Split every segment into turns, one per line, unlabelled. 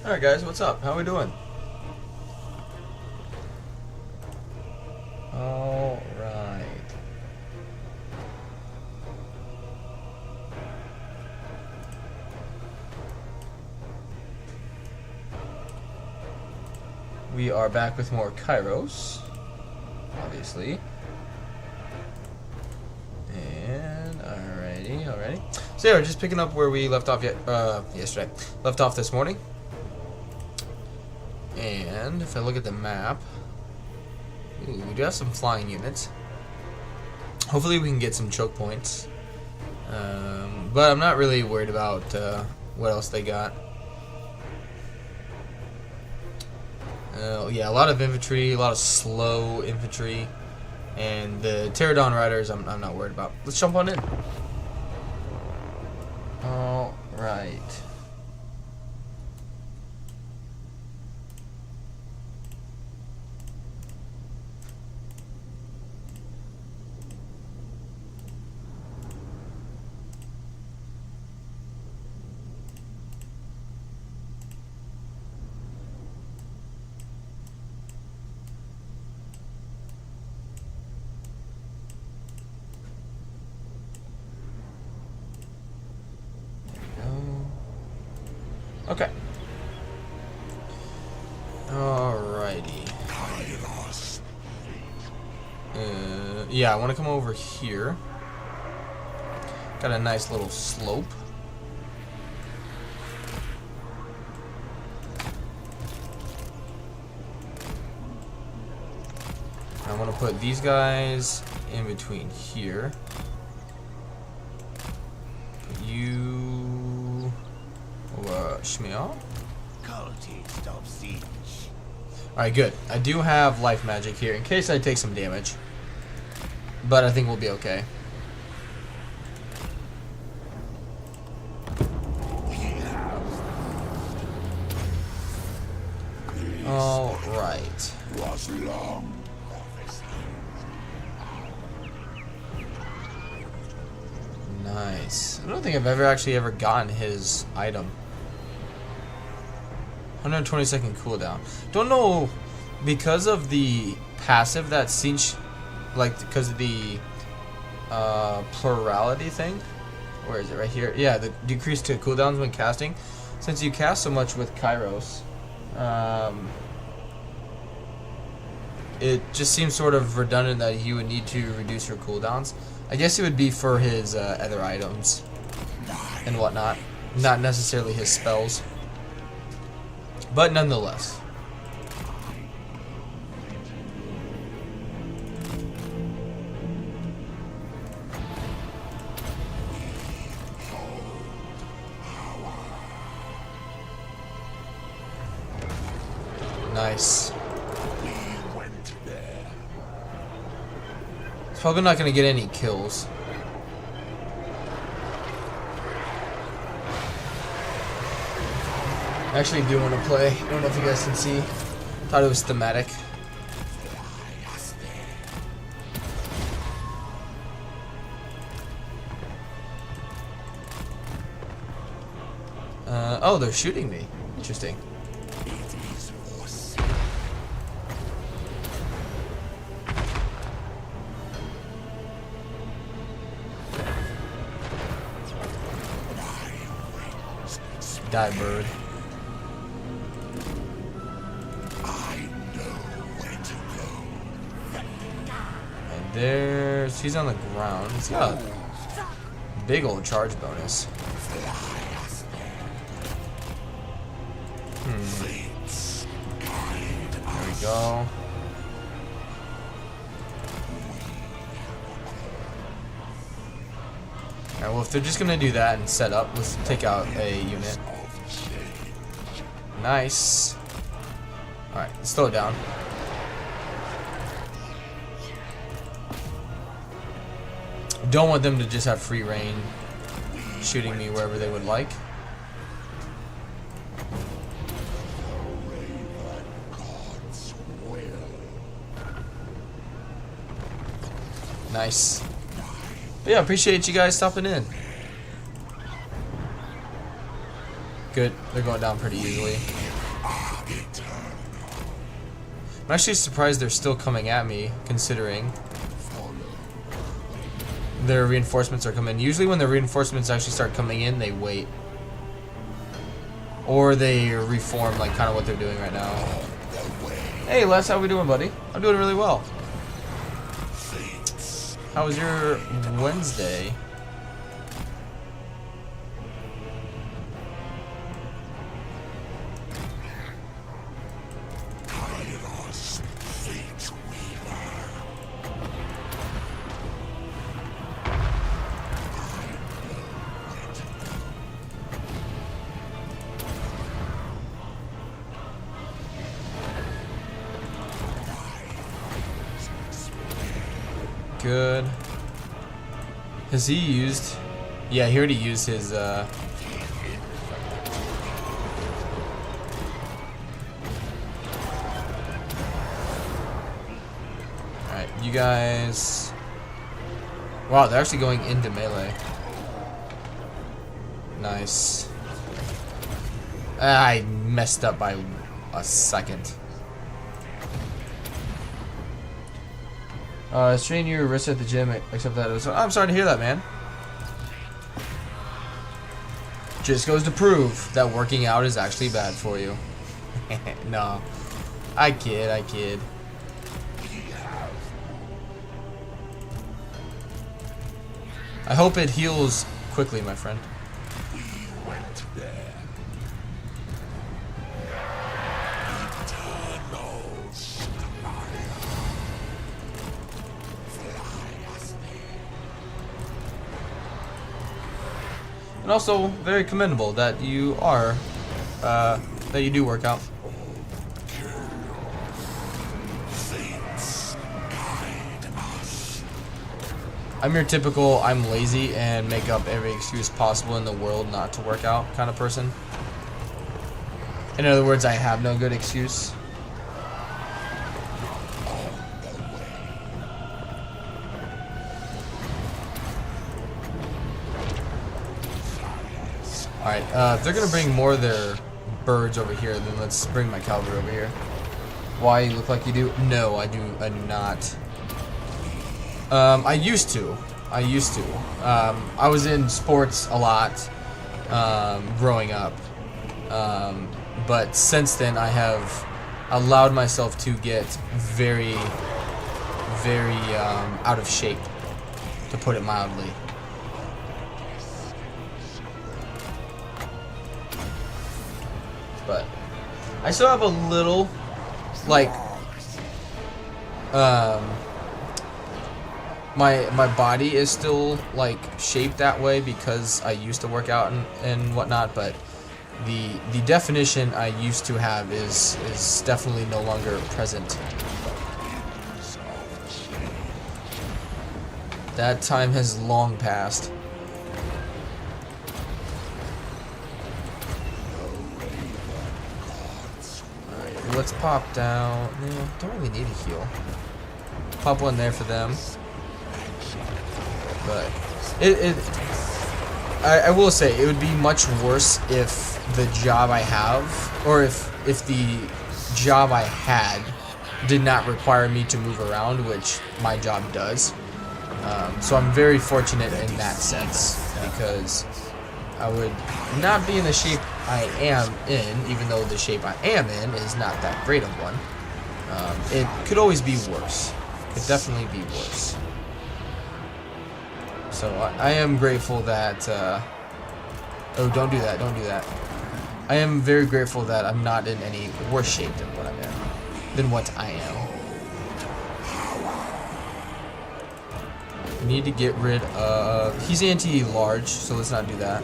Alright guys, what's up? How we doing? Alright. We are back with more Kairos, obviously. And alrighty. So yeah, we're just picking up where we left off yesterday. Left off this morning. And if I look at the map, ooh, we do have some flying units. Hopefully we can get some choke points. But I'm not really worried about what else they got. Yeah, a lot of infantry, a lot of slow infantry, and the Pterodon riders I'm not worried about. Let's jump on in. All right. Okay. Alrighty. Yeah, I want to come over here. Got a nice little slope. I want to put these guys in between here. Put you... Shmeal. Alright, good. I do have life magic here in case I take some damage. But I think we'll be okay. Alright. Nice. I don't think I've ever gotten his item. 120-second cooldown. Don't know, because of the passive that Cinch, like because of the plurality thing. Where is it? Right here. Yeah, the decrease to cooldowns when casting. Since you cast so much with Kairos, it just seems sort of redundant that he would need to reduce your cooldowns. I guess it would be for his other items and whatnot, not necessarily his spells. But nonetheless. Nice. It's probably not going to get any kills. I actually do want to play. I don't know if you guys can see. Thought it was thematic. Oh, they're shooting me. Interesting. Die, bird. He's on the ground. He's got a big old charge bonus. There we go. Alright, well, if they're just gonna do that and set up, let's take out a unit. Nice. Alright, let's slow it down. Don't want them to just have free reign shooting me wherever they would like. Nice. But yeah, appreciate you guys stopping in. Good. They're going down pretty easily. I'm actually surprised they're still coming at me, considering their reinforcements are coming. Usually when the reinforcements actually start coming in, they wait. Or they reform, like kind of what they're doing right now. Hey Les, how we doing, buddy? I'm doing really well. How was your Wednesday?
Kairos Fateweaver.
Good. Has he used? Yeah, he already used his. Alright, you guys. Wow, they're actually going into melee. Nice. I messed up by a second. Strain your wrist at the gym, except that it was, I'm sorry to hear that, man. Just goes to prove that working out is actually bad for you. No. I kid. I hope it heals quickly, my friend. And also, very commendable that you are, that you do work out. I'm your typical, I'm lazy and make up every excuse possible in the world not to work out kind of person. In other words, I have no good excuse. Alright, if they're gonna bring more of their birds over here, then let's bring my cavalry over here. Why, you look like you do? No, I do not. I used to. I was in sports a lot, growing up. But since then, I have allowed myself to get very, very, out of shape, to put it mildly. But I still have a little, like, my body is still like shaped that way because I used to work out and whatnot, but the definition I used to have is definitely no longer present. That time has long passed. Let's pop down. No, don't really need a heal. Pop one there for them. But I will say it would be much worse if the job I have, or if the job I had did not require me to move around, which my job does. So I'm very fortunate in that sense, because I would not be in the shape I am in, even though the shape I am in is not that great of one. It could always be worse. It could definitely be worse. So I am grateful that, oh, don't do that, don't do that. I am very grateful that I'm not in any worse shape than what I am. We need to get rid of, he's anti-large, so let's not do that.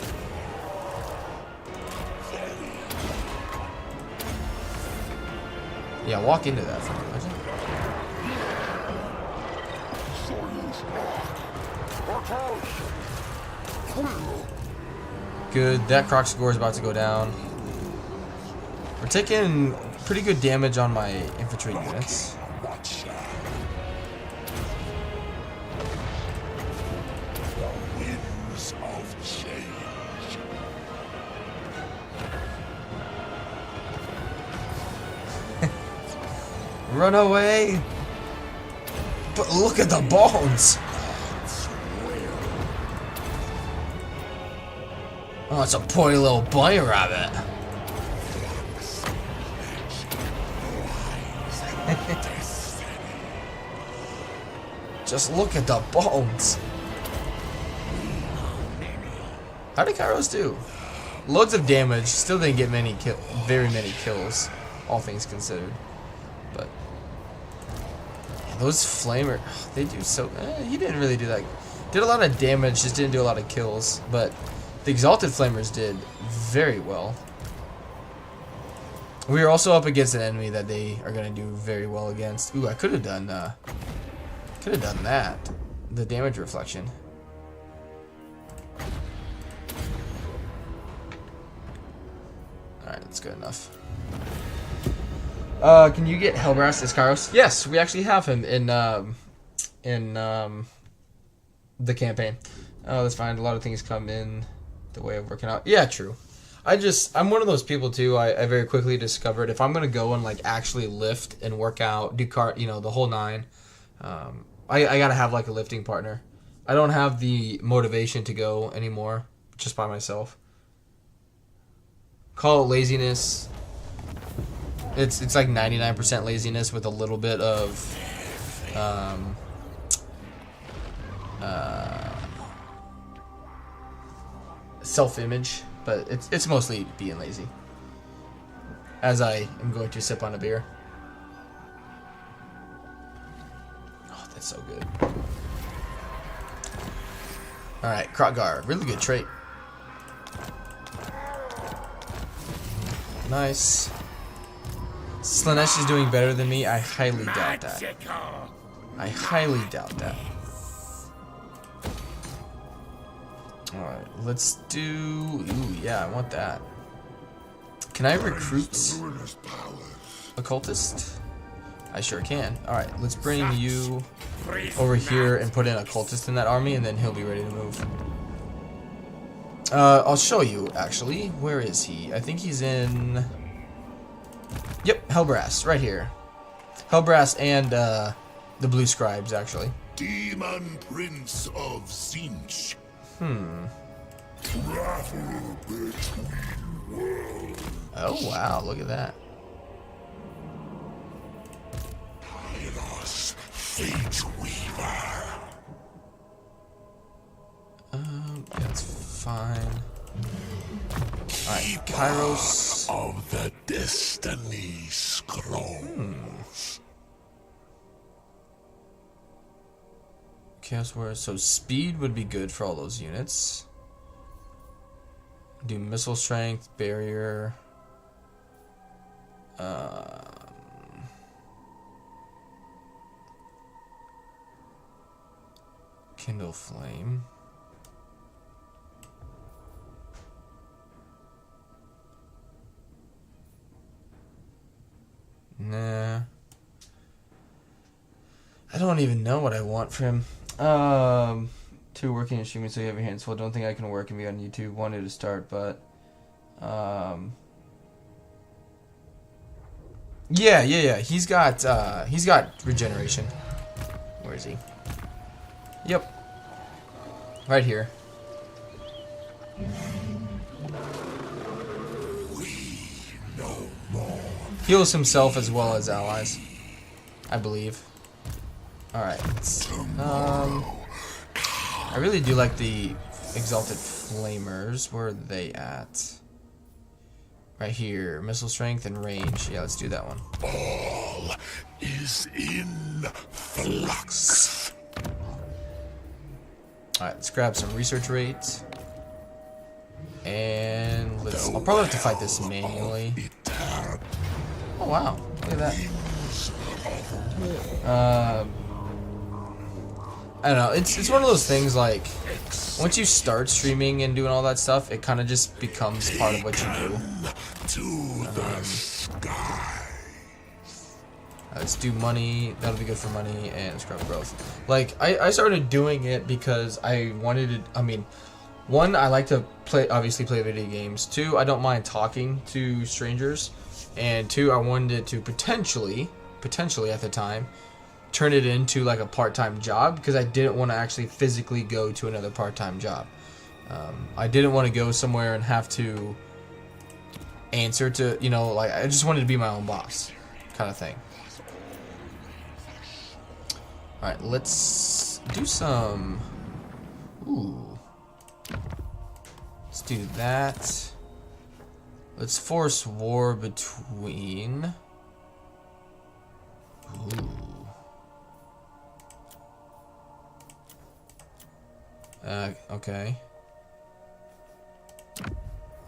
Yeah, walk into that for me. Good, that croc score is about to go down. We're taking pretty good damage on my infantry units. Run away! But look at the bones! Oh, it's a poor little bunny rabbit. Just look at the bones. How did Kairos do? Loads of damage. Still didn't get very many kills, all things considered. But yeah, those flamer, they do so. He didn't really do that. Did a lot of damage, just didn't do a lot of kills. But the exalted flamers did very well. We are also up against an enemy that they are gonna do very well against. Ooh, I could have done that. The damage reflection. Alright, that's good enough. Can you get Hellbrast as Kairos? Yes, we actually have him in the campaign. Oh, that's fine. A lot of things come in the way of working out. Yeah, true. I'm one of those people too. I very quickly discovered if I'm gonna go and like actually lift and work out, do the whole nine. I gotta have like a lifting partner. I don't have the motivation to go anymore just by myself. Call it laziness. It's like 99% laziness with a little bit of self-image, but it's mostly being lazy. As I am going to sip on a beer. Oh, that's so good. Alright, Krotgar, really good trait. Nice. Slanesh is doing better than me. I highly doubt that. I highly doubt that. Alright, let's do... Ooh, yeah, I want that. Can I recruit Occultist? I sure can. Alright, let's bring you over here and put in Occultist in that army, and then he'll be ready to move. I'll show you, actually. Where is he? I think he's in... Yep, Hellbrast, right here. Hellbrast and the Blue Scribes, actually.
Demon Prince of Zinch. Travel between worlds.
Oh, wow, look at that.
Kairos Fateweaver.
That's fine. Alright, Kairos
of the Destiny Scrolls.
Chaos Warrior. So speed would be good for all those units. Do missile strength, barrier. Kindle flame. Nah. I don't even know what I want for him. 2 working and streaming, so you have your hands full. Don't think I can work and be on YouTube. Wanted to start, but yeah. He's got regeneration. Where is he? Yep. Right here. Heals himself as well as allies, I believe. Alright. I really do like the Exalted Flamers. Where are they at? Right here. Missile strength and range. Yeah, let's do that one.
All is in flux.
Alright, let's grab some research rates. And I'll probably have to fight this manually. Oh wow, look at that. I don't know, it's one of those things like, once you start streaming and doing all that stuff, it kind of just becomes part of what you do. Let's do money, that'll be good for money, and scrub growth. Like, I started doing it because I wanted to, I mean, 1, I like to obviously play video games. 2, I don't mind talking to strangers. And 2, I wanted to potentially potentially at the time, turn it into like a part-time job because I didn't want to actually physically go to another part-time job. I didn't want to go somewhere and have to answer to, you know, like I just wanted to be my own boss kind of thing. Alright, let's do some... Ooh. Let's do that. Let's force war between... Ooh. Okay.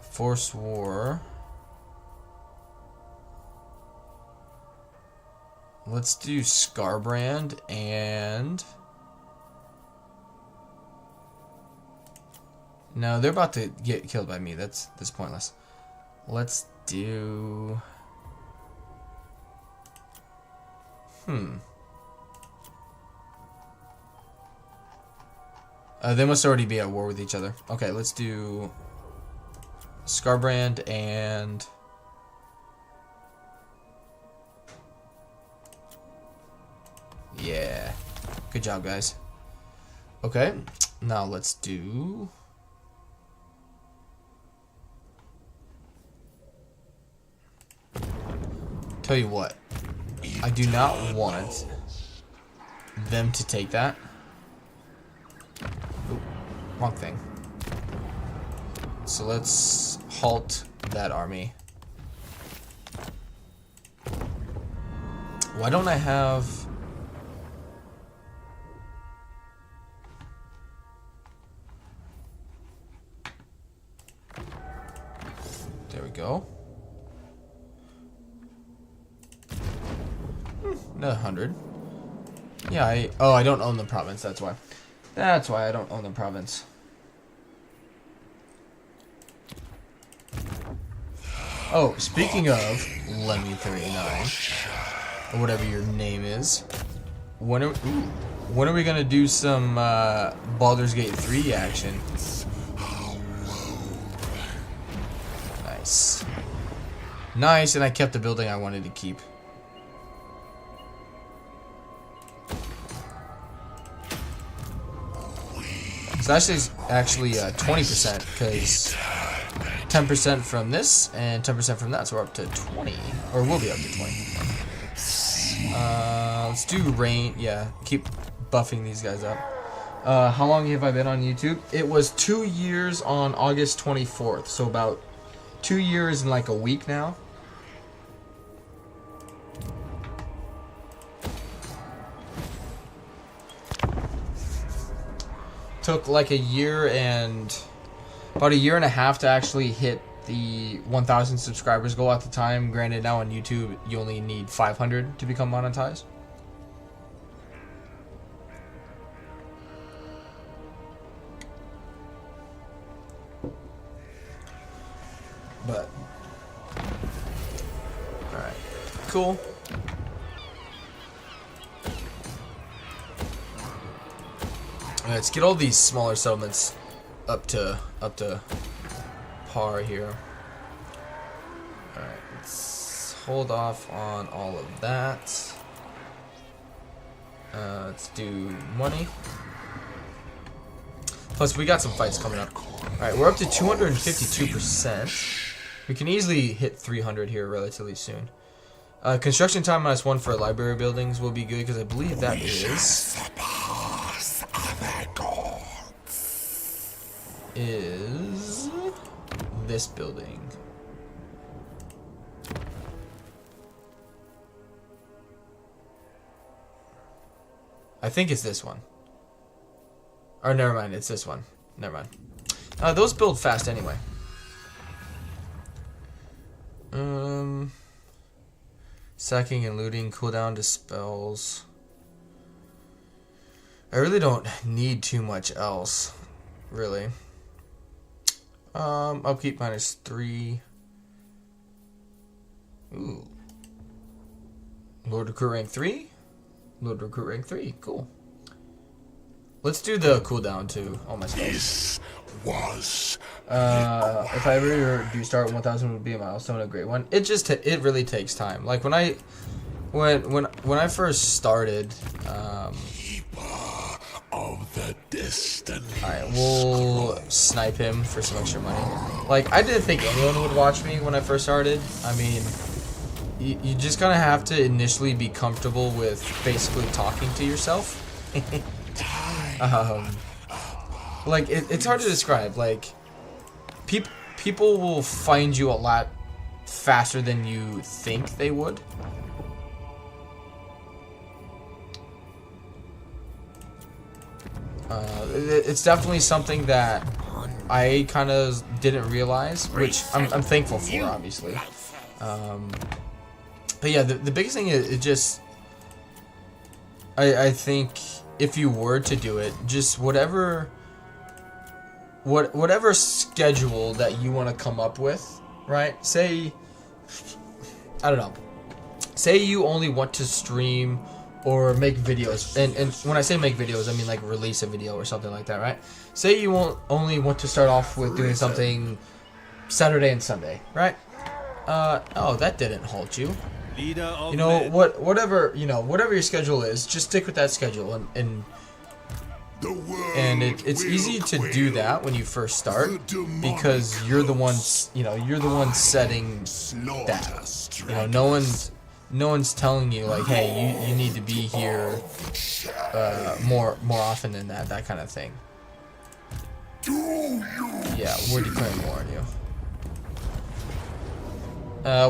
Force war. Let's do Scarbrand and... No, they're about to get killed by me. That's pointless. Let's do... They must already be at war with each other. Okay, let's do Scarbrand and... Yeah. Good job, guys. Okay, now let's do... Tell you what, I do not want them to take that. Ooh, wrong thing. So let's halt that army. Why don't I have... There we go. Another 100. Yeah, I don't own the province, that's why. That's why I don't own the province. Oh, speaking of Lemmy39, or whatever your name is, when are we gonna do some Baldur's Gate 3 action? Nice. Nice, and I kept the building I wanted to keep. So actually 20% because 10% from this and 10% from that, so we're up to 20, or we'll be up to 20. Let's do rain. Yeah, keep buffing these guys up. How long have I been on YouTube? It was 2 years on August 24th, so about 2 years and like a week now. Took like about a year and a half to actually hit the 1,000 subscribers goal at the time. Granted, now on YouTube you only need 500 to become monetized. But alright, cool. Let's get all these smaller settlements up to par here. Alright, let's hold off on all of that. Let's do money. Plus, we got some fights coming up. Alright, we're up to 252%. We can easily hit 300 here relatively soon. Construction time -1 for library buildings will be good because I believe that is this building. I think it's this one. Or never mind, it's this one. Never mind. Those build fast anyway. Sacking and looting, cooldown dispels. I really don't need too much else, really. Upkeep -3. Ooh. Lord Recruit rank 3? Lord Recruit rank 3, cool. Let's do the cooldown to all my spells. If I ever do start 1,000 would be a milestone, a great one. It really takes time. Like when I when I first started,
Keeper of the destiny.
alright, we'll snipe him for some extra money. Like, I didn't think anyone would watch me when I first started. I mean, you just kind of have to initially be comfortable with basically talking to yourself. Like, it's hard to describe. Like, people will find you a lot faster than you think they would. It's definitely something that I kind of didn't realize, which I'm thankful for, obviously. But yeah, the biggest thing is just, I think if you were to do it, just whatever schedule that you want to come up with, right? Say, I don't know, say you only want to stream or make videos, and when I say make videos, I mean like release a video or something like that, right? Say you only want to start off with doing something Saturday and Sunday, right? Oh, that didn't halt you. You know, whatever your schedule is, just stick with that schedule, and it's easy to do that when you first start, because you're the ones, setting that. You know, no one's telling you like, hey, you need to be here more often than that kind of thing. Yeah, we're declaring war on you.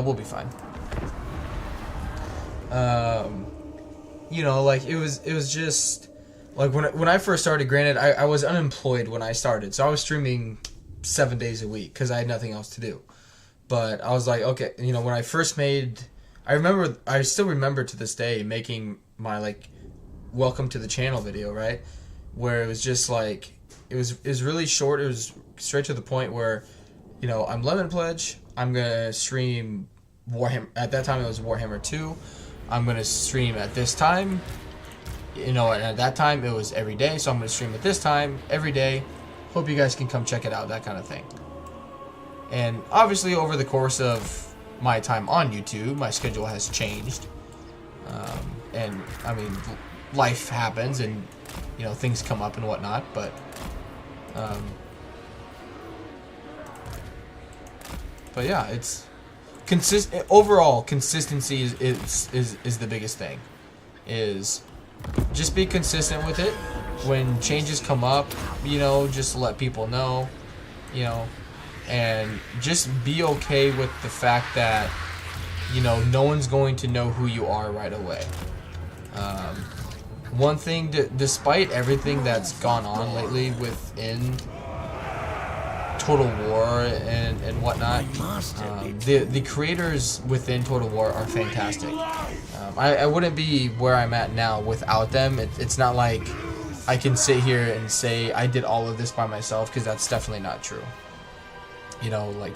We'll be fine. You know, like it was just like when I first started. Granted, I was unemployed when I started, so I was streaming 7 days a week because I had nothing else to do. But I was like, okay, you know, when I first made, I still remember to this day making my like welcome to the channel video, right? Where it was just like it was really short. It was straight to the point where, you know, I'm Lemon Pledge. I'm gonna stream Warhammer. At that time, it was Warhammer 2. I'm gonna stream at this time. You know, and at that time it was every day, so I'm gonna stream at this time every day. Hope you guys can come check it out, that kind of thing. And obviously, over the course of my time on YouTube, my schedule has changed. And I mean, life happens, and you know, things come up and whatnot. But yeah, it's overall consistency is the biggest thing. Is just be consistent with it. When changes come up, you know, just let people know, you know, and just be okay with the fact that, you know, no one's going to know who you are right away. One thing, despite everything that's gone on lately within Total War and whatnot, the creators within Total War are fantastic. I wouldn't be where I'm at now without them. It's not like I can sit here and say I did all of this by myself, because that's definitely not true. You know, like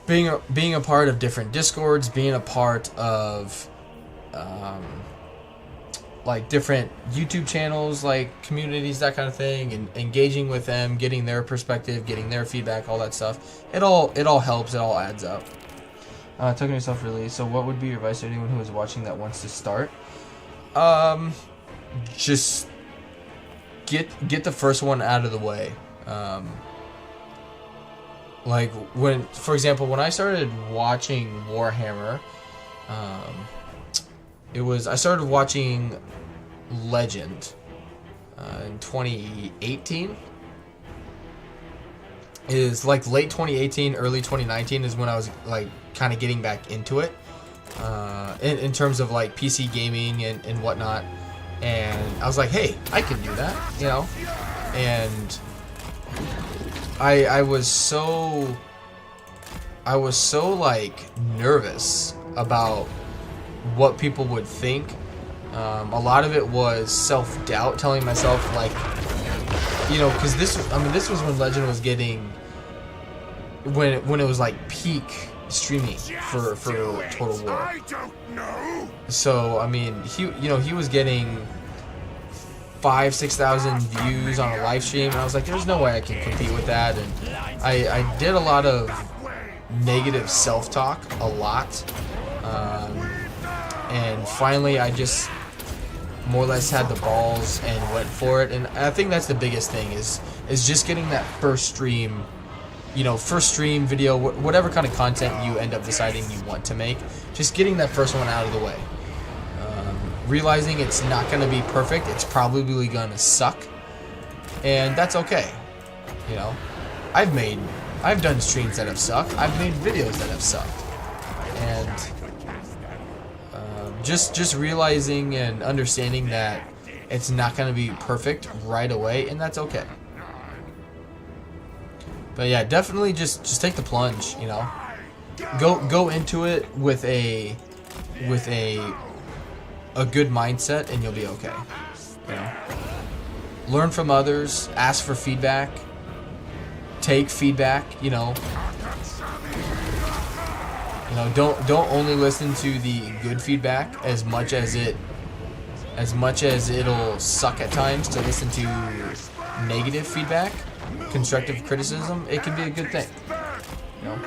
being a part of different Discords, being a part of like different YouTube channels, like communities, that kind of thing, and engaging with them, getting their perspective, getting their feedback, all that stuff. It all helps. It all adds up. Talking yourself really. So, what would be your advice to anyone who is watching that wants to start? Just get the first one out of the way. Like for example, when I started watching Warhammer, I started watching Legend in 2018. It is like late 2018, early 2019 is when I was like kind of getting back into it, in terms of like PC gaming and whatnot. And I was like, hey, I can do that, you know. And I was so like nervous about what people would think. A lot of it was self-doubt, telling myself like, you know, because this was when Legend was getting, when it was like peak streaming for Total War. So I mean, he was getting 5,000-6,000 views on a live stream, and I was like, there's no way I can compete with that. And I did a lot of negative self-talk, a lot. and finally I just more or less had the balls and went for it. And I think that's the biggest thing is just getting that first stream, you know, first stream video, whatever kind of content you end up deciding you want to make, just getting that first one out of the way. Realizing it's not going to be perfect, it's probably going to suck, and that's okay. You know, I've done streams that have sucked, I've made videos that have sucked, and just realizing and understanding that it's not going to be perfect right away, and that's okay. But yeah, definitely just take the plunge, you know. Go into it with a good mindset, and you'll be okay. You know, learn from others, ask for feedback, take feedback. You know, don't only listen to the good feedback as much as it'll suck at times to listen to negative feedback. Constructive criticism, it can be a good thing, you know,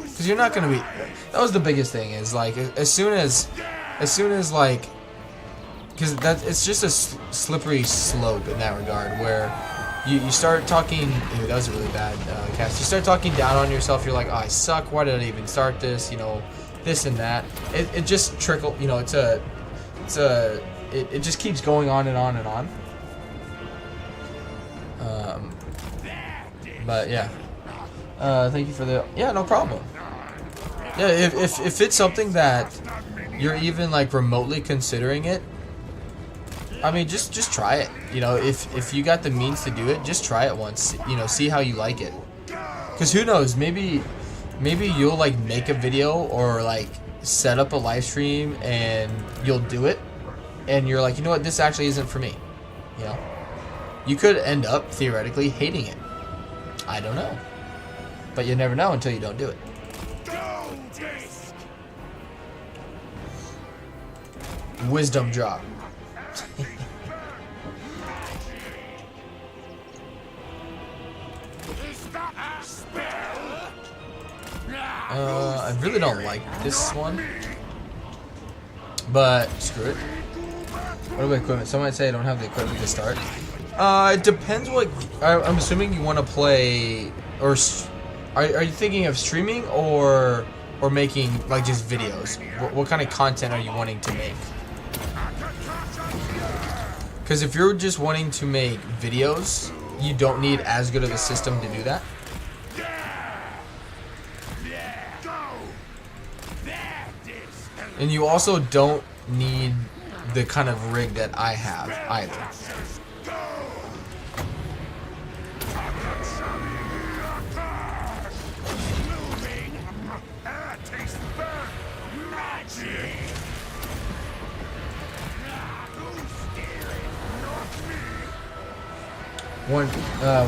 because you're not gonna be. That was the biggest thing, is like as soon as like, because that it's just a slippery slope in that regard, where you start talking. Ew, that was a really bad cast. You start talking down on yourself. You're like, oh, I suck. Why did I even start this? You know, this and that. It just trickle. You know, it just keeps going on and on and on. But yeah, thank you for the, yeah, no problem. Yeah, if it's something that you're even like remotely considering it, I mean, just try it. You know, if you got the means to do it, just try it once. You know, see how you like it. Because who knows, maybe you'll like make a video or like set up a live stream and you'll do it, and you're like, you know what, this actually isn't for me. You know, you could end up theoretically hating it. I don't know, but you never know until you don't do it. Wisdom drop. I really don't like this one, but screw it. What about equipment? Some might say I don't have the equipment to start. It depends what. I'm assuming you want to play, or are you thinking of streaming or making like just videos? What kind of content are you wanting to make? Because if you're just wanting to make videos, you don't need as good of a system to do that. And you also don't need the kind of rig that I have either.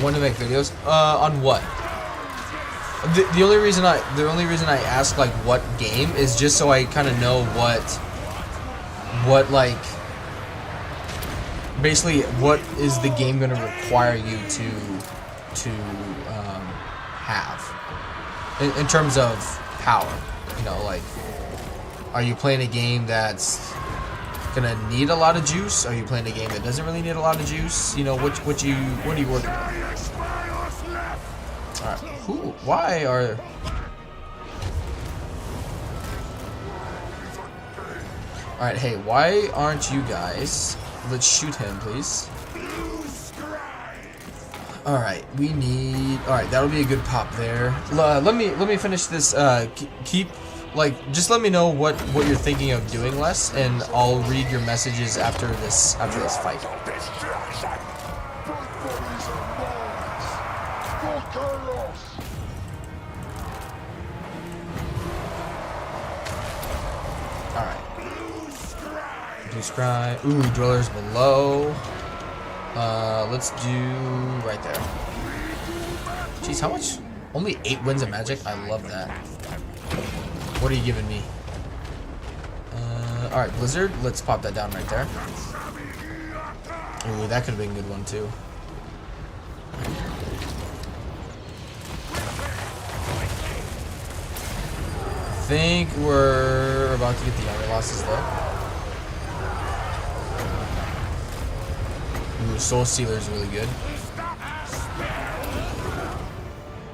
When to make videos? On what? The only reason I ask like what game is just so I kind of know what like basically what is the game going to require you to have in terms of power. You know, like, are you playing a game that's gonna need a lot of juice? Are you playing a game that doesn't really need a lot of juice? You know, what are you working with? Alright, why are... Alright, hey, why aren't you guys... Let's shoot him, please. Alright, we need... Alright, that'll be a good pop there. Let me finish this, just let me know what you're thinking of doing, Les, and I'll read your messages after this fight. Alright. Blue Scry. Ooh, Dwellers below. Let's do right there. Jeez, how much? Only 8 wins of magic? I love that. What are you giving me? Alright, Blizzard. Let's pop that down right there. Ooh, that could have been a good one, too. think we're about to get the armor losses though. Ooh, Soul Stealer is really good.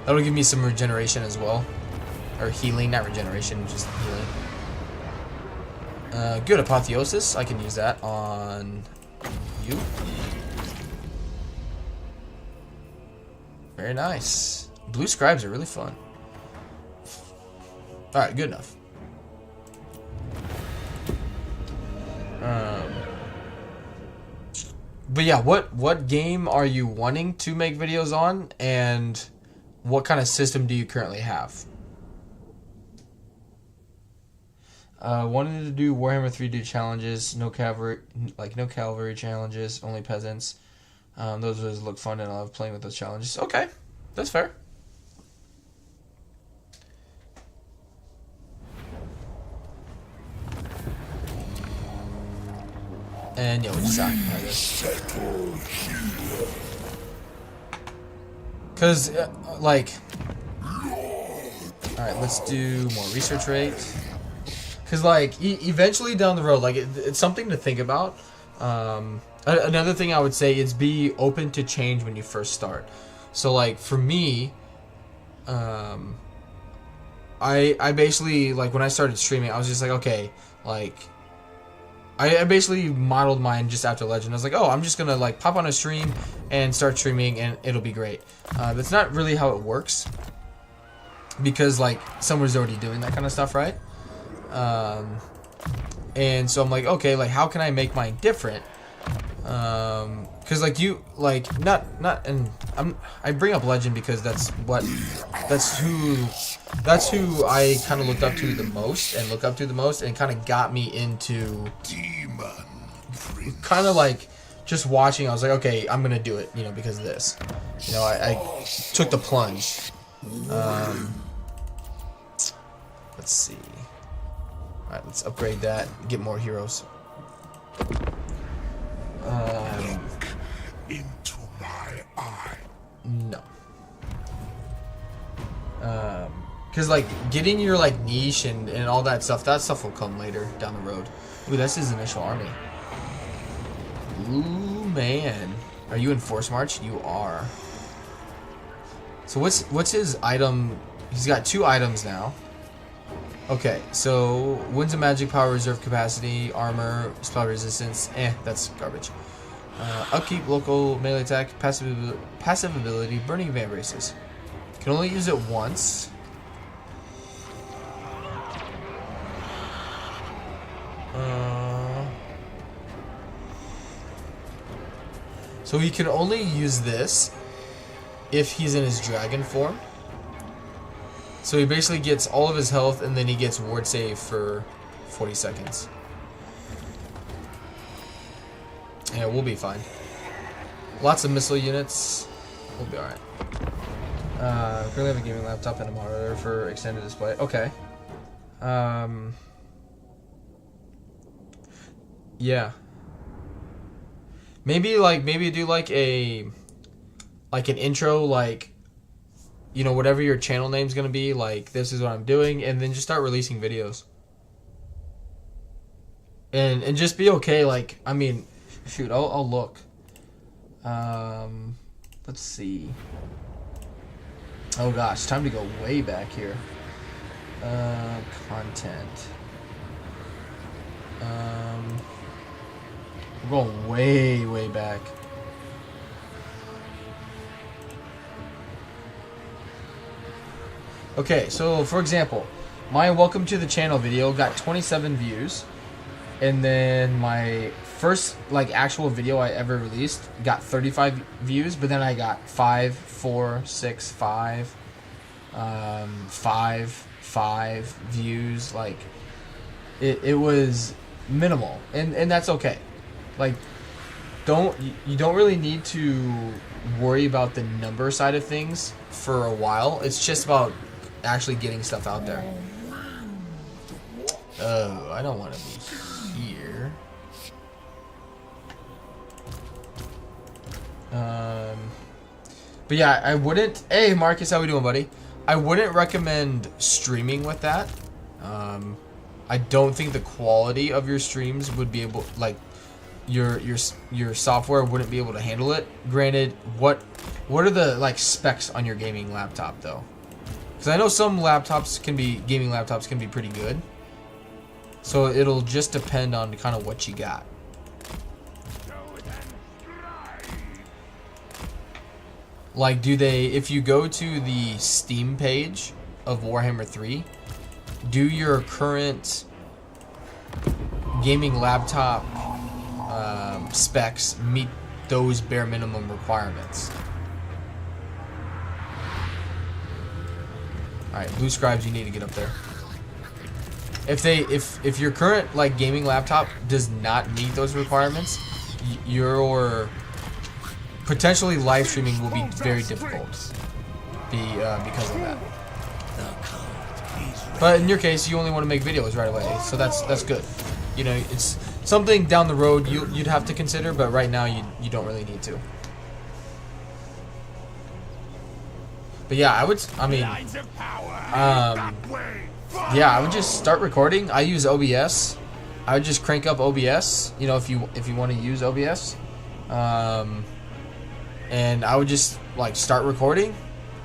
That'll give me some regeneration as well. Or healing, not regeneration, just healing. Good, Apotheosis. I can use that on you. Very nice. Blue Scribes are really fun. Alright, good enough. But yeah, what game are you wanting to make videos on, and what kind of system do you currently have? Wanted to do Warhammer 3D challenges, no cavalry challenges, only peasants. Those always look fun, and I love playing with those challenges. Okay, that's fair. And yeah, we just because like, all right, let's do more research rate. Because like eventually down the road, like it's something to think about. Another thing I would say is be open to change when you first start. So like for me, I basically, like when I started streaming, I was just like, okay, like I basically modeled mine just after Legend. I was like, oh, I'm just gonna like pop on a stream and start streaming and it'll be great. That's not really how it works, because like someone's already doing that kind of stuff, right? And so I'm like, okay, like how can I make mine different? Because like you, like and I bring up Legend because that's who I kind of looked up to the most and kind of got me into kind of like just watching. I was like, okay, I'm gonna do it, you know, because of this. You know, I took the plunge. Let's see. All right, let's upgrade that. Get more heroes.
Look into my eye.
No. Because like getting your like niche and all that stuff will come later down the road. Ooh, that's his initial army. Ooh, man. Are you in Force March? You are. So what's his item? He's got 2 items now. Okay, so Winds of Magic, Power Reserve Capacity, Armor, Spell Resistance. That's garbage. Upkeep, Local, Melee Attack, Passive Ability, Burning Van Braces. Can only use it once. So he can only use this if he's in his dragon form. So he basically gets all of his health, and then he gets ward save for 40 seconds. Yeah, we'll be fine. Lots of missile units. We'll be alright. Currently have a gaming laptop and a monitor for extended display. Okay. Yeah. Maybe do like an intro, like, you know, whatever your channel name's gonna be, like, this is what I'm doing, and then just start releasing videos. And just be okay, like, I mean, shoot, I'll look. Let's see. Oh gosh, time to go way back here. Content. We're going way back. Okay, so for example, my welcome to the channel video got 27 views, and then my first like actual video I ever released got 35 views, but then I got 5, 4, 6, 5, 5 views. Like it was minimal, and that's okay. Like you don't really need to worry about the number side of things for a while. It's just about actually getting stuff out there. Oh, I don't want to be here. But yeah, I wouldn't. Hey, Marcus, how we doing, buddy? I wouldn't recommend streaming with that, I don't think the quality of your streams would be able, like, your software wouldn't be able to handle it. Granted, what are the like specs on your gaming laptop though? Because I know some gaming laptops can be pretty good. So it'll just depend on kind of what you got. Like, if you go to the Steam page of Warhammer 3, do your current gaming laptop specs meet those bare minimum requirements? Alright, Blue Scribes, you need to get up there. If your current like gaming laptop does not meet those requirements, your potentially live streaming will be very difficult because of that. But in your case, you only want to make videos right away, so that's good. You know, it's something down the road you'd have to consider, but right now you don't really need to. But yeah, I would just start recording. I use OBS. I would just crank up OBS, you know, if you want to use OBS. And I would just like start recording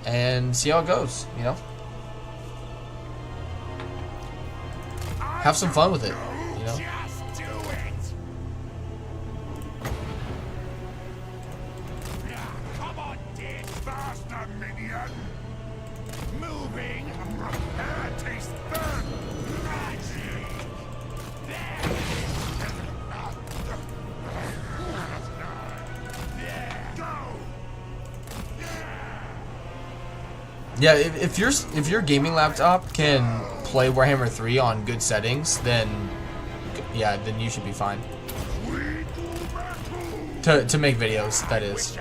and see how it goes, you know. Have some fun with it, you know. Yeah, if your gaming laptop can play Warhammer 3 on good settings, then yeah, then you should be fine. To make videos, that is.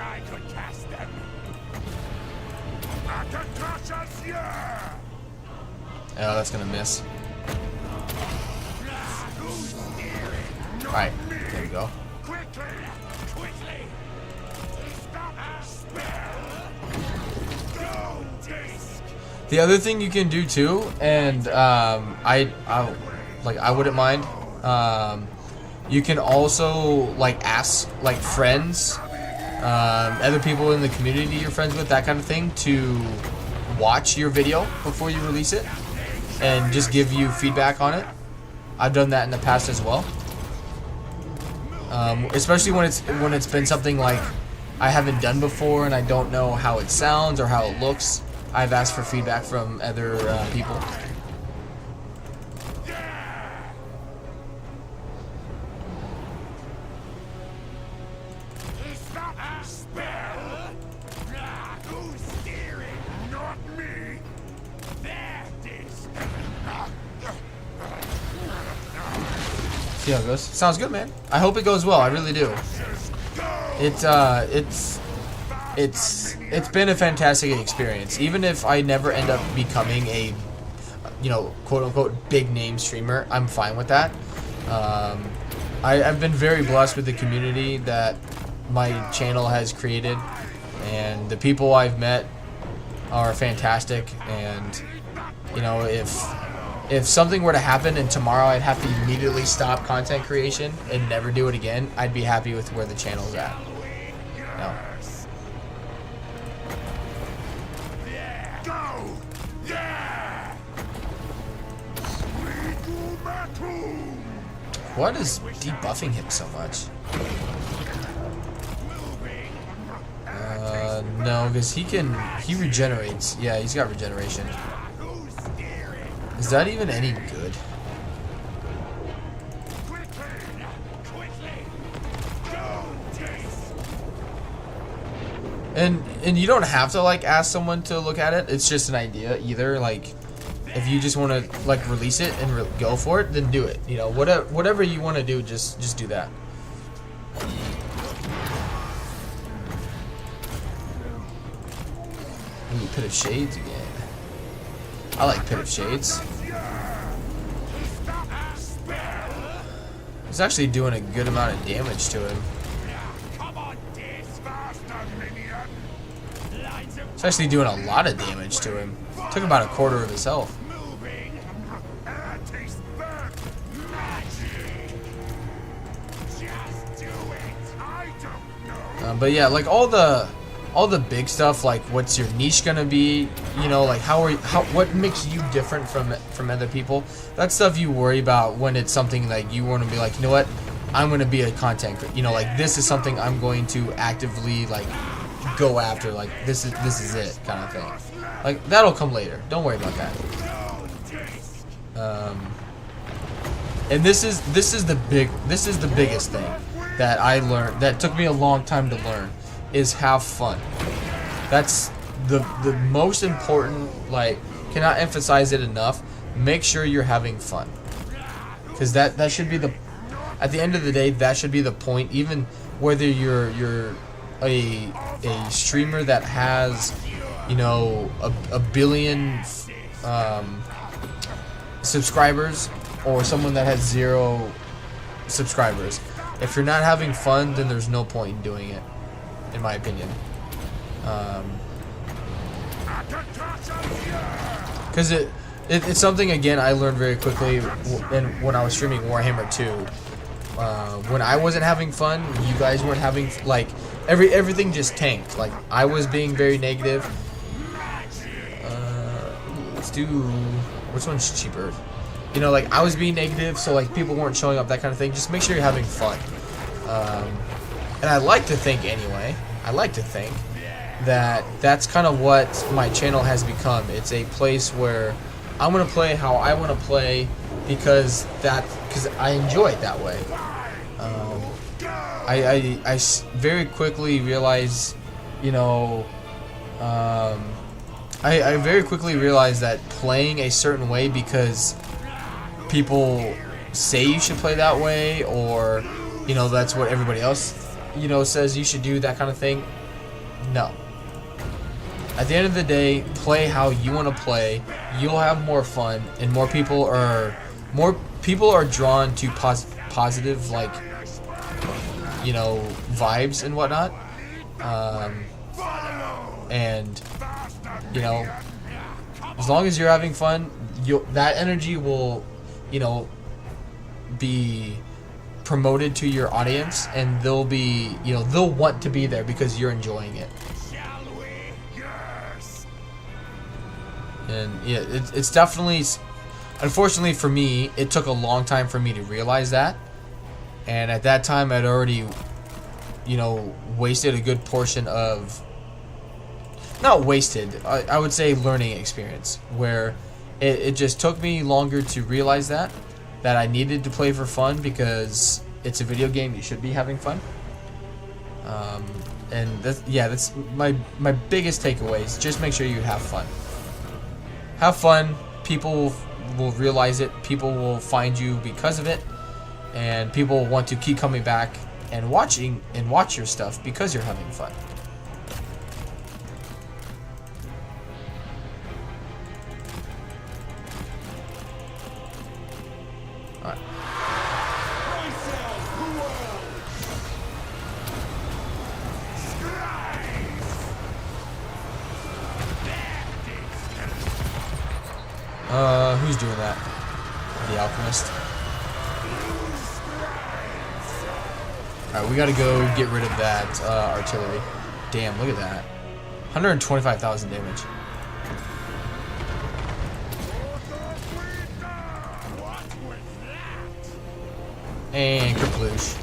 Oh, that's gonna miss. Alright, there we go. The other thing you can do too, and I wouldn't mind. You can also like ask like friends, other people in the community you're friends with, that kind of thing, to watch your video before you release it, and just give you feedback on it. I've done that in the past as well. Especially when it's been something like I haven't done before and I don't know how it sounds or how it looks. I've asked for feedback from other people. See how it goes. Sounds good, man. I hope it goes well. I really do. It's been a fantastic experience. Even if I never end up becoming a, you know, quote unquote big name streamer, I'm fine with that. I've been very blessed with the community that my channel has created, and the people I've met are fantastic. And you know, if something were to happen and tomorrow I'd have to immediately stop content creation and never do it again, I'd be happy with where the channel's at. No. What is debuffing him so much? No, because he regenerates. Yeah, he's got regeneration. Is that even any good? And you don't have to like ask someone to look at it. It's just an idea either. Like, if you just want to like release it and go for it, then do it. You know, whatever you want to do, just do that. Ooh, Pit of Shades again. I like Pit of Shades. It's actually doing a good amount of damage to him. It's actually doing a lot of damage to him. Took about a quarter of his health. But yeah, like all the big stuff, like what's your niche gonna be, you know, like what makes you different from other people. That's stuff you worry about when it's something like you want to be like, you know what, I'm gonna be a content creator. You know, like this is something I'm going to actively like go after. Like this is it kind of thing. Like that'll come later. Don't worry about that. And this is the biggest thing that I learned, that took me a long time to learn, is have fun. That's the most important, like, cannot emphasize it enough. Make sure you're having fun. Because that should be the, at the end of the day, that should be the point. Even whether you're a streamer that has, you know, a billion subscribers, or someone that has 0 subscribers. If you're not having fun, then there's no point in doing it, in my opinion. Because it's something, again, I learned very quickly when I was streaming Warhammer 2. When I wasn't having fun, you guys weren't having, like, everything just tanked. Like, I was being very negative. Let's do, which one's cheaper? You know, like, I was being negative, so, like, people weren't showing up, that kind of thing. Just make sure you're having fun. And I like to think, anyway, that that's kind of what my channel has become. It's a place where I'm going to play how I want to play because I enjoy it that way. I very quickly realized, you know, I very quickly realized that playing a certain way because people say you should play that way, or, you know, that's what everybody else, you know, says you should do, that kind of thing. No. At the end of the day, play how you want to play. You'll have more fun, and more people are drawn to positive, like, you know, vibes and whatnot. And, you know, as long as you're having fun, that energy will, you know, be promoted to your audience, and they'll be, you know, they'll want to be there because you're enjoying it. And yeah, it's definitely, unfortunately for me, it took a long time for me to realize that. And at that time, I'd already, you know, wasted a good portion of, not wasted, I would say learning experience, where it just took me longer to realize that I needed to play for fun, because it's a video game, you should be having fun. And that's my biggest takeaways. Just make sure you have fun. Have fun. People will realize it. People will find you because of it, and people will want to keep coming back and watch your stuff because you're having fun. Who's doing that? The Alchemist. Alright, we gotta go get rid of that artillery. Damn, look at that. 125,000 damage. And Kerploosh.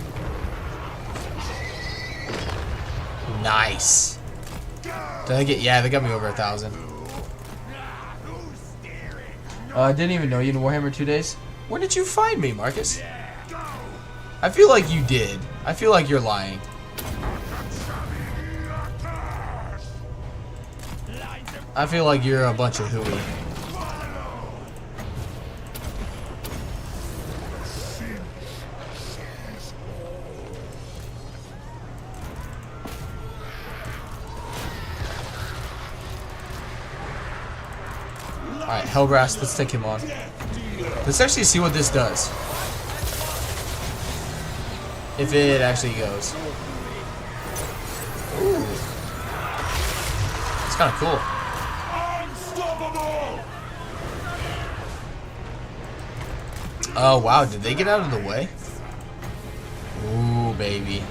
Nice. Did I get? Yeah, they got me over 1,000. I didn't even know you in Warhammer 2 days. When did you find me, Marcus? I feel like you did. I feel like you're lying. I feel like you're a bunch of hooey. Alright, Hellbrass, let's take him on. Let's actually see what this does. If it actually goes. Ooh. It's kind of cool. Oh, wow, did they get out of the way? Ooh, baby.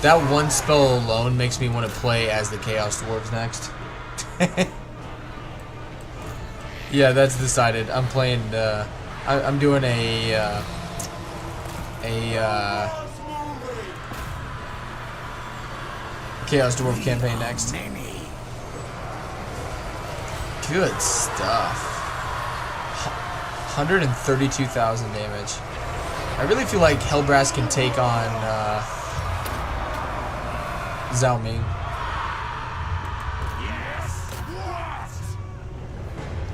That one spell alone makes me want to play as the Chaos Dwarves next. Yeah, that's decided. I'm playing. I'm doing a Chaos Dwarf campaign next. Good stuff. 132,000 damage. I really feel like Hellbrass can take on Zhao Ming.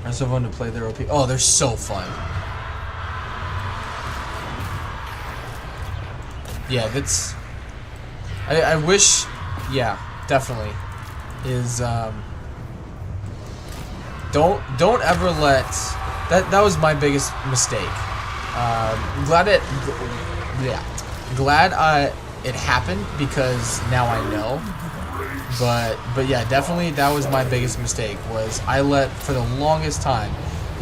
They're so fun to play their OP. Oh, they're so fun. Yeah, that's. I wish. Yeah, definitely. Is don't ever let that was my biggest mistake. Glad it happened because now I know. But yeah, definitely that was my biggest mistake. Was for the longest time,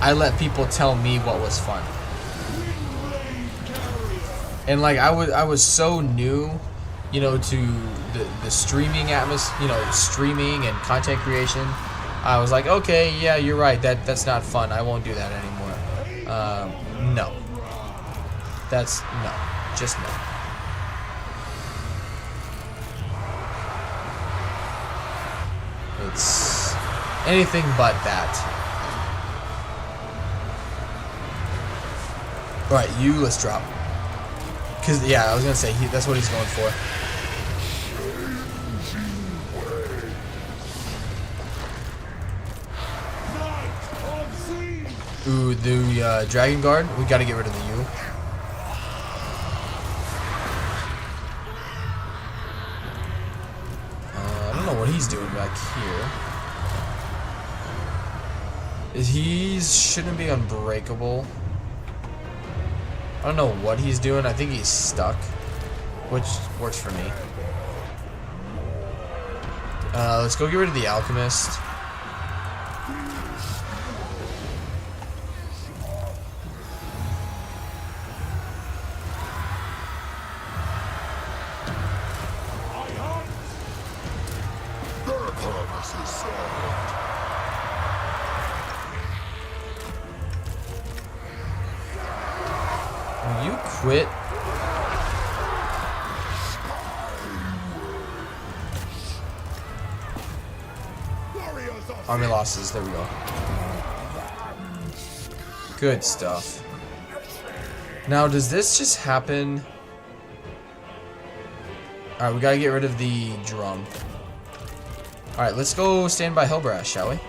I let people tell me what was fun. And like I was so new, you know, to the streaming atmosphere, you know, streaming and content creation. I was like, okay, yeah, you're right. That's not fun. I won't do that anymore. No. Just no. It's anything but that. Alright, let's drop. Because, yeah, I was going to say, that's what he's going for. Ooh, the Dragon Guard. We got to get rid of the U. I don't know what he's doing back here. He shouldn't be unbreakable. I don't know what he's doing. I think he's stuck, which works for me. Let's go get rid of the Alchemist. Will you quit? Army losses, there we go. Good stuff. Now, does this just happen? Alright, we gotta get rid of the drum. Alright, let's go stand by Hellbrass, shall we?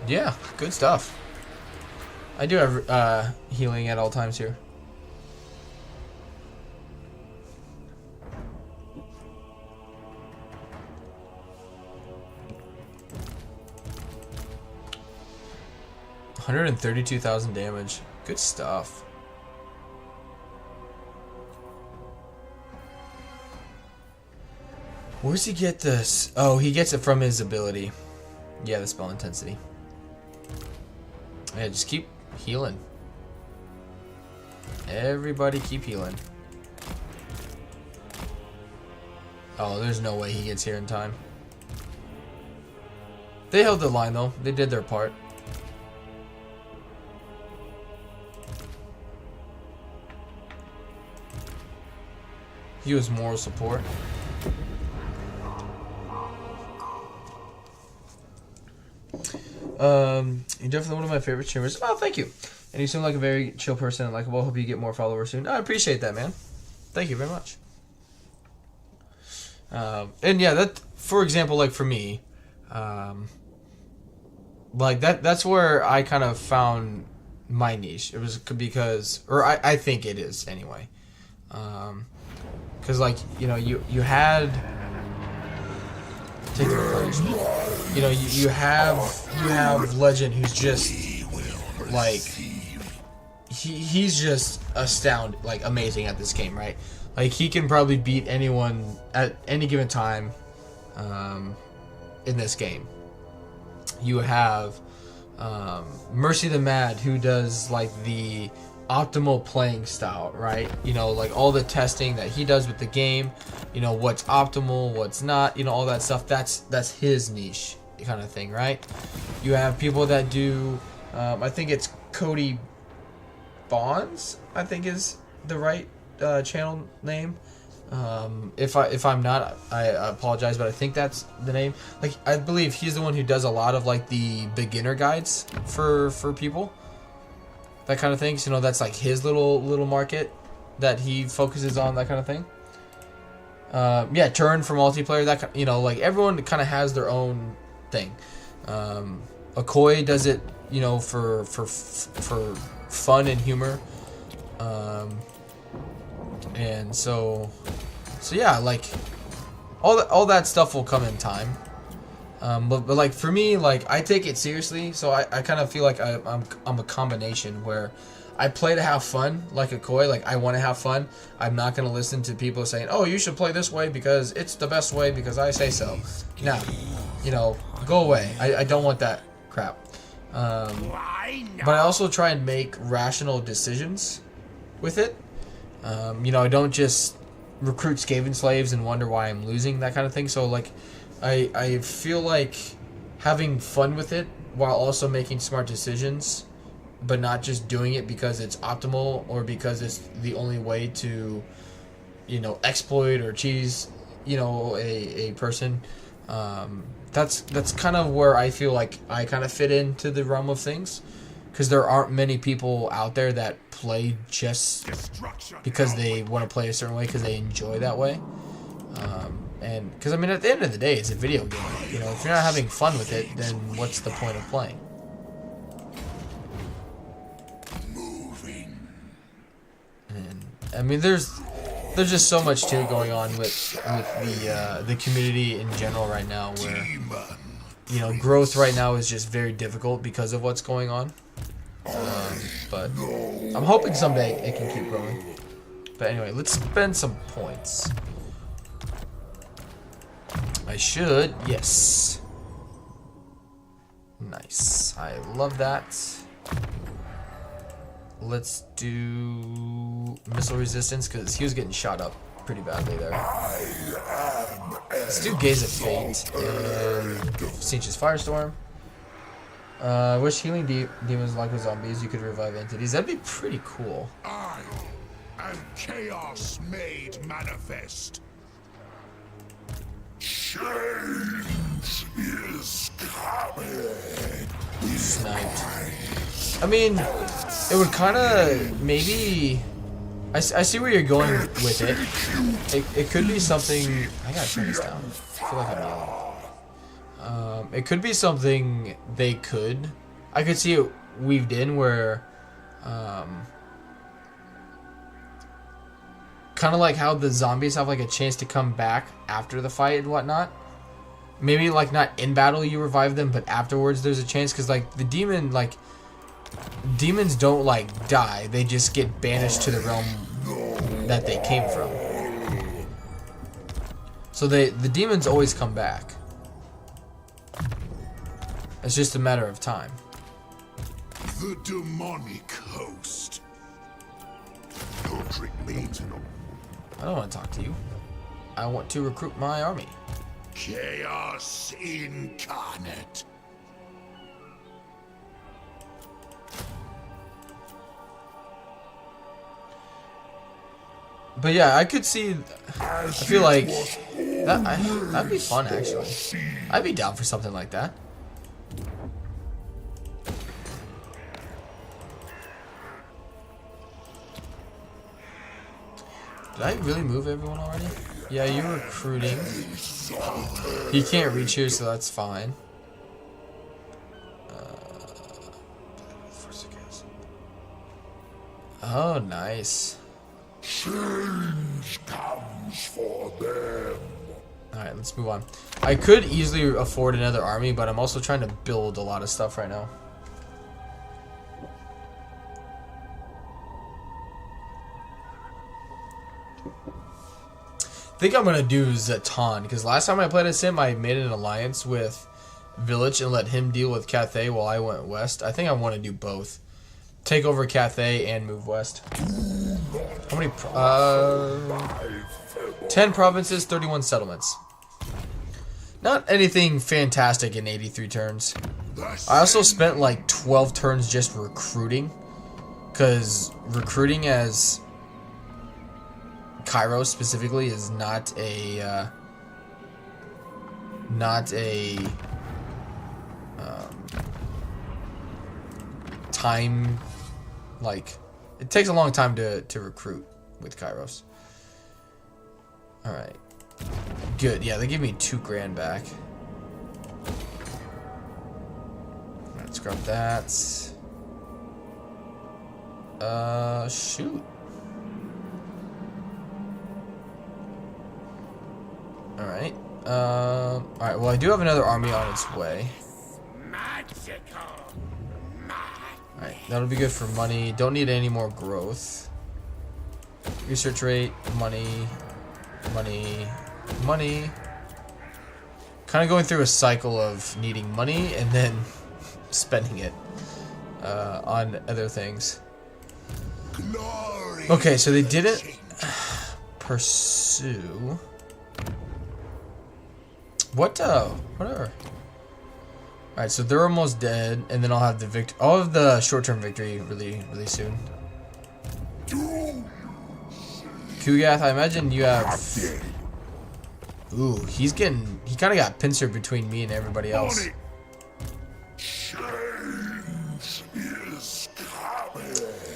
Yeah, good stuff. I do have healing at all times here. $132,000 damage. Good stuff. Where does he get this? Oh, he gets it from his ability. Yeah, the spell intensity. Yeah, just keep healing. Everybody keep healing. Oh, there's no way he gets here in time. They held the line though. They did their part. He was moral support. You're definitely one of my favorite streamers. Oh, thank you. And you seem like a very chill person and likable. Hope you get more followers soon. I appreciate that, man. Thank you very much. And yeah, that, for example, like for me, like that's where I kind of found my niche. It was because, or I think it is anyway. Because like, you know, you had, take the replenishment. You know, you have Legend who's just like, he's just astounding, like amazing at this game, right? Like he can probably beat anyone at any given time in this game. You have Mercy the Mad, who does like the optimal playing style, right? You know, like all the testing that he does with the game, you know, what's optimal, what's not, you know, all that stuff. That's his niche kind of thing, right? You have people that do I think it's Cody Bonds, I think is the right channel name. If I'm not, I apologize, but I think that's the name. Like I believe he's the one who does a lot of like the beginner guides for people, that kind of thing. So, you know, that's like his little market that he focuses on, that kind of thing. Yeah, turn for multiplayer, that, you know, like everyone kind of has their own thing. Akoi does it, you know, for fun and humor. And so yeah, like all that stuff will come in time. But like for me, like I take it seriously, so I kind of feel like I'm a combination where I play to have fun, like Akoi, like I want to have fun. I'm not gonna listen to people saying, "Oh, you should play this way because it's the best way because I say so." Nah, you know, go away. I don't want that crap. But I also try and make rational decisions with it. You know, I don't just recruit Skaven slaves and wonder why I'm losing, that kind of thing. So like I feel like having fun with it while also making smart decisions, but not just doing it because it's optimal or because it's the only way to, you know, exploit or cheese, you know, a person. That's kind of where I feel like I kind of fit into the realm of things, because there aren't many people out there that play just because they want to play a certain way, because they enjoy that way. And because I mean, at the end of the day, it's a video game. You know, if you're not having fun with it, then what's the point of playing? And I mean, there's just so much too going on with the community in general right now, where, you know, growth right now is just very difficult because of what's going on. But I'm hoping someday it can keep growing. But anyway, let's spend some points. I should, yes. Nice. I love that. Let's do missile resistance, because he was getting shot up pretty badly there. Let's do Gaze of Fate and Siege Firestorm. Wish healing demons like with zombies, you could revive entities. That'd be pretty cool.
I am chaos made manifest. Change is coming.
Sniped. I mean, it would kind of maybe. I see where you're going with it. It could be something. I gotta turn this down. I feel like I'm yelling. It could be something they could. I could see it weaved in where, kind of like how the zombies have like a chance to come back after the fight and whatnot. Maybe like not in battle you revive them, but afterwards there's a chance, because like the demon, like demons don't like die, they just get banished to the realm that they came from. So the demons always come back. It's just a matter of time.
The demonic host. Don't trick me to know.
I don't want to talk to you. I want to recruit my army.
Chaos incarnate.
But yeah, I could see. I feel like that'd be fun actually. I'd be down for something like that. Did I really move everyone already? Yeah, you're recruiting. He can't reach here, so that's fine. Oh, nice.
Change comes for them.
Alright, let's move on. I could easily afford another army, but I'm also trying to build a lot of stuff right now. I think I'm gonna do Zatan, because last time I played as him, I made an alliance with Village and let him deal with Cathay while I went west. I think I want to do both. Take over Cathay and move west. How many? 10 provinces, 31 settlements. Not anything fantastic in 83 turns. I also spent like 12 turns just recruiting, because recruiting as Kairos specifically is not a time, like, it takes a long time to recruit with Kairos. Alright. Good. Yeah, they give me 2 grand back. Let's grab that. Shoot. Alright. Alright, well, I do have another army on its way. Alright, that'll be good for money. Don't need any more growth. Research rate, money, money, money. Kind of going through a cycle of needing money and then spending it on other things. Okay, so they didn't pursue. Whatever. Alright, so they're almost dead, and then I'll have the I'll have the short-term victory really soon. Kugath, I imagine you have. Ooh, he kind of got pincered between me and everybody else.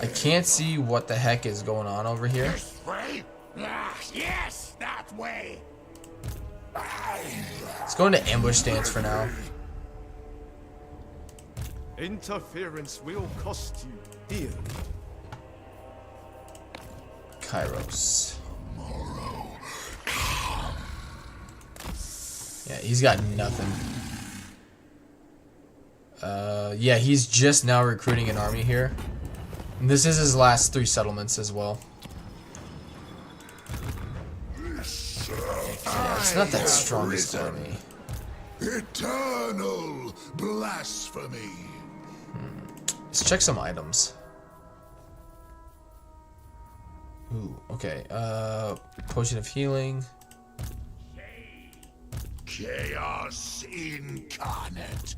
I can't see what the heck is going on over here.
This way? Yes, that way.
Let's go into ambush stance for now.
Interference will cost you dear.
Kairos. Yeah, he's got nothing. Yeah, he's just now recruiting an army here. And this is his last 3 settlements as well. Yeah, it's not that strongest army.
Eternal blasphemy.
Let's check some items. Ooh, okay. Potion of healing.
Chaos incarnate.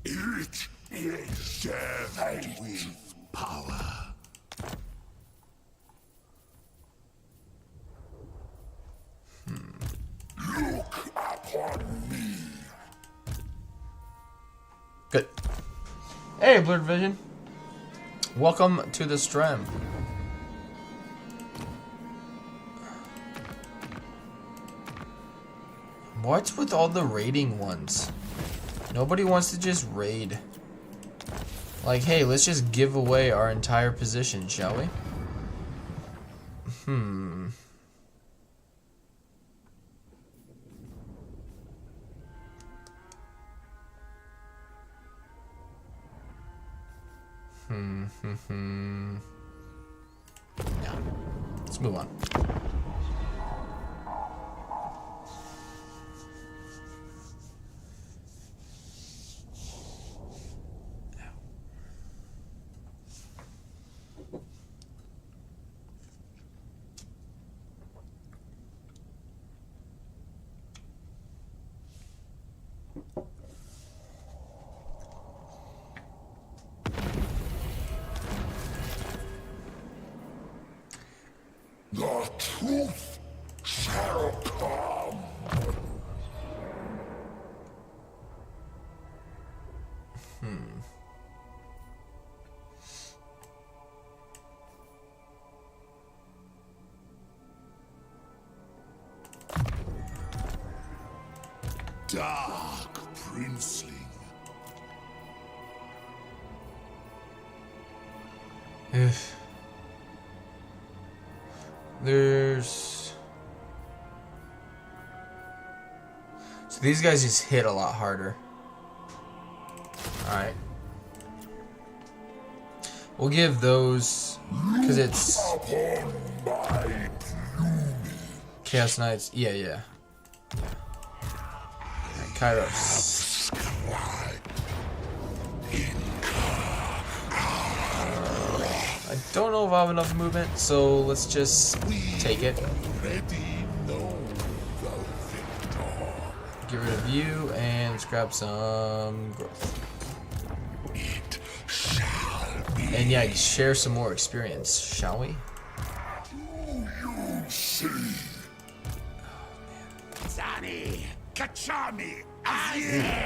It is death with power. Look upon me.
Good. Hey, Blurred Vision. Welcome to the stream. What's with all the raiding ones? Nobody wants to just raid. Like, hey, let's just give away our entire position, shall we? Yeah. Let's move on.
The truth shall come. Dark princeling.
There's... So these guys just hit a lot harder. Alright. We'll give those because it's Chaos Knights. Yeah, yeah. Right, Kairos. I don't know if I have enough movement, so let's just take it. Get rid of you and let's grab some growth. And yeah, share some more experience, shall we?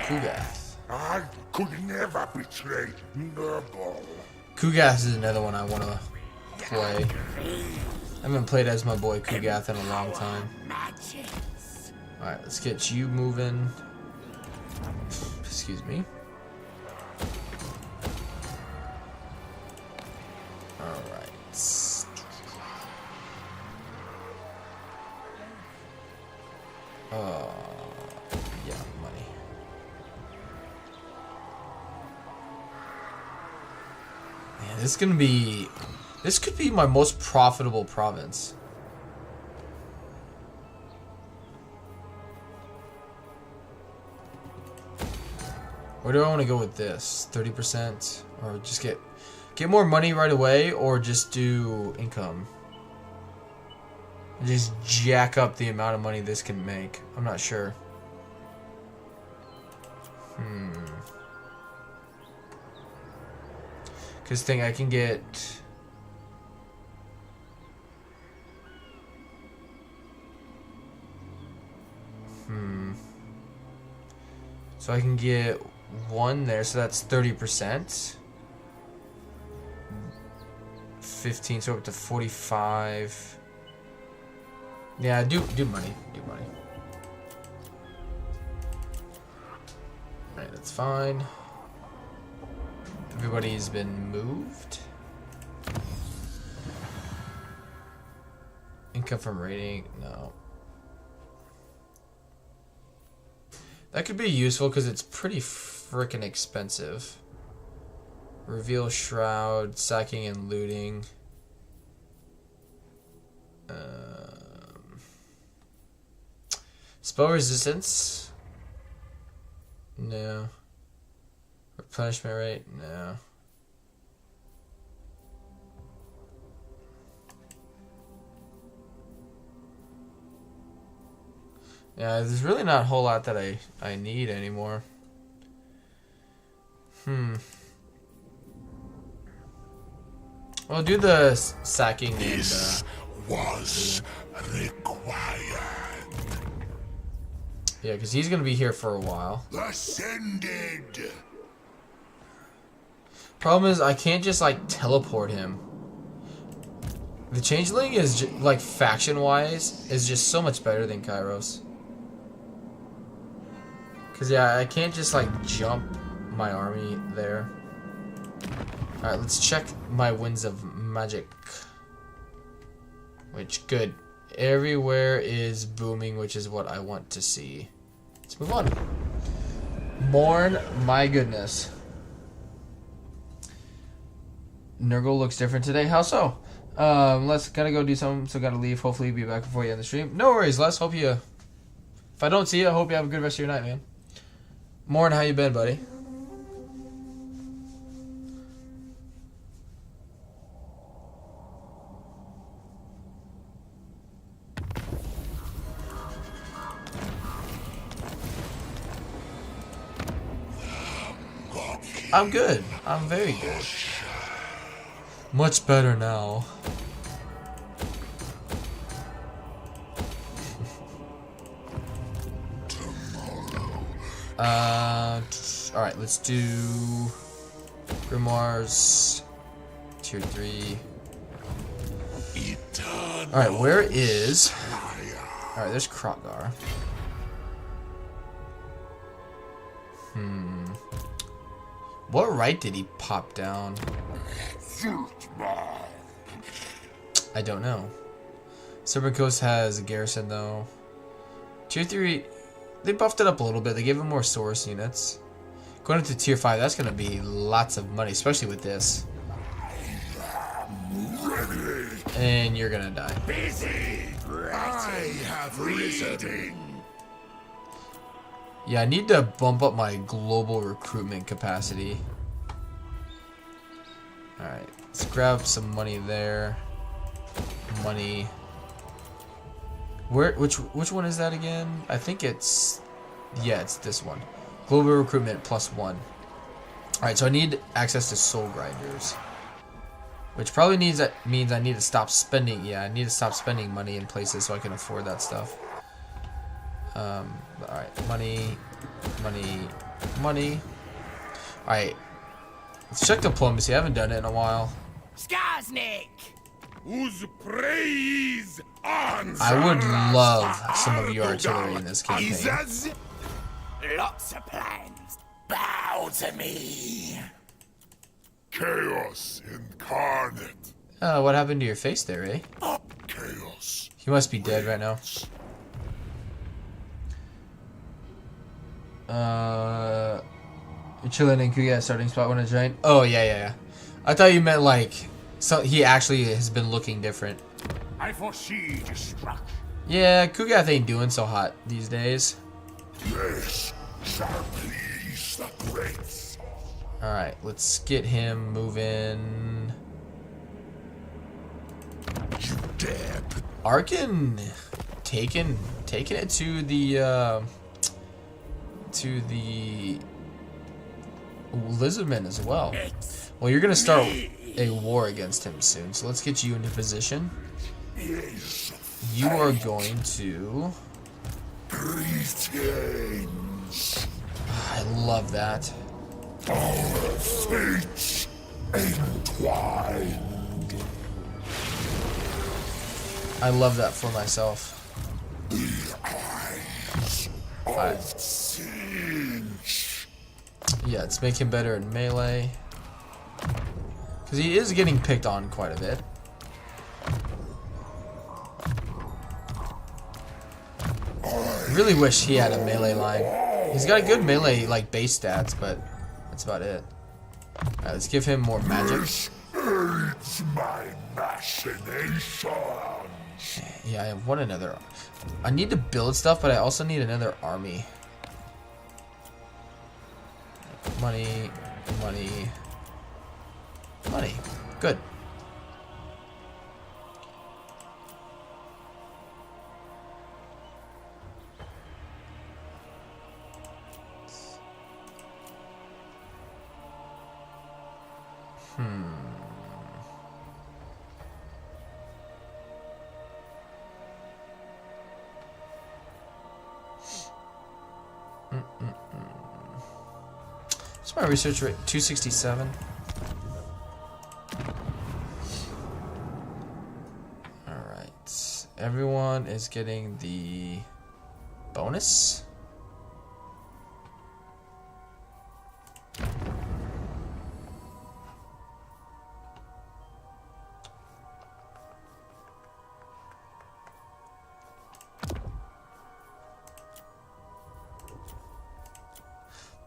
Rugeth.
I could never betray Nurgle.
Rugeth is another one I want to play. I haven't played as my boy Rugeth in a long time. Alright, let's get you moving. Excuse me. Alright. Yeah, money. Man, this could be my most profitable province. Where do I want to go with this? 30%? Or just get more money right away, or just do income? Just jack up the amount of money this can make. I'm not sure. Because thing I can get... So I can get one there, so that's 30%. 15, so up to 45. Yeah, do money. Do money. Alright, that's fine. Everybody's been moved. Income from raiding, no. That could be useful because it's pretty frickin' expensive. Reveal Shroud, sacking and looting. Spell resistance? No. Replenishment rate? No. Yeah, there's really not a whole lot that I need anymore. Well, do the sacking and
This was required.
yeah, because he's gonna be here for a while.
Ascended.
Problem is, I can't just like teleport him. The Changeling is like faction-wise is just so much better than Kairos. Cause yeah, I can't just like jump my army there. All right, let's check my winds of magic. Which good. Everywhere is booming, which is what I want to see. Let's move on. Morn, my goodness. Nurgle looks different today. How so? Let's gotta go do something, so gotta leave. Hopefully be back before you end the stream. No worries, Les. Hope you... If I don't see you, I hope you have a good rest of your night, man. Morn, how you been, buddy? I'm good. I'm very good. Much better now. Alright, let's do Grimoires Tier 3. Alright, where is... Alright, there's Krotgar. What right did he pop down? I don't know. Serpent Coast has a garrison though. Tier 3, they buffed it up a little bit. They gave him more source units. Going into Tier 5, that's going to be lots of money, especially with this. And you're gonna die.
Busy. I have risen.
Yeah, I need to bump up my global recruitment capacity. Alright, let's grab some money there. Money. Which one is that again? I think it's... Yeah, it's this one. Global recruitment +1. Alright, so I need access to soul grinders. Which probably means I need to stop spending... Yeah, I need to stop spending money in places so I can afford that stuff. Alright, money. Alright. Let's check diplomacy. I haven't done it in a while.
Skarsnik! Whose praise on
I would love some of your artillery in this campaign.
Lots of plans. Bow to me.
Chaos incarnate.
What happened to your face there, eh?
Chaos.
You must be dead right now. You're chilling in Kuya starting spot when I joined. Oh yeah. I thought you meant like, so he actually has been looking different.
I foresee destruction.
Yeah, Kugath ain't doing so hot these days.
This shall please the prince.
Alright, let's get him moving.
You dare.
Arkin taking it to the Lizardman as well. Well, you're gonna start a war against him soon, so let's get you into position. You are going to...
Greetings.
I love that.
Our fates entwined.
I love that for myself.
The eyes of Singe.
Yeah, let's make him better in melee. Because he is getting picked on quite a bit. I really wish he had a melee line. He's got a good melee, like, base stats, but that's about it. Alright, let's give him more magic.
This aids my machinations.
Yeah, I want another... I need to build stuff, but I also need another army. Money. Good. What's my research rate? 267. Alright. Everyone is getting the bonus.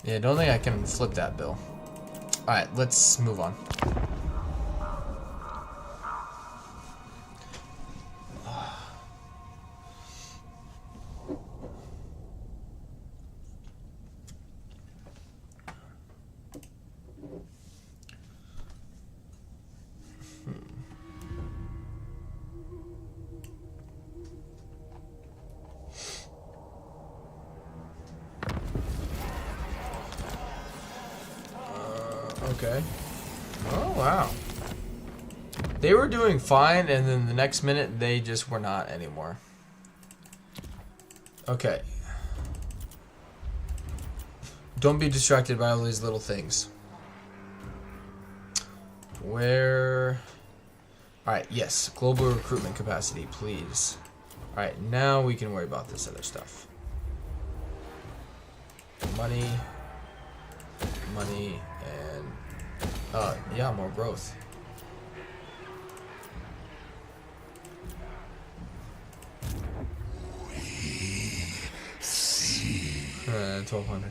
Yeah, I don't think I can flip that bill. Alright, let's move on. Okay. Oh, wow. They were doing fine, and then the next minute, they just were not anymore. Okay. Don't be distracted by all these little things. Where... Alright, yes. Global recruitment capacity, please. Alright, now we can worry about this other stuff. Money, and... yeah, more growth. 1200.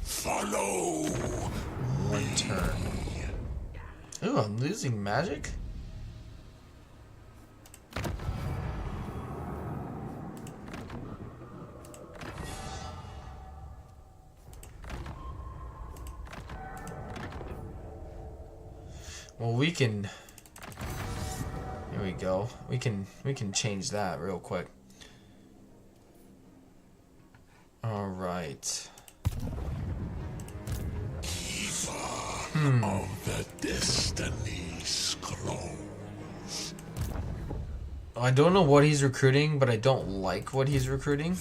Follow.
One turn. Ooh, I'm losing magic? Well, we can... Here we go. We can change that real quick. Alright.
Of the Destiny Scrolls.
I don't know what he's recruiting, but I don't like what he's recruiting.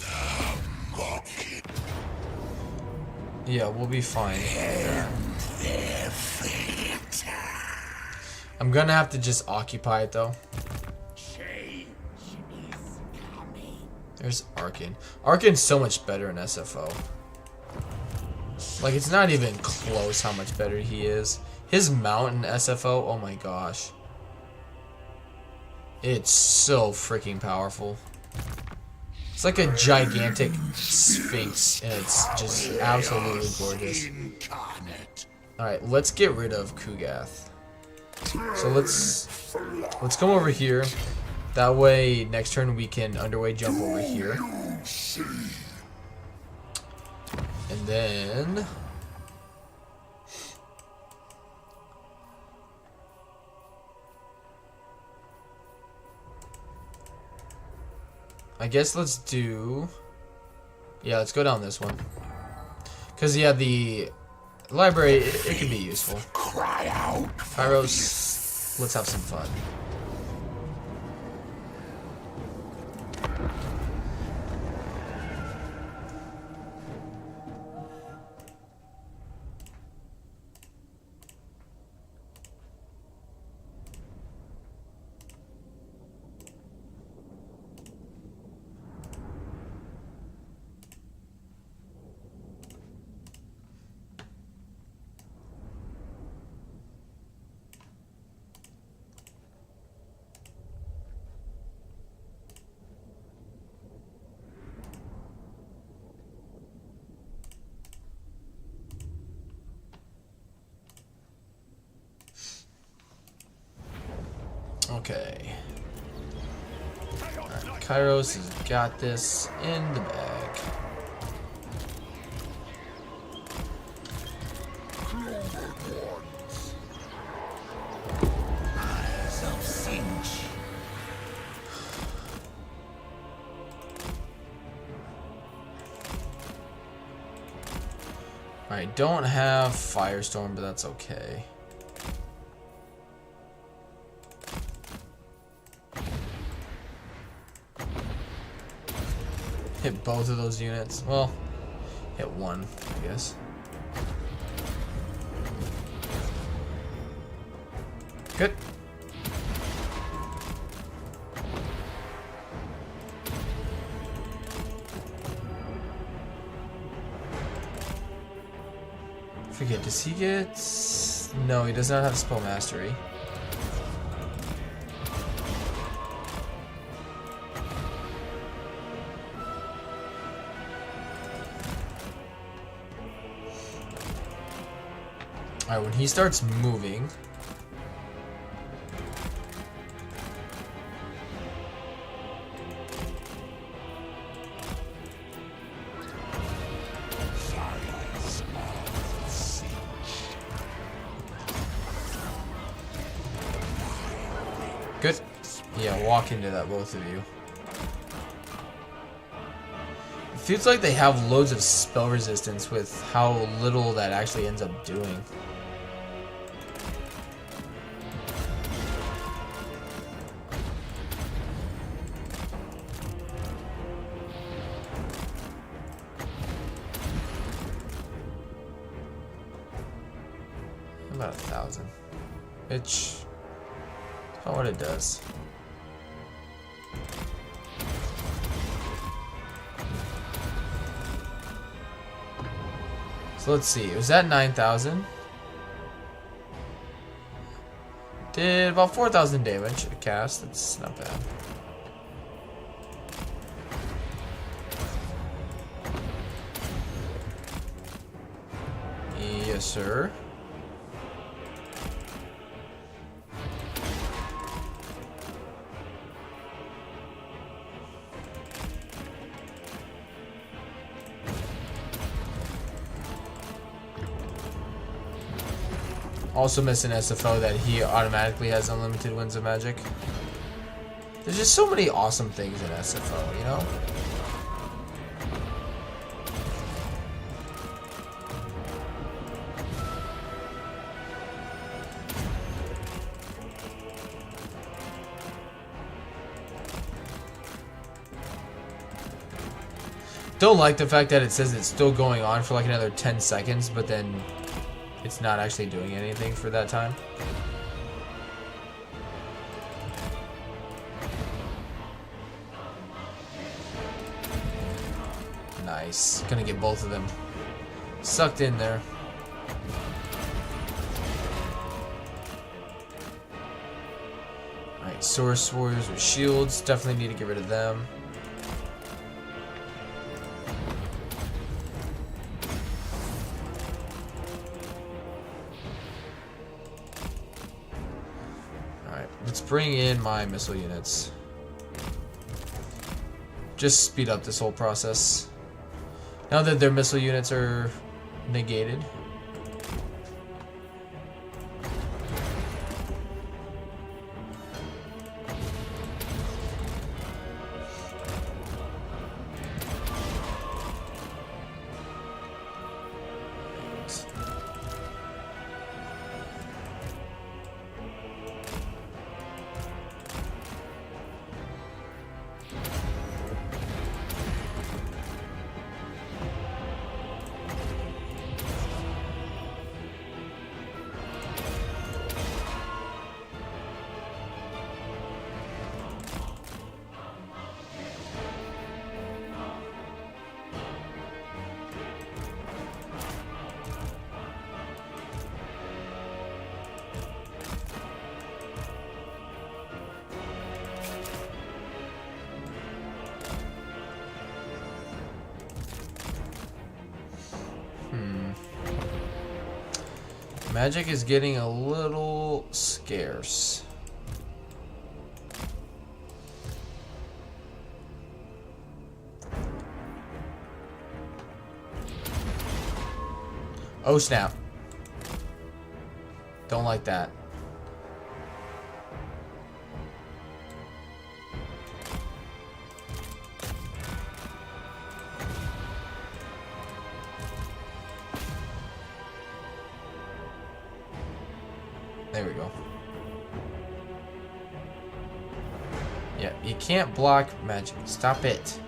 Yeah, we'll be fine. I'm gonna have to just occupy it though.
Change is coming.
There's Arkin. Arkin's so much better in SFO. Like, it's not even close how much better he is. His mount in SFO, oh my gosh. It's so freaking powerful. It's like a gigantic sphinx, and it's just absolutely gorgeous. Alright, let's get rid of Kugath. So let's come over here. That way, next turn we can underway jump over here. And then... I guess let's do... Yeah, let's go down this one. Because, yeah, the library, it can be useful.
Cry out.
Kairos, let's have some fun. Okay. Alright, Kairos has got this in the bag. Alright, don't have Firestorm, but that's okay. Hit both of those units. Well, hit one, I guess. Good. Forget, does he get... No, he does not have spell mastery. Alright, when he starts moving... Good. Yeah, walk into that, both of you. It feels like they have loads of spell resistance with how little that actually ends up doing. About 1,000. Which... not what it does. So let's see. Was that 9,000? Did about 4,000 damage a cast. That's not bad. Yes, sir. Also miss an SFO that he automatically has unlimited winds of magic. There's just so many awesome things in SFO, you know? Don't like the fact that it says it's still going on for like another 10 seconds, but then it's not actually doing anything for that time. Nice. Gonna get both of them sucked in there. Alright, Source Warriors with shields. Definitely need to get rid of them. Let's bring in my missile units. Just speed up this whole process. Now that their missile units are negated. Magic is getting a little scarce. Oh snap. Don't like that. There we go. Yeah, you can't block magic. Stop it.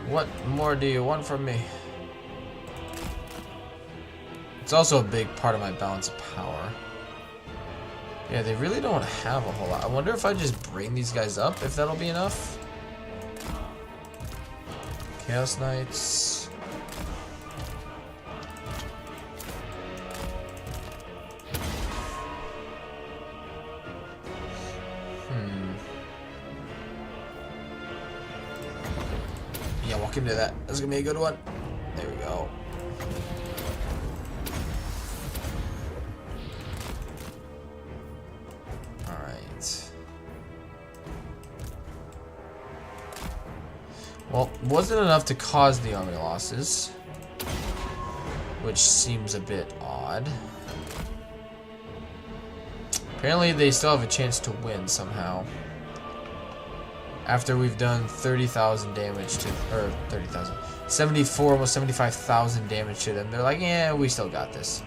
What more do you want from me? It's also a big part of my balance of power. Yeah, they really don't have a whole lot. I wonder if I just bring these guys up, if that'll be enough. Chaos Knights. Yeah, walk into that. That's gonna be a good one. There we go. Alright. Well, wasn't enough to cause the army losses, which seems a bit odd. Apparently they still have a chance to win somehow. After we've done 30,000 damage to, or 30,000, 74, almost 75,000 damage to them. They're like, yeah, we still got this.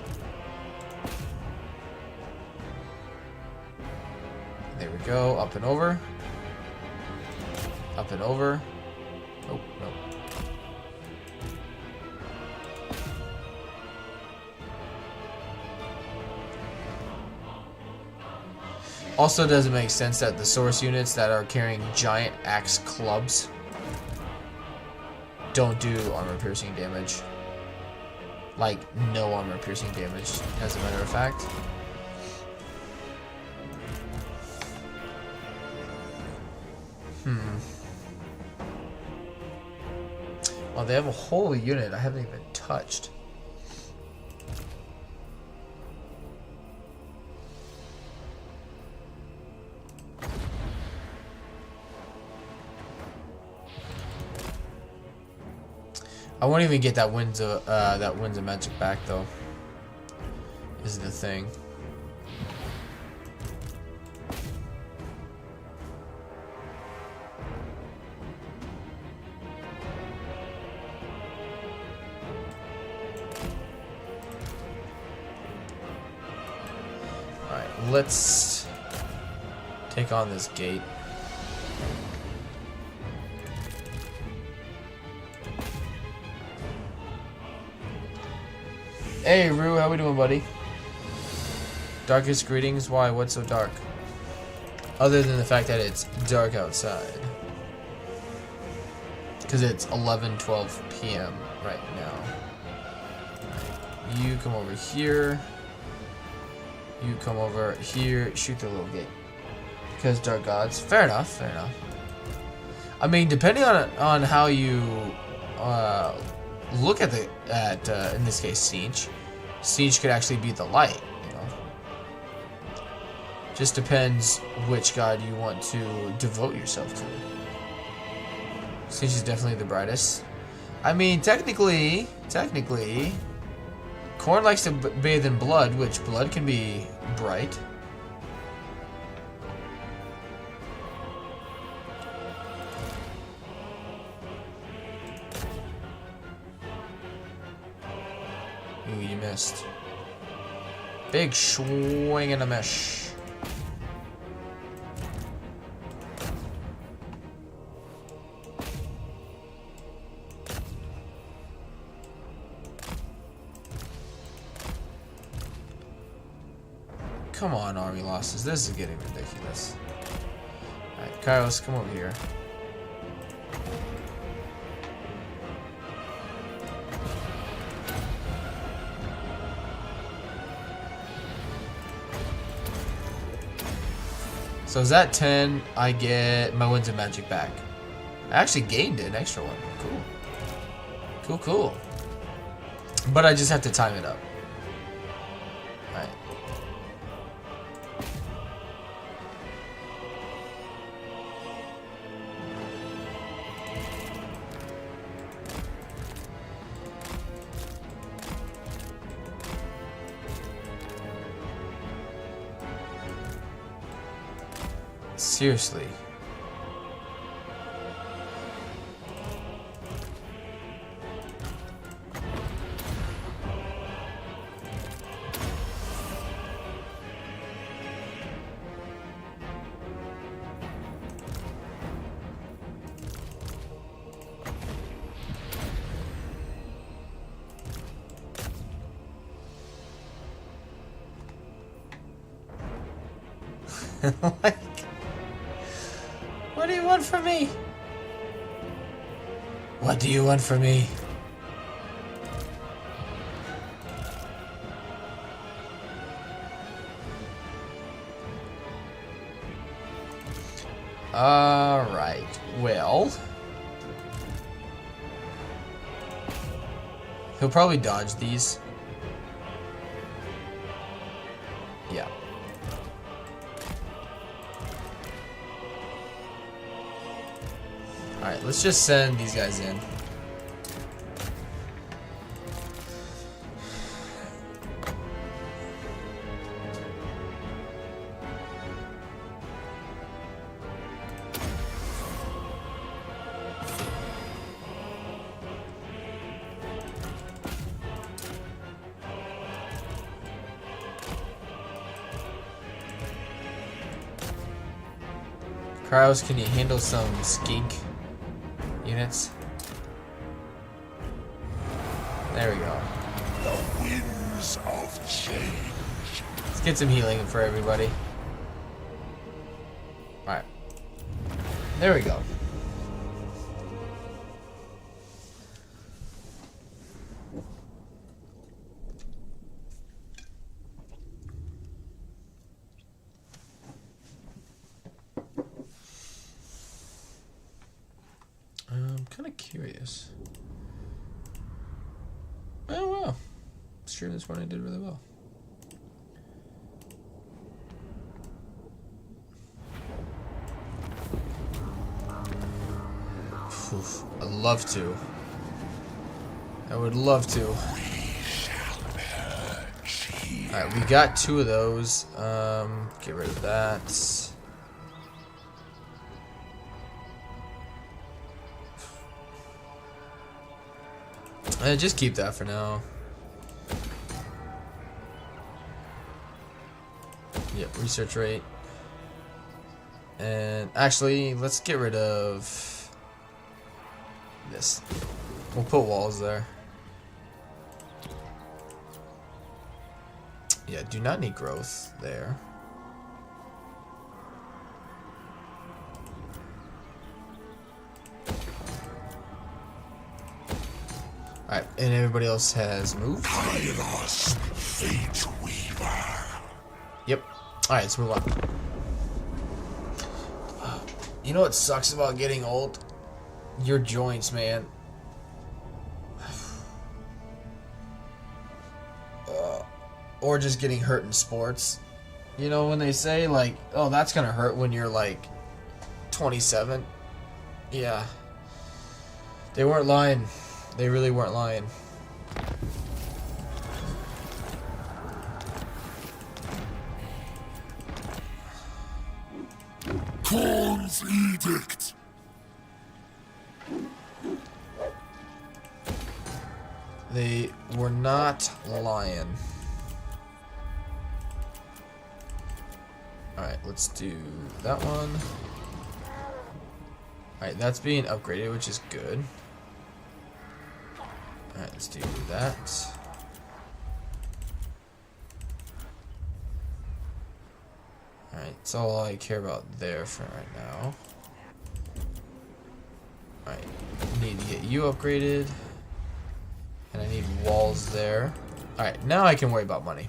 There we go, up and over. Up and over. Oh, no. Also doesn't make sense that the source units that are carrying giant axe clubs don't do armor piercing damage. Like, no armor piercing damage, as a matter of fact. Oh, they have a whole unit I haven't even touched. I won't even get that winds of magic back though. Is the thing. All right, let's take on this gate. Hey, Rue, how we doing, buddy? Darkest greetings. Why? What's so dark? Other than the fact that it's dark outside. Because it's 11:12 p.m. right now. You come over here. You come over here. Shoot the little gate. Because dark gods. Fair enough. Fair enough. I mean, depending on how you look at in this case, Siege. Siege could actually be the light, you know. Just depends which god you want to devote yourself to. Siege is definitely the brightest. I mean, technically, Khorne likes to bathe in blood, which blood can be bright. Ooh, you missed. Big swing and a miss. Come on, army losses. This is getting ridiculous. Alright, Kairos, come over here. So is that 10? I get my winds of magic back. I actually gained an extra one. Cool. Cool, cool. But I just have to time it up. Alright. Seriously. Like, what do you want from me? What do you want from me? Alright, well. He'll probably dodge these. Yeah. Alright, let's just send these guys in. Kairos, can you handle some skink units? There we go.
The winds of change.
Let's get some healing for everybody. Alright. There we go. I'm kind of curious. Oh wow. Stream this morning did really well. Oof, I'd love to. I would love to. Alright, we got 2 of those. Get rid of that. Just keep that for now. Yep, research rate. And actually, let's get rid of this. We'll put walls there. Yeah, do not need growth there. Alright, and everybody else has moved.
Kairos Fateweaver.
Yep. Alright, let's move on. You know what sucks about getting old? Your joints, man. Or just getting hurt in sports. You know, when they say, like, oh, that's gonna hurt when you're, like, 27. Yeah. They weren't lying. They really weren't lying.
Corn's edict.
They were not lying. Alright, let's do that one. Alright, that's being upgraded, which is good. Alright, let's do that. Alright, that's all I care about there for right now. Alright, need to get you upgraded. And I need walls there. Alright, now I can worry about money.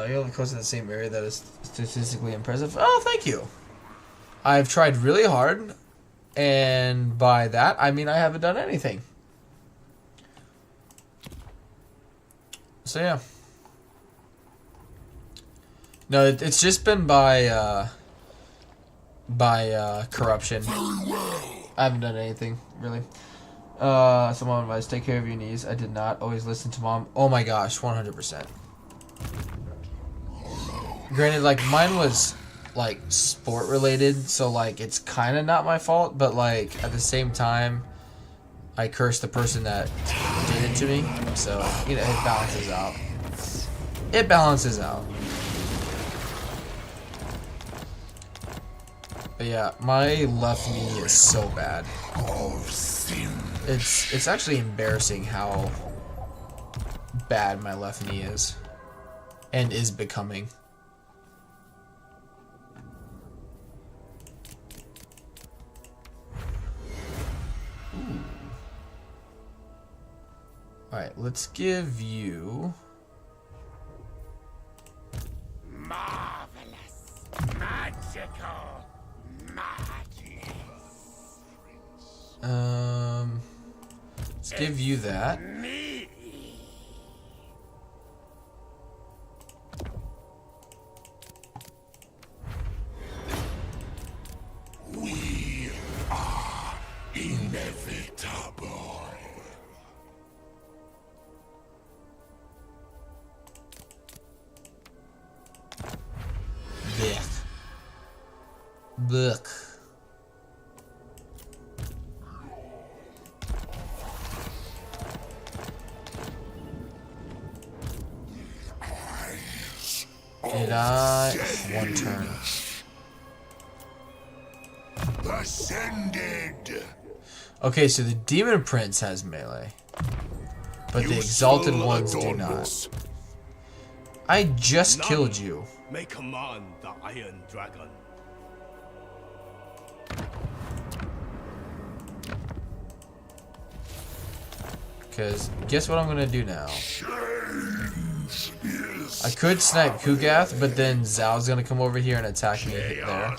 You live close in the same area that is statistically impressive. Oh, thank you. I've tried really hard, and by that I mean I haven't done anything. So yeah. No, it's just been by corruption. I haven't done anything really. Someone advised, take care of your knees. I did not always listen to mom. Oh my gosh, 100%. Granted, like, mine was, like, sport related, so, like, it's kind of not my fault, but, like, at the same time, I cursed the person that did it to me, so, you know, it balances out. It balances out. But yeah, my left knee is so bad. It's actually embarrassing how bad my left knee is. And is becoming. Alright, let's give you...
Marvelous. Magical. Madness.
Let's give you that.
Me. We are inevitable.
Blech. Blech. Did I? One turn.
Ascended.
Okay, so the Demon Prince has melee. but the exalted ones do not. I just killed you.
May command the Iron Dragon.
Because guess what I'm gonna do now? I could snipe Kugath, but then Zhao's gonna come over here and attack me there.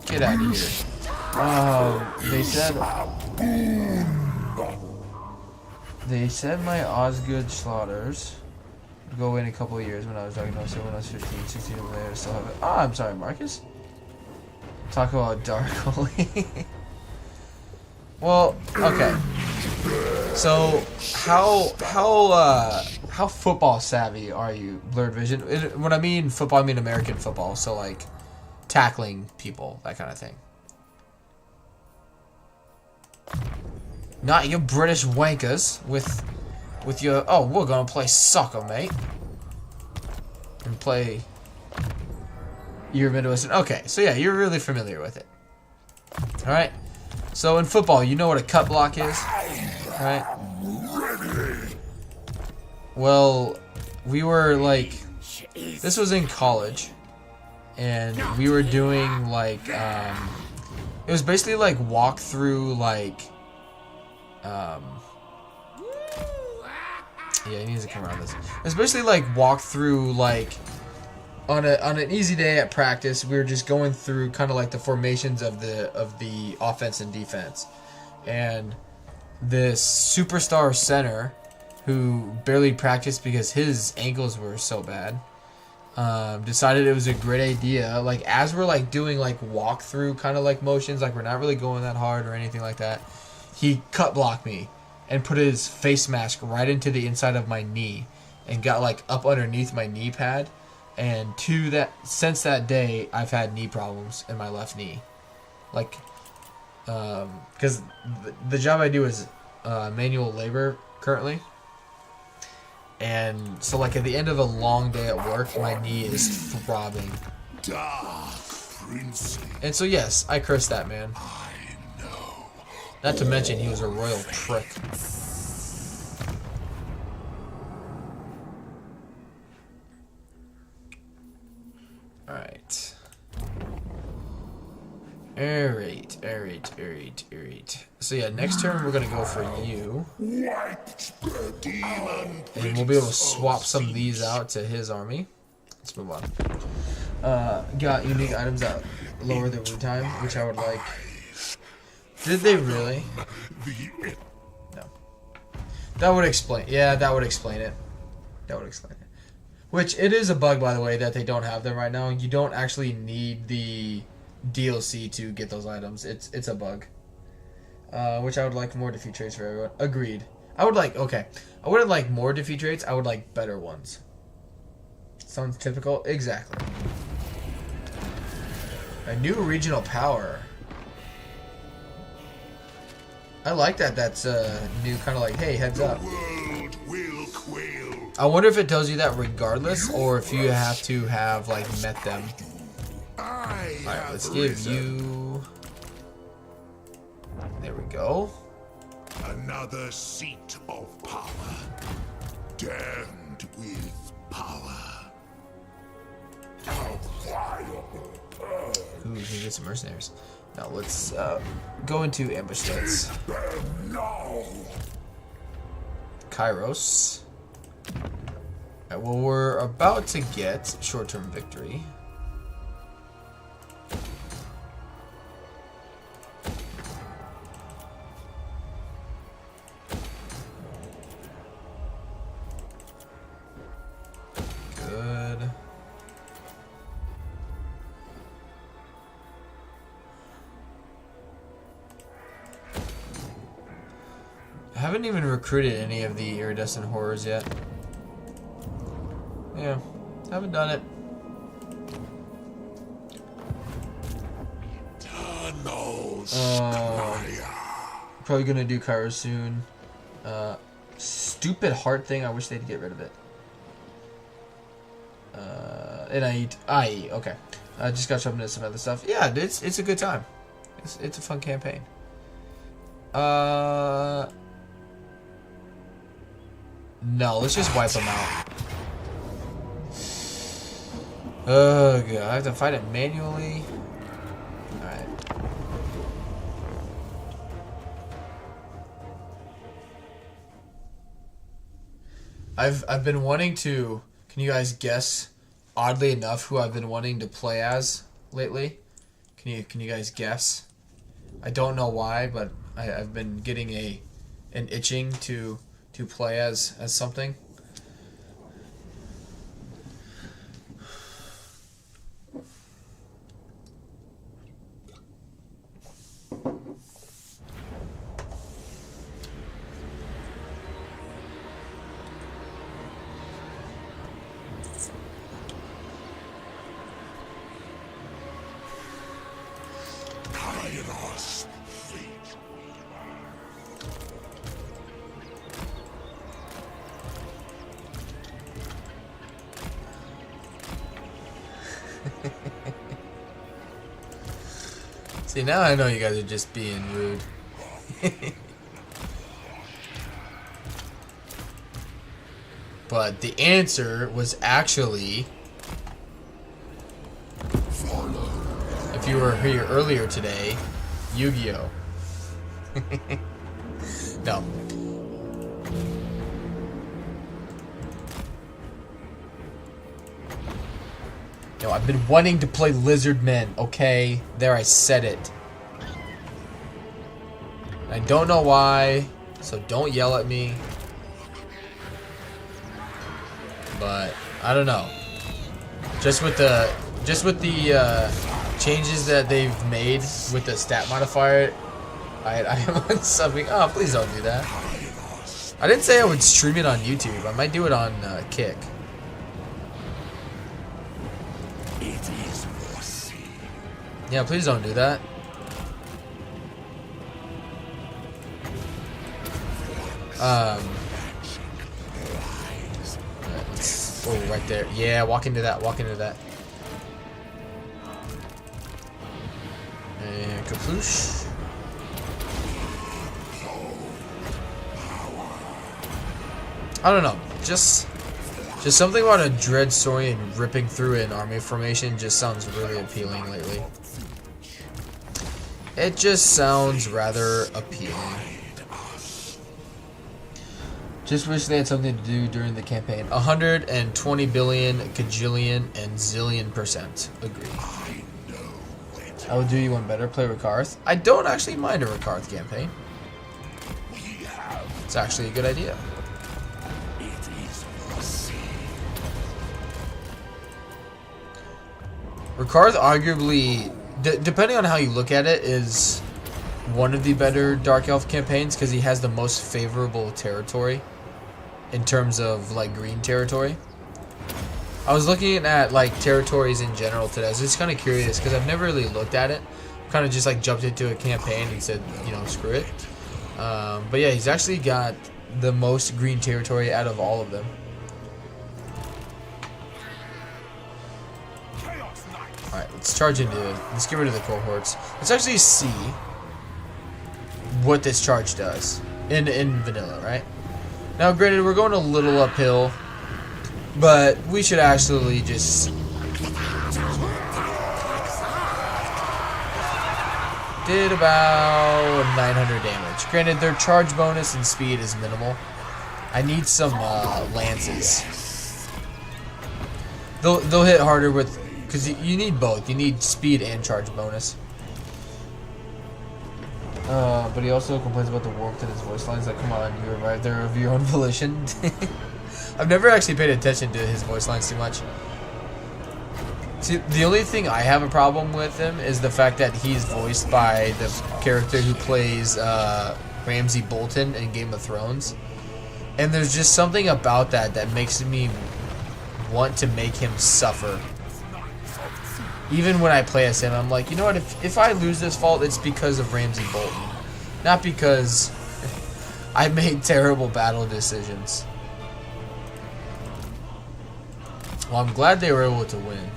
Get out of here. They said my Osgood slaughters would go away in a couple of years when I was diagnosed. When I was 15, 16 years later, I still have it. Oh, I'm sorry, Marcus. Talk about Dark Holy. Well, okay. So, how football savvy are you, Blurred Vision? When I mean football, I mean American football. So, like, tackling people, that kind of thing. Not your British wankers with your, oh, we're gonna play soccer, mate. And play your Midwestern. Okay, so yeah, you're really familiar with it. Alright? So in football, you know what a cut block is? Alright? Well, we were like, this was in college. And we were doing like, it was basically like walk through like, yeah, he needs to come around this. It's basically like walk through like on an easy day at practice. We were just going through kind of like the formations of the offense and defense, and this superstar center who barely practiced because his ankles were so bad decided it was a great idea. Like as we're like doing like walk through kind of like motions, like we're not really going that hard or anything like that. He cut blocked me and put his face mask right into the inside of my knee and got like up underneath my knee pad. And since that day, I've had knee problems in my left knee. Like, because the job I do is manual labor currently. And so like at the end of a long day at work, my knee is throbbing. And so yes, I cursed that man. Not to mention he was a royal prick. Alright. Alright. So yeah, next turn we're gonna go for you. And we'll be able to swap some of these out to his army. Let's move on. Got unique items that lower the wound time, which I would like. Did they really? No. That would explain. Yeah, that would explain it. Which, it is a bug, by the way, that they don't have them right now. You don't actually need the DLC to get those items. It's a bug. Which I would like more defeat traits for everyone. Agreed. I wouldn't like more defeat traits. I would like better ones. Sounds typical. Exactly. A new regional power. I like that. That's a new kind of like, hey, heads up. I wonder if it tells you that regardless, or if you have to have like met them. Alright, let's give you. There we go.
Another seat of power. Damned with power.
Ooh, we can get some mercenaries. Now let's go into ambush stats. Kairos. Alright, well, we're about to get short-term victory. Good. I haven't even recruited any of the iridescent horrors yet. Yeah, haven't done it. Probably gonna do Kairos soon. Stupid heart thing. I wish they'd get rid of it. And I eat. Okay. I just got shoved into some other stuff. Yeah, it's a good time. It's a fun campaign. No, let's just wipe them out. Oh god, I have to fight it manually. Alright. I've been wanting to, can you guys guess, oddly enough, who I've been wanting to play as lately? Can you guys guess? I don't know why, but I've been getting an itching to play as something.
Kairos Fateweaver.
See, now I know you guys are just being rude. But the answer was actually, if you were here earlier today, Yu-Gi-Oh! No. No, I've been wanting to play Lizardmen, okay? There, I said it. I don't know why, so don't yell at me. But I don't know. Just with the changes that they've made with the stat modifier, I am on something. Oh, please don't do that. I didn't say I would stream it on YouTube. I might do it on Kick. Yeah, please don't do that. Oh, right there. Yeah, walk into that. Walk into that. And Caploosh. I don't know. Just something about a dread story and ripping through an army formation just sounds really appealing lately. It just sounds rather appealing. Just wish they had something to do during the campaign. 120 billion, kajillion, and zillion%. Agreed. I would do you one better. Play Rugeth. I don't actually mind a Rugeth campaign. It's actually a good idea. Rugeth arguably, depending on how you look at it, is one of the better Dark Elf campaigns because he has the most favorable territory in terms of like green territory. I was looking at like territories in general today. I was just kind of curious because I've never really looked at it. Kind of just like jumped into a campaign and said, you know, screw it. But yeah, he's actually got the most green territory out of all of them. Alright, let's charge into it. Let's get rid of the cohorts. Let's actually see what this charge does in vanilla, right? Now, granted, we're going a little uphill, but we should actually just did about 900 damage. Granted, their charge bonus and speed is minimal. I need some lances. They'll hit harder with, because you need both. You need speed and charge bonus. But he also complains about the warmth in his voice lines. Like, come on, you arrived there of your own volition. I've never actually paid attention to his voice lines too much. See, the only thing I have a problem with him is the fact that he's voiced by the character who plays Ramsay Bolton in Game of Thrones. And there's just something about that that makes me want to make him suffer. Even when I play as him, I'm like, you know what, if I lose this vault, it's because of Ramsay Bolton. Not because I made terrible battle decisions. Well, I'm glad they were able to win.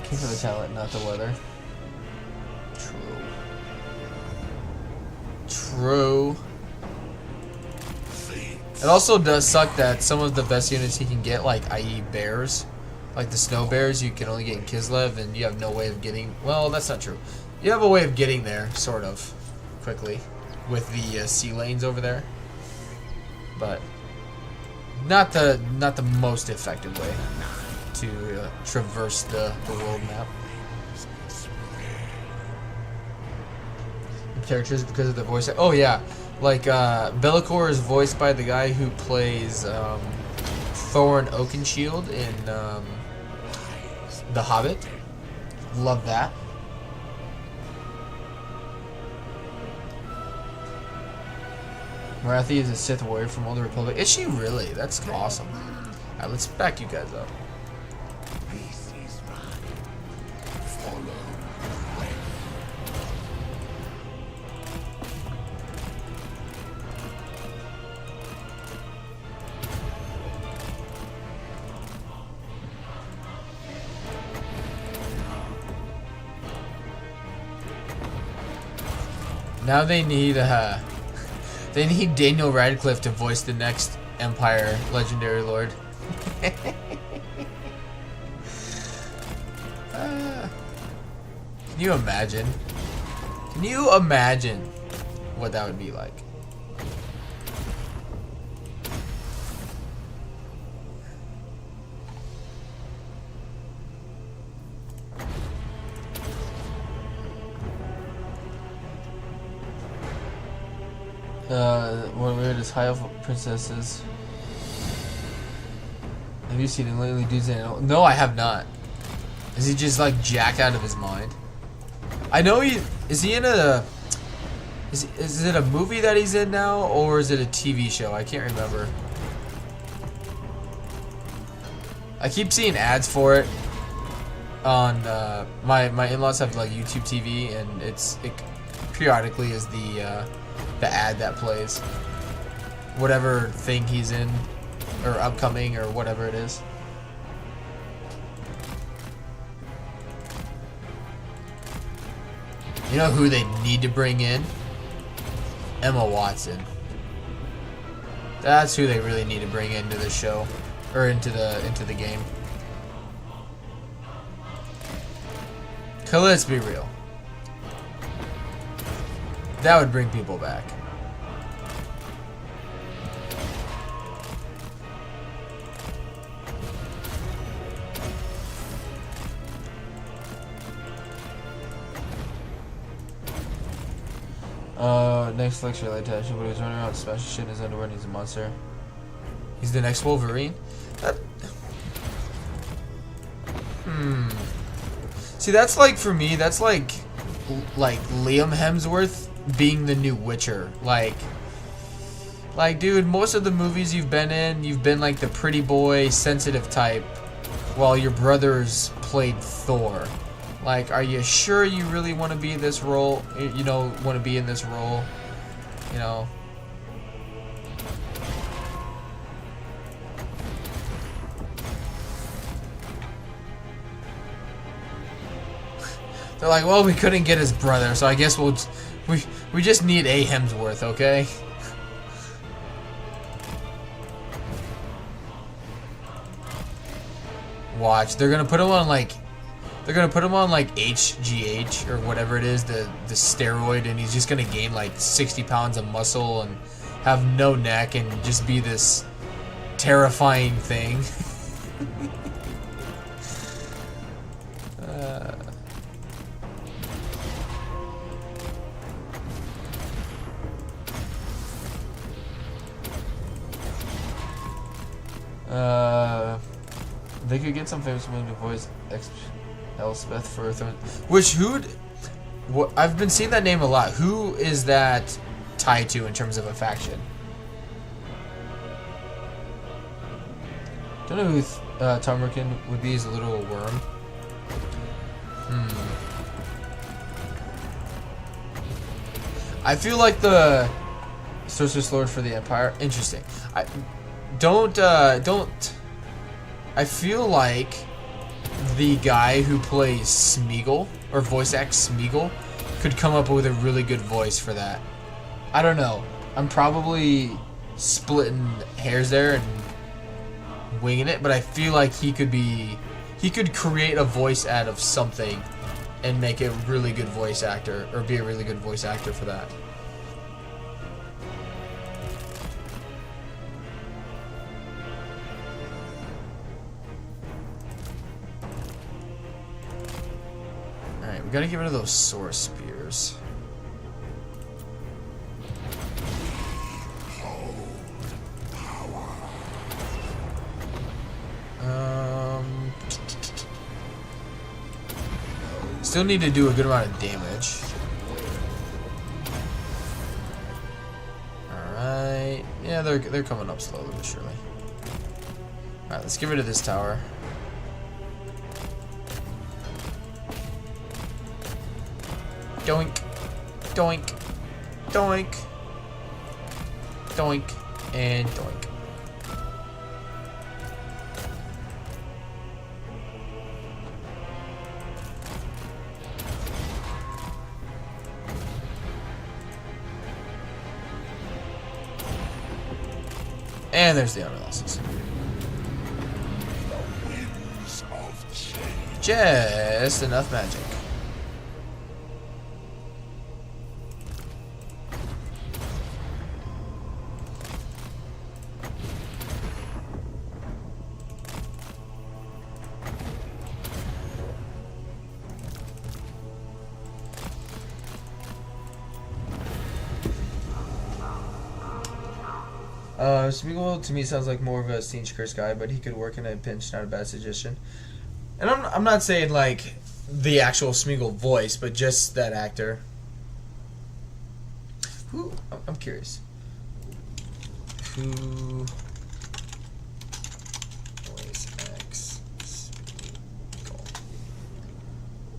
Came for the talent, not the weather. True. It also does suck that some of the best units he can get, like i.e. bears, like the snow bears, you can only get in Kislev, and you have no way of getting. Well, that's not true. You have a way of getting there, sort of, quickly, with the sea lanes over there, but not the most effective way to traverse the world map. Characters because of the voice. Oh yeah, like Be'lakor is voiced by the guy who plays Thorin Oakenshield in The Hobbit. Love that. Marathi is a Sith warrior from Old Republic. Is she really? That's awesome. Alright, let's back you guys up. Now they need Daniel Radcliffe to voice the next Empire Legendary Lord. Can you imagine? Can you imagine what that would be like? What weird is high elf princesses. Have you seen him lately, dudes? No, I have not. Is he just like jacked out of his mind? I know is he in a is it a movie that he's in now, or is it a TV show? I can't remember. I keep seeing ads for it on my in-laws have like YouTube TV, and it periodically is the ad that plays whatever thing he's in or upcoming or whatever it is. You know who they need to bring in? Emma Watson. That's who they really need to bring into the show or into the game. 'Cause let's be real. That would bring people back. Next lecture, light touch. But he was running around smashing shit in his underwear and he's a monster. He's the next Wolverine? See, that's like, for me, that's like Liam Hemsworth being the new Witcher. Like, dude, most of the movies you've been in, you've been like the pretty boy, sensitive type, while your brothers played Thor. Like, are you sure you really want to be this role? You know, want to be in this role? You know. They're like, well, we couldn't get his brother, so I guess we just need a Hemsworth, okay? Watch, they're gonna put him on like HGH or whatever it is, the steroid, and he's just gonna gain like 60 pounds of muscle and have no neck and just be this terrifying thing. They could get some famous women to voice Elspeth for I've been seeing that name a lot. Who is that tied to in terms of a faction? Don't know who Tomerkin would be as a little worm. I feel like the Sorceress Lord for the Empire. Interesting. Don't I feel like the guy who plays Smeagol, or voice acts Smeagol, could come up with a really good voice for that. I don't know. I'm probably splitting hairs there and winging it, but I feel like he could create a voice out of something and make a really good voice actor, or be a really good voice actor for that. Alright, we gotta get rid of those source spears. Still need to do a good amount of damage. Alright. Yeah, they're coming up slowly but surely. Alright, let's get rid of this tower. Doink. Doink. Doink. Doink. And doink. And there's the other losses. Just enough magic. Smeagol to me sounds like more of a Siege Curse guy, but he could work in a pinch, not a bad suggestion. And I'm not saying like the actual Smeagol voice, but just that actor. Who? I'm curious. Who? Voice X Smeagol.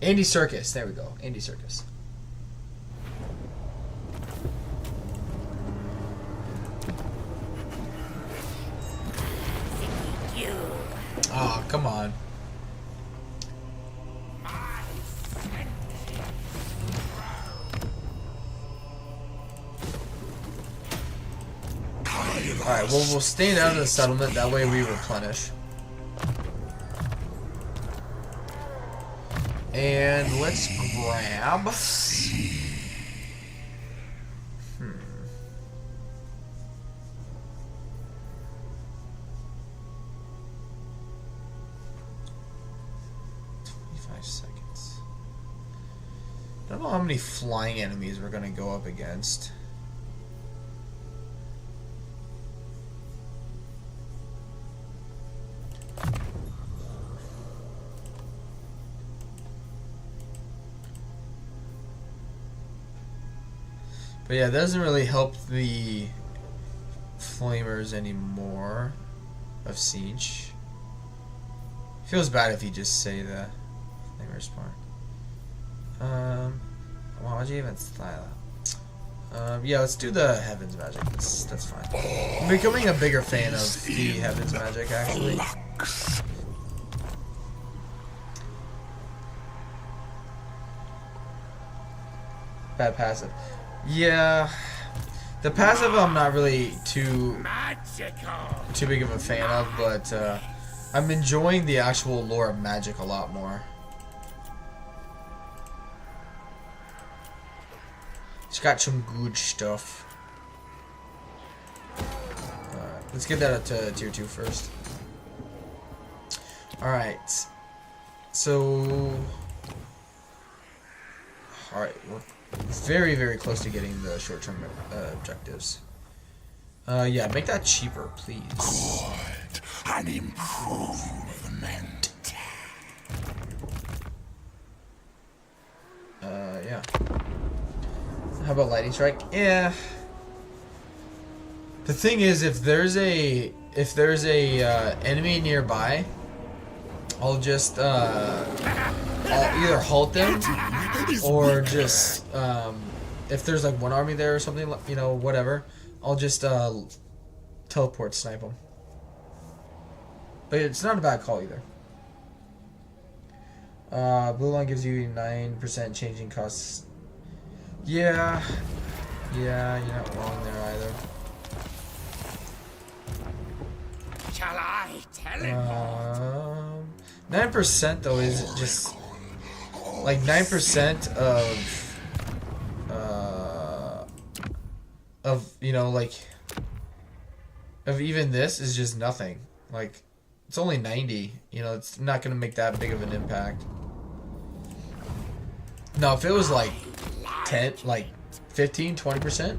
Andy Serkis. There we go. Andy Serkis. Oh, come on. Alright, well, we'll stay out of the settlement. That way we replenish. And let's grab... 25 seconds. I don't know how many flying enemies we're gonna go up against. But yeah, that doesn't really help the flamers anymore of Siege. Feels bad if you just say the flamer spawn. Why would you even style that? Yeah, let's do the Heavens magic. That's fine. I'm becoming a bigger fan of the Heavens magic, actually. Bad passive. Yeah, the passive I'm not really too big of a fan of, but I'm enjoying the actual lore of magic a lot more. It's got some good stuff. Alright, let's get that up to tier 2 first. Alright, so... Alright, we're very, very close to getting the short-term objectives. Yeah, make that cheaper, please.
Good. An improvement.
Yeah. How about lightning strike? Yeah. The thing is, if there's a enemy nearby, I'll just I'll either halt them or just if there's like one army there or something, you know, whatever, I'll just teleport snipe them. But it's not a bad call either. Blue line gives you 9% changing costs. Yeah. Yeah, you're not wrong there either.
Shall I tell him?
9% though is just like 9% of you know, like of even this is just nothing. Like it's only 90, you know, it's not gonna make that big of an impact. Now if it was like 10, like 15, 20%,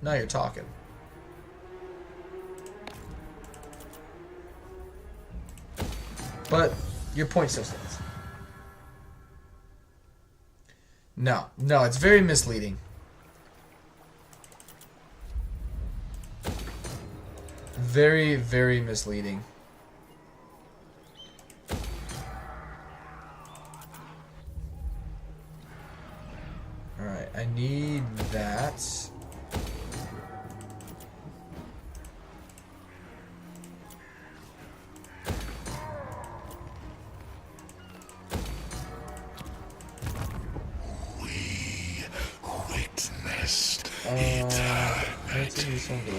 now you're talking. But your point still stands. No, it's very misleading. Very, very misleading. Alright, I need that.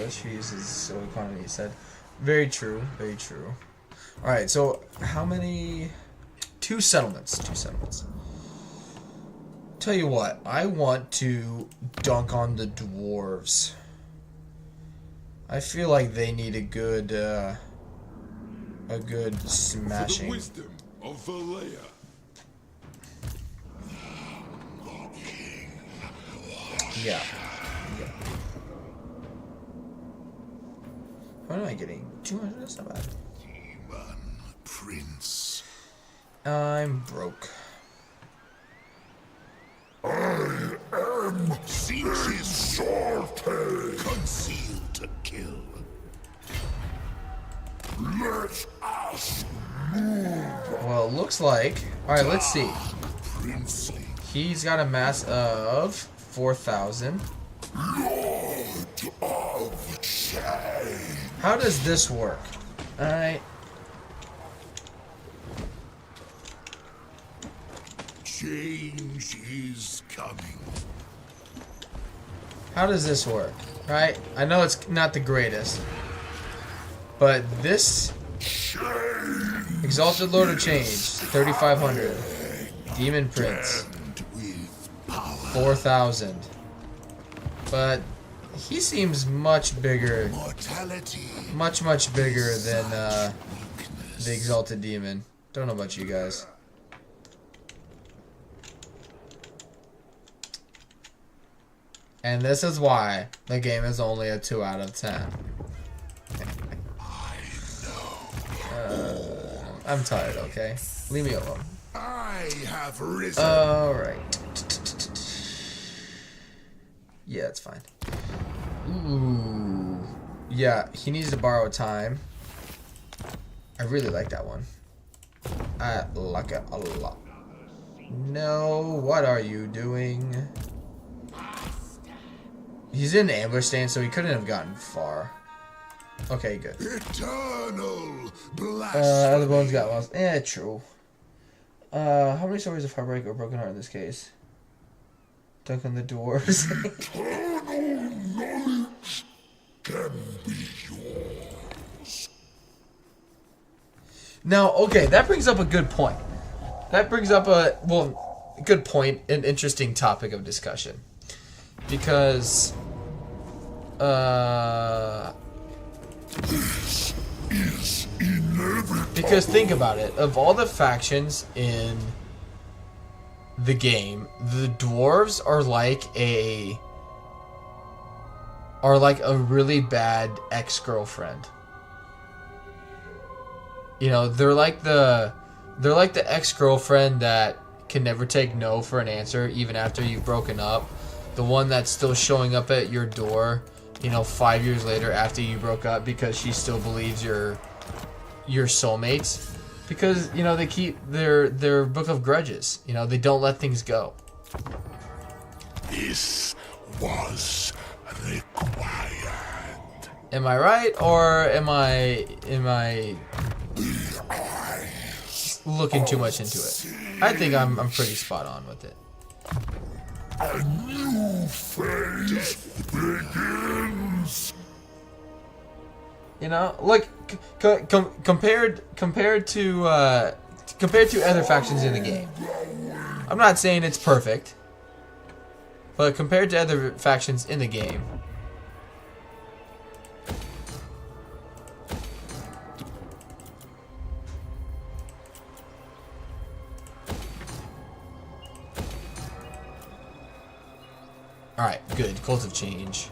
She uses so economy, he said. Very true, very true. Alright, so how many? 2 settlements. 2 settlements. Tell you what, I want to dunk on the dwarves. I feel like they need a good smashing.
For the wisdom of Valea.
Yeah. What am I getting? 200? That's not bad.
Demon Prince.
I'm broke.
I am Jeansieboy, concealed to kill. Let us move.
Well, it looks like. Alright, let's see.
Princely.
He's got a mass of 4,000.
Lord of Change.
How does this work? Alright.
Change is coming.
How does this work? Right? I know it's not the greatest. But this Exalted Lord of Change, 3,500. Demon Prince, 4,000. But he seems much bigger, much bigger than the Exalted Demon. Don't know about you guys. And this is why the game is only a 2 out of 10. I'm tired, okay? Leave me alone.
I have risen.
Alright. Yeah, it's fine. Ooh. Yeah, he needs to borrow time. I really like that one. I like it a lot. No, what are you doing? He's in ambush stand, so he couldn't have gotten far. Okay, good.
Eternal
Other bones got lost. True. How many stories of heartbreak or broken heart in this case? Dunk on the dwarves.
Eternal knowledge can be yours.
Now, okay, that brings up a good point. That brings up a, good point, an interesting topic of discussion. Because,
This is inevitable.
because think about it. Of all the factions in the game, the dwarves are like a really bad ex-girlfriend. You know, they're like the ex-girlfriend that can never take no for an answer even after you've broken up. The one that's still showing up at your door, you know, 5 years later after you broke up because she still believes you're soulmates. Because, you know, they keep their book of grudges. You know, they don't let things go.
This was required.
Am I right, or am I looking too much into it. I think I'm pretty spot on with it.
A new phase begins.
You know, like compared to other factions in the game. I'm not saying it's perfect, but compared to other factions in the game, alright, good. Cult of Change.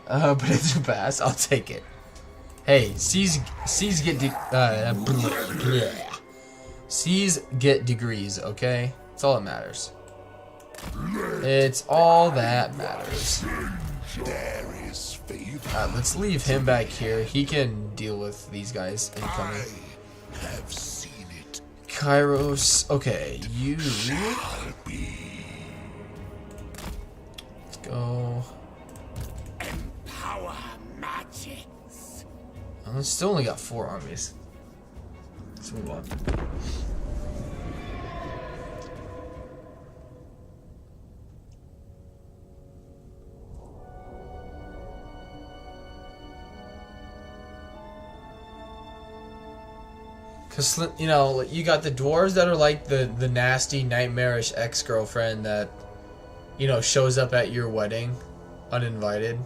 But it's a pass. I'll take it. Hey, C's get C's get degrees, okay? It's all that matters. It's all that matters. Let's leave him back here. He can deal with these guys incoming. Kairos. Okay, you. Let's go.
Empower magics.
I still only got 4 armies. Let's move on. Cause you know, you got the dwarves that are like the nasty, nightmarish ex-girlfriend that, you know, shows up at your wedding, uninvited.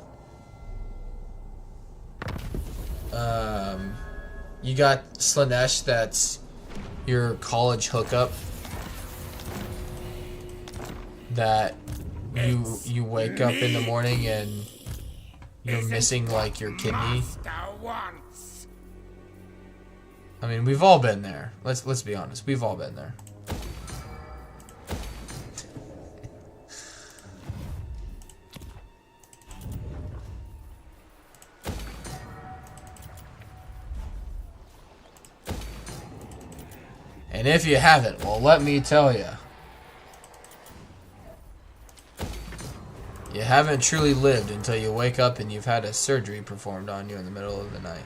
You got Slanesh, that's your college hookup. That you wake up in the morning and you're missing like your kidney. I mean, we've all been there. Let's be honest. We've all been there. And if you haven't, well, let me tell you. You haven't truly lived until you wake up and you've had a surgery performed on you in the middle of the night.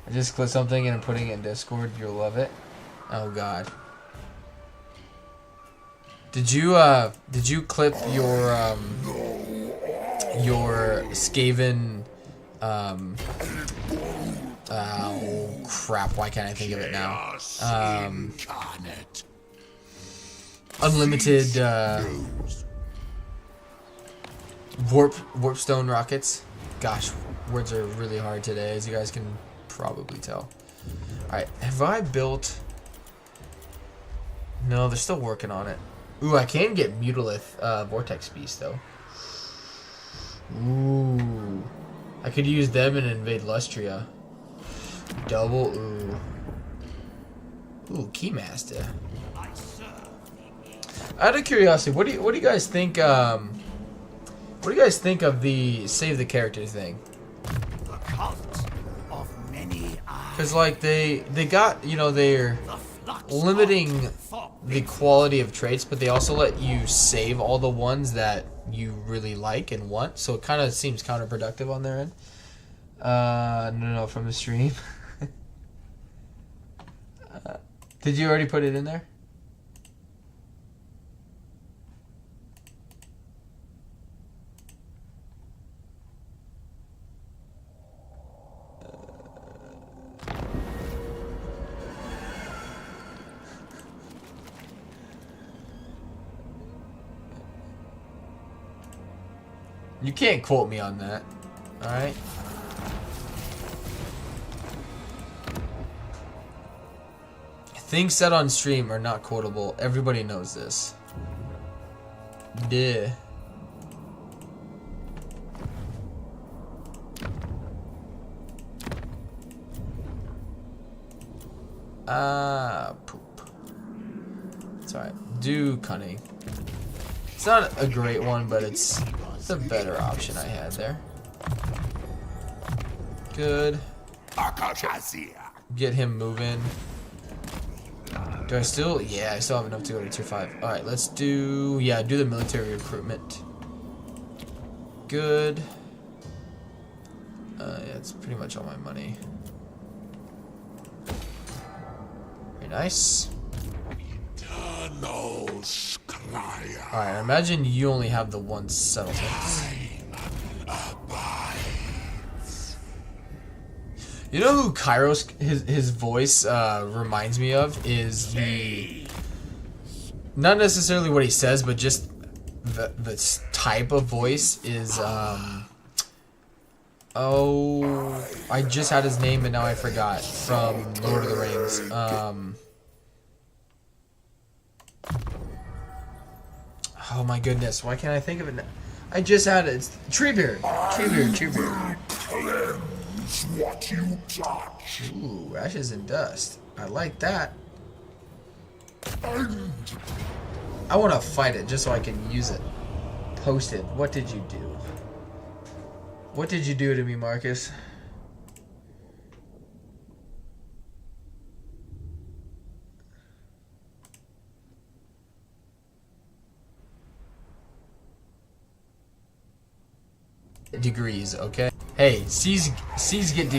I just clicked something and I'm putting it in Discord. You'll love it. Oh God. Did you clip your Skaven oh crap, why can't I think of it now? Unlimited warpstone rockets. Gosh, words are really hard today, as you guys can probably tell. Alright, have I built... No, they're still working on it. Ooh, I can get Mutalith Vortex Beast, though. Ooh. I could use them and invade Lustria. Double, ooh. Ooh, Keymaster. Out of curiosity, what do you guys think, what do you guys think of the save the character thing? Because like they got, you know, they're limiting the quality of traits, but they also let you save all the ones that you really like and want, so it kind of seems counterproductive on their end. No, from the stream. Did you already put it in there? You can't quote me on that, alright? Things said on stream are not quotable. Everybody knows this. Duh. Poop. It's alright. Do cunning. It's not a great one, but it's a better option I had there. Good. Get him moving. Do I still? Yeah, I still have enough to go to tier 5. Alright, let's do... Yeah, do the military recruitment. Good. Yeah, it's pretty much all my money. nice.
Eternals cry out.
Alright, I imagine you only have the one settlement. You know who Kairos, his voice reminds me of is the, not necessarily what he says, but just the type of voice is, oh, I just had his name and now I forgot, from Lord of the Rings. Oh my goodness, why can't I think of it now? I just had it. It's Treebeard. Treebeard.
What you touch.
Ooh, ashes and dust. I like that. I want to fight it just so I can use it. Posted. What did you do? What did you do to me, Marcus? Degrees, okay? Hey, C's get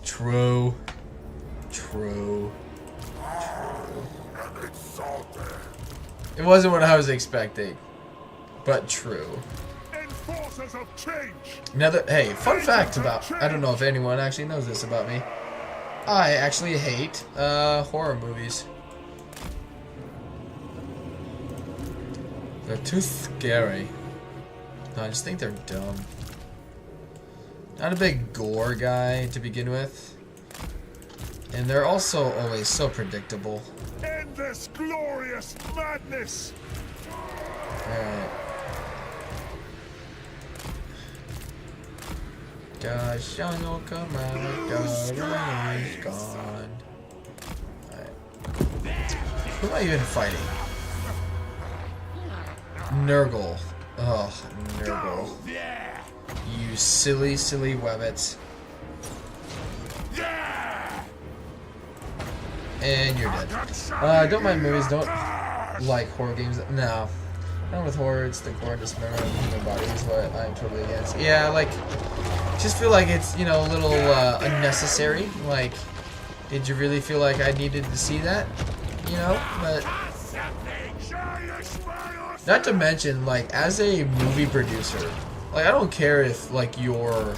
True. It wasn't what I was expecting, but true.
Enforcers of change.
Another, hey, fun fact about, I don't know if anyone actually knows this about me. I actually hate horror movies. They're too scary. No, I just think they're dumb. Not a big gore guy to begin with. And they're also always so predictable.
Endless glorious madness.
Alright. God shall not come out, God is gone. Alright. Who am I even fighting? Nurgle. Ugh, Nurgle. You silly webbits. And you're dead. Don't mind movies, don't like horror games. No. Not with horror, it's the gore and dismemberment of human body is what I'm totally against. Yeah, like, just feel like it's, you know, a little unnecessary. Like, did you really feel like I needed to see that? You know, but not to mention, like, as a movie producer, like, I don't care if, like, your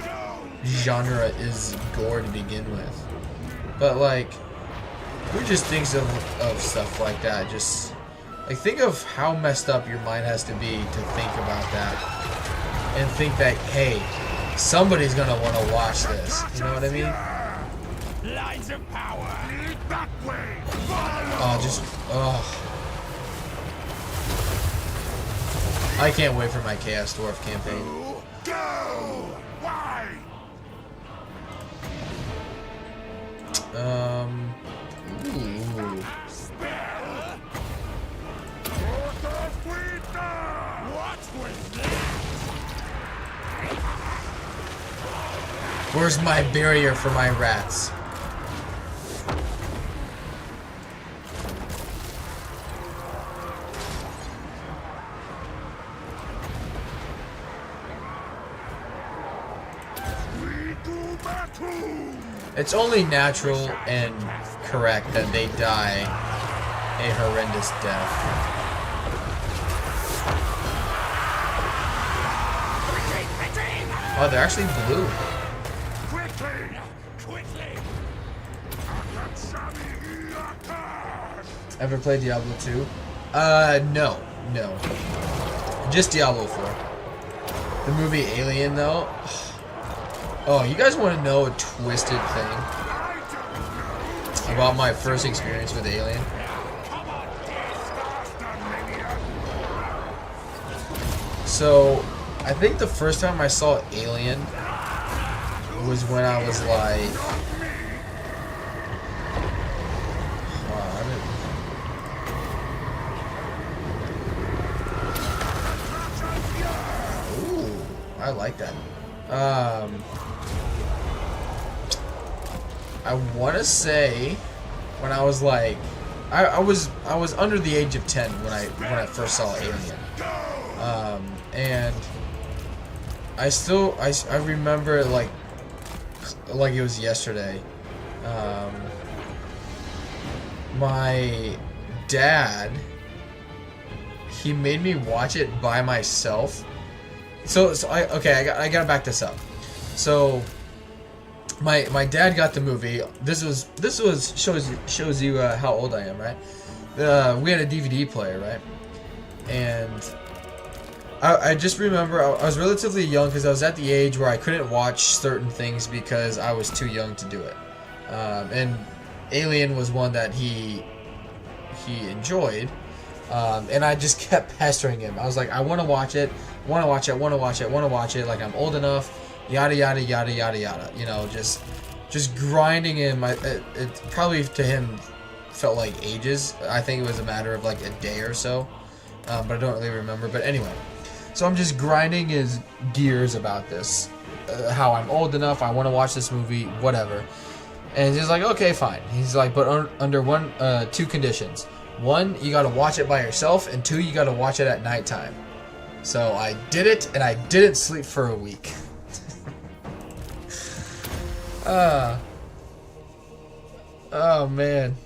genre is gore to begin with. But, like, who just thinks of stuff like that? Just, like, think of how messed up your mind has to be to think about that. And think that, hey, somebody's gonna want to watch this. You know what I mean?
Lines of power. That way.
Oh, just, oh. I can't wait for my Chaos Dwarf campaign.
Go. Why?
Ooh.
What was that?
Where's my barrier for my rats? It's only natural and correct that they die a horrendous death. Oh, they're actually blue. Ever played Diablo 2? No. Just Diablo 4. The movie Alien, though. Oh, you guys want to know a twisted thing about my first experience with Alien? So, I think the first time I saw Alien was when I was like... Ooh, I like that. I want to say when I was like I was under the age of 10 when I first saw Alien, and I remember it like it was yesterday. My dad, he made me watch it by myself. So I gotta back this up. So my dad got the movie. This shows you how old I am, right? We had a DVD player, right? And I just remember I was relatively young because I was at the age where I couldn't watch certain things because I was too young to do it. And Alien was one that he enjoyed, and I just kept pestering him. I was like, I want to watch it, want to watch it. Like, I'm old enough, yada yada yada yada yada. You know, just grinding him. It probably to him felt like ages. I think it was a matter of like a day or so, but I don't really remember. But anyway, so I'm just grinding his gears about this, how I'm old enough, I want to watch this movie, whatever. And he's like, okay, fine. He's like, but under two conditions. One, you got to watch it by yourself, and two, you got to watch it at nighttime. So I did it, and I didn't sleep for a week. Oh man.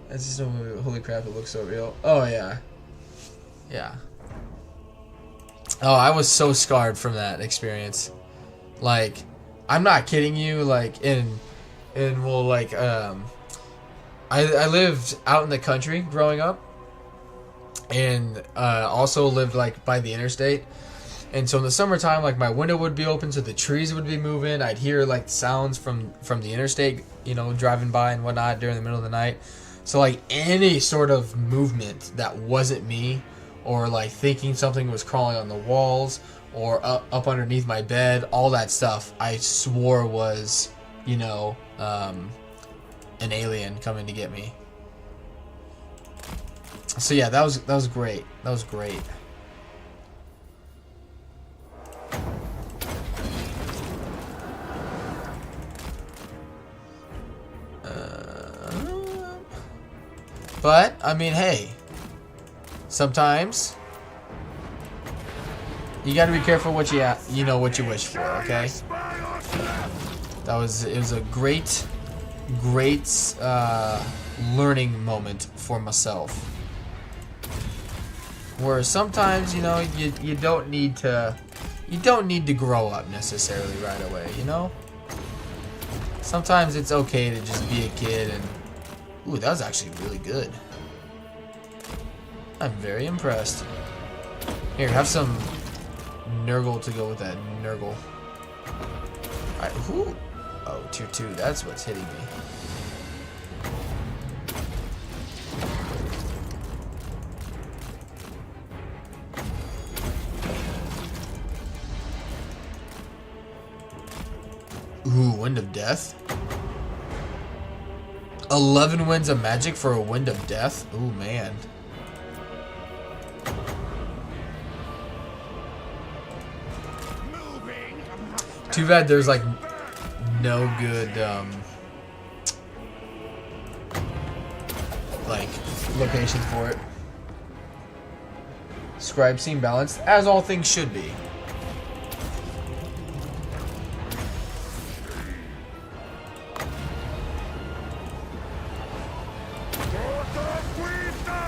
That's just a movie. Holy crap, it looks so real. Oh yeah. Yeah. Oh, I was so scarred from that experience. Like, I'm not kidding you. Like, I lived out in the country growing up, and also lived like by the interstate. And so in the summertime, like, my window would be open, so the trees would be moving. I'd hear like sounds from the interstate, you know, driving by and whatnot during the middle of the night. So like any sort of movement that wasn't me, or like thinking something was crawling on the walls or up underneath my bed, all that stuff, I swore was, you know, an alien coming to get me. So yeah, that was great. That was great. But I mean, hey, sometimes you got to be careful what you know what you wish for. Okay. It was a great learning moment for myself. Where sometimes, you know, you don't need to grow up necessarily right away, you know? Sometimes it's okay to just be a kid. And ooh, that was actually really good. I'm very impressed. Here, have some Nurgle to go with that Nurgle. Alright, whoo. Oh, tier 2, that's what's hitting me. Ooh, Wind of Death. 11 winds of magic for a Wind of Death? Ooh, man. Too bad there's like no good like location for it. Scribe seem balanced, as all things should be.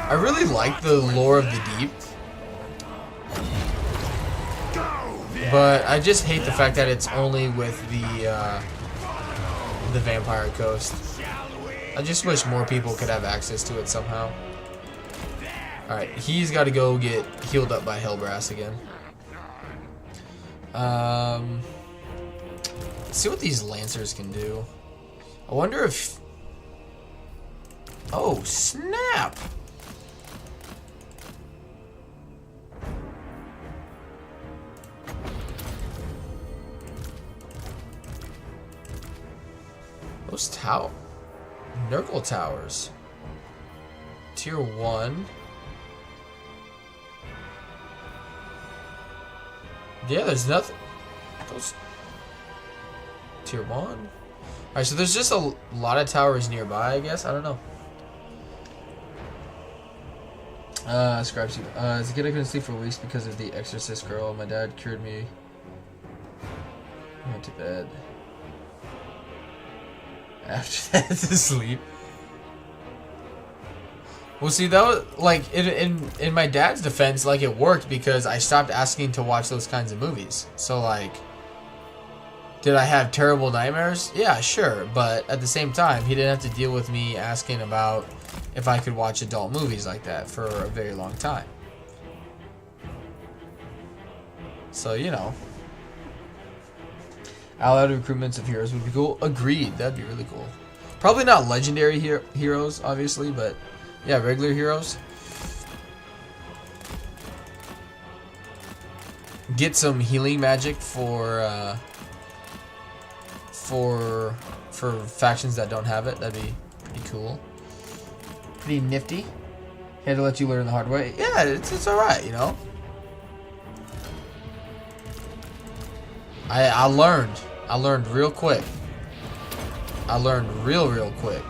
I really like the lore of the deep, but I just hate the fact that it's only with the Vampire Coast. I just wish more people could have access to it somehow. Alright, he's got to go get healed up by Hellbrass again. Let's see what these Lancers can do. I wonder if... Oh, snap! Those Nurgle towers. Tier 1. Yeah, there's nothing. Those Tier 1. Alright, so there's just a lot of towers nearby, I guess. I don't know. Scribe Soup. As a kid, I couldn't sleep for weeks because of the exorcist girl. My dad cured me. I went to bed. After that, to sleep. Well, see, that was, like, in my dad's defense, like, it worked because I stopped asking to watch those kinds of movies. So, like, did I have terrible nightmares? Yeah, sure. But at the same time, he didn't have to deal with me asking about if I could watch adult movies like that for a very long time. So, you know. Allied recruitments of heroes would be cool. Agreed. That'd be really cool. Probably not legendary heroes, obviously, but yeah, regular heroes. Get some healing magic for factions that don't have it. That'd be pretty cool. Pretty nifty. Had to let you learn the hard way. Yeah, it's alright, you know. I learned real quick. I learned real quick.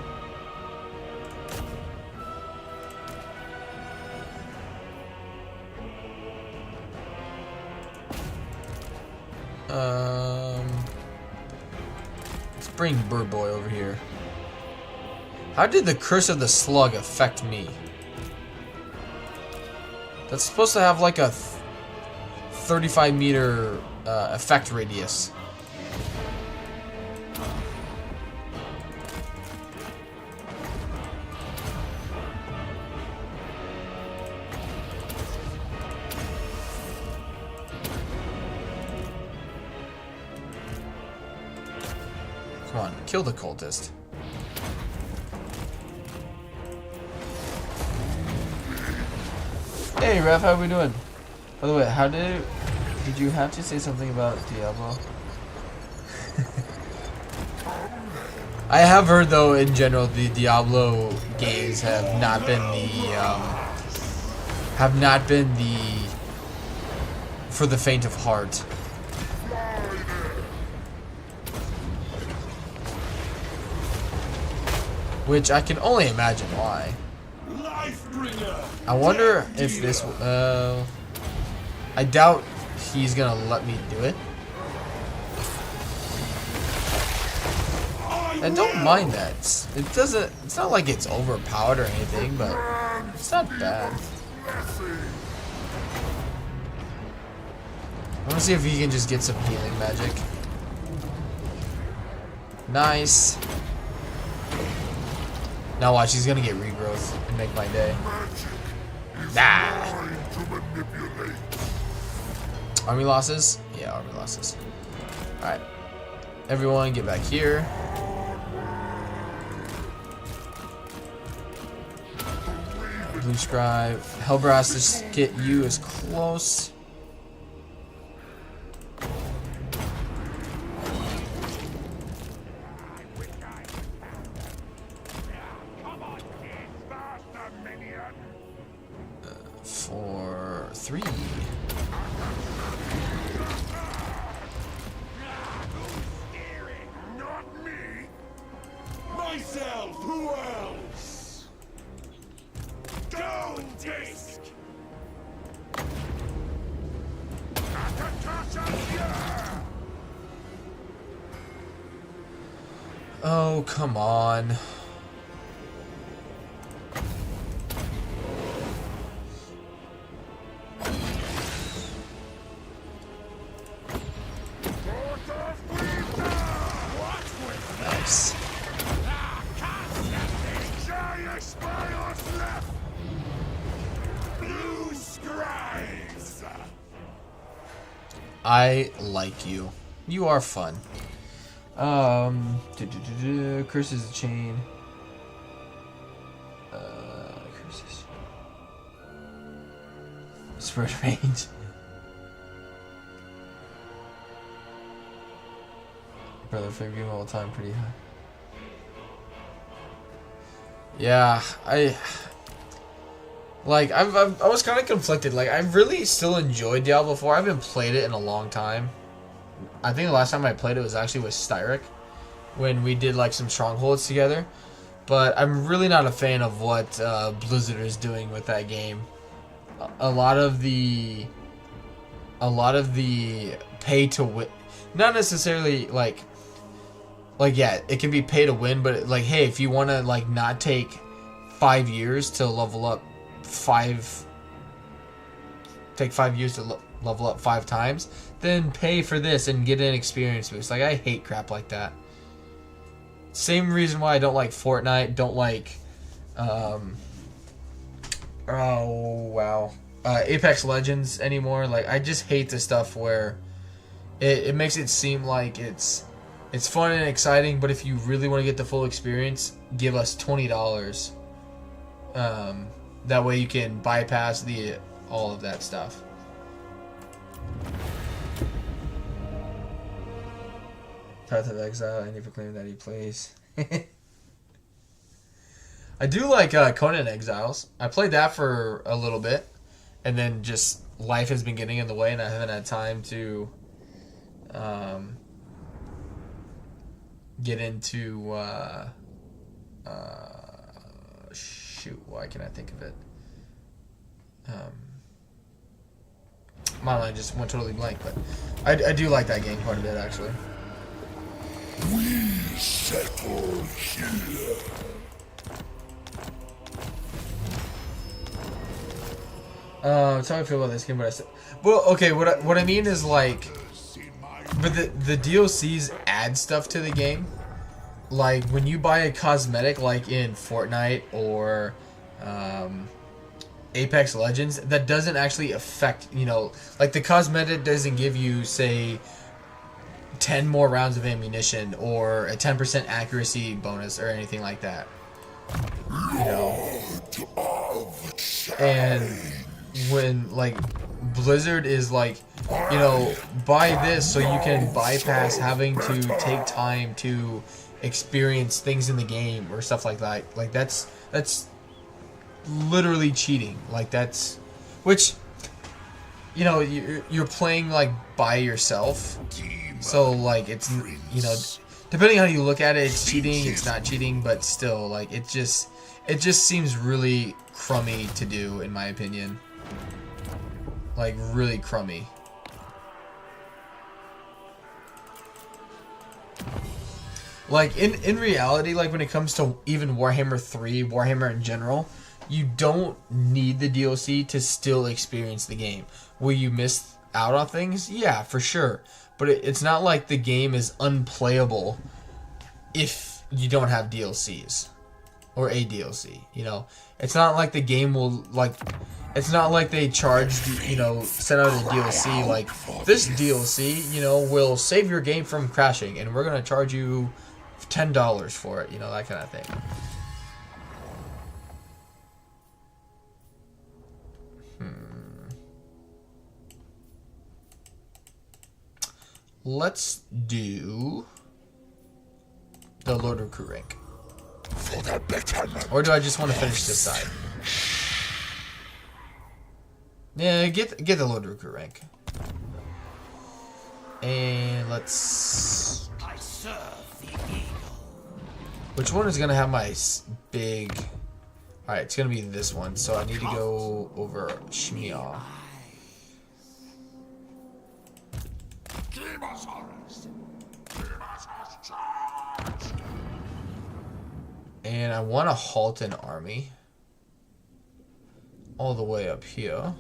Let's bring Bird Boy over here. How did the Curse of the Slug affect me? That's supposed to have like a 35-meter effect radius. Come on, kill the cultist. Hey, Ref, how we doing? By the way, how did you have to say something about Diablo? I have heard, though, in general, the Diablo games have not been the for the faint of heart. Which I can only imagine why. I wonder if this... I doubt he's gonna let me do it. And don't mind that. It's not like it's overpowered or anything, but it's not bad. I wanna see if he can just get some healing magic. Nice. Now watch, he's gonna get regrowth and make my day. Nah. Army losses? Yeah, army losses. Alright. Everyone get back here. Blue Scribe. Hellbrass, let's get you as close. For 3.
Not me. Myself. Who else? Go, Disc.
Oh, come on. Nice. I like you. You are fun. Curses a chain. Curses. Spread range. Brother, favorite game of all time, pretty high. Yeah, I was kind of conflicted. Like, I really still enjoyed Diablo 4. I haven't played it in a long time. I think the last time I played it was actually with Styric. when we did like some strongholds together. But I'm really not a fan of what Blizzard is doing with that game. A lot of the pay to win, not necessarily like yeah, it can be pay to win, but like, hey, if you want to like not take 5 years to level up take 5 years to level up 5 times, then pay for this and get an experience boost. Like, I hate crap like that. Same reason why I don't like Fortnite, don't like Apex Legends anymore. Like, I just hate the stuff where it makes it seem like it's fun and exciting, but if you really want to get the full experience, give us $20. That way you can bypass all of that stuff. Path of Exile, and for claiming that he plays. I do like Conan Exiles. I played that for a little bit, and then just life has been getting in the way, and I haven't had time to get into shoot, why can't I think of it? My mind just went totally blank, but I do like that game quite a bit, actually.
We settle here.
That's how I feel about this game, but I said, well, okay, what I mean is like, but the DLCs add stuff to the game. Like when you buy a cosmetic, like in Fortnite or Apex Legends, that doesn't actually affect, you know, like the cosmetic doesn't give you, say, 10 more rounds of ammunition or a 10% accuracy bonus or anything like that. You know, and when like Blizzard is like, you know, buy this so you can bypass having to take time to experience things in the game or stuff like that. Like that's literally cheating. Like that's, which, you know, you're playing like by yourself, so like it's, you know, depending on how you look at it, it's cheating, it's not cheating, but still, like it just seems really crummy to do, in my opinion. Like really crummy. Like in reality, like when it comes to even Warhammer 3, Warhammer in general, you don't need the DLC to still experience the game. Will you miss out on things? Yeah, for sure. But it's not like the game is unplayable if you don't have DLCs or a DLC, you know. It's not like the game will, like, it's not like they charged, you know, sent out a DLC like, this DLC, you know, will save your game from crashing and we're going to charge you $10 for it, you know, that kind of thing. Let's do the Lord Recruit rank.
For the betterment.
Or do I just want to finish this side? Yeah, get the Lord Recruit rank. And let's...
I serve the eagle.
Which one is going to have my big... Alright, it's going to be this one. So I need to go over Shmiel. And I want to halt an army all the way up here.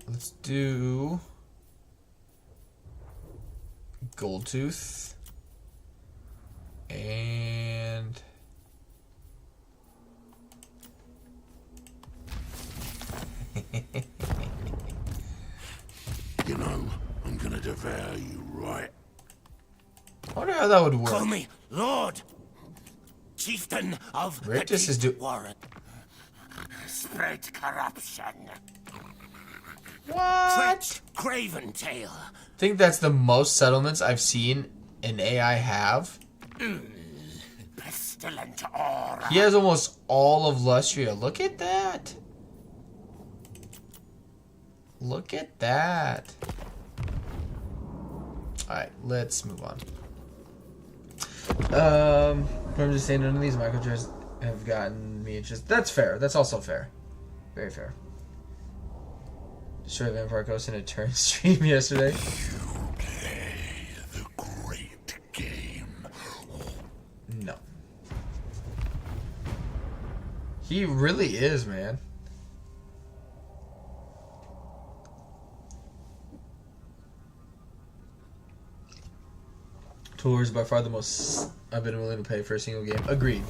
Let's do Goldtooth and
You know, I'm gonna devour you, right?
I wonder how that would work.
Call me Lord, Chieftain of
Rugeth is
Warren. Spread corruption.
What?
Craven tail.
I think that's the most settlements I've seen an AI have.
Pestilent aura.
He has almost all of Lustria. Look at that. Look at that. Alright, let's move on. I'm just saying none of these microtransactions have gotten me interested. That's fair. That's also fair. Very fair. Destroy Vampire Coast in a turn stream yesterday.
You play the great game.
No. He really is, man. Tour is by far the most I've been willing to pay for a single game. Agreed.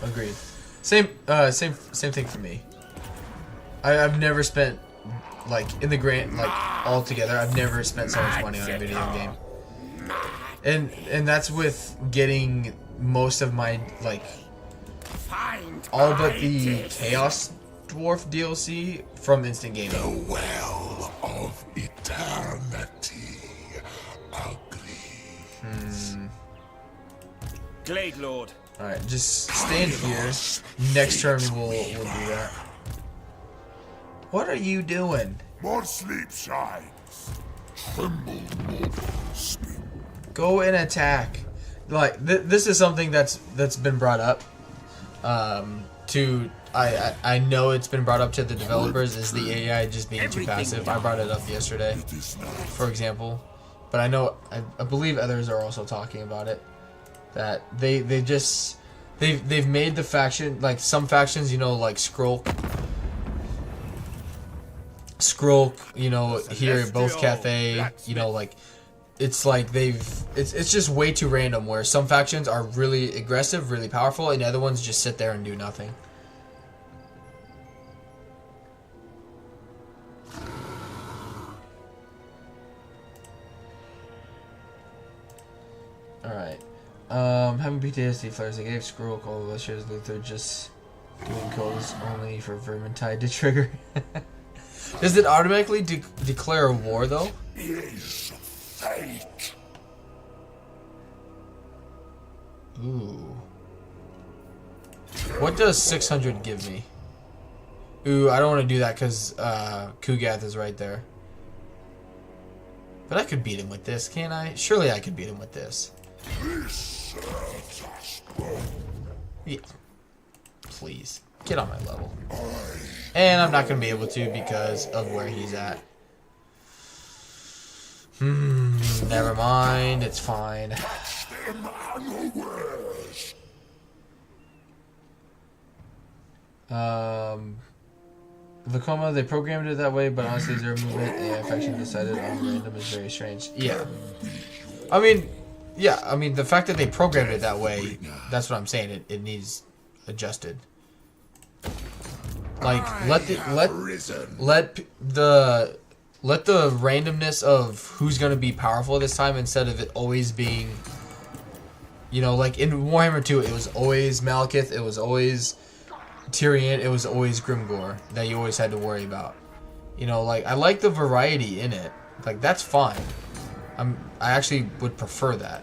Agreed. Same thing for me. I've never spent, like, in the grand, like, all together, I've never spent so much money on a video game. And that's with getting most of my, like, all but the Chaos Dwarf DLC from Instant Gaming.
The well of eternity.
Glade Lord.
Alright, just stand here. Next turn we'll do that. What are you doing?
More sleep shines. Tremble, spin.
Go and attack. Like this is something that's been brought up. I know it's been brought up to the developers, is the AI just being too passive. I brought it up yesterday, for example. But I know I believe others are also talking about it. That they've made the faction, like some factions, you know, like Skrulk, you know, here at both Cafe, you know, like it's like it's just way too random, where some factions are really aggressive, really powerful, and the other ones just sit there and do nothing. Alright. Having PTSD flares, I gave Skrulk all the illustrations Luther just doing codes only for Vermintide to trigger. Does it automatically declare a war, though?
Is fate.
Ooh. What does 600 give me? Ooh, I don't want to do that because Kugath is right there. But I could beat him with this, can't I? Surely I could beat him with this. Yeah. Please. Get on my level. And I'm not going to be able to because of where he's at. Never mind. It's fine. Vacoma, they programmed it that way, but honestly, zero movement and faction decided on random is very strange. Yeah. I mean, the fact that they programmed it that way, that's what I'm saying. It needs adjusted. Like, let the randomness of who's gonna be powerful this time, instead of it always being, you know, like in Warhammer 2, it was always Malekith, it was always Tyrion, it was always Grimgor that you always had to worry about. You know, like, I like the variety in it. Like, that's fine. I actually would prefer that.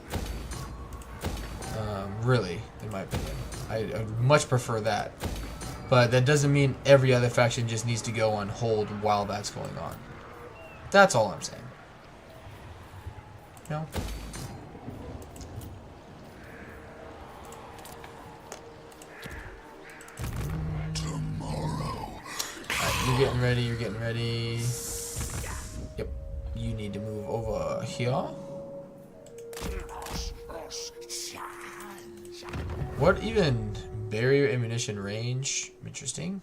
Really, in my opinion. I would much prefer that. But that doesn't mean every other faction just needs to go on hold while that's going on. That's all I'm saying. You know?
Tomorrow.
Alright, you're getting ready. Yep. You need to move over here. What even? Barrier ammunition range. Interesting.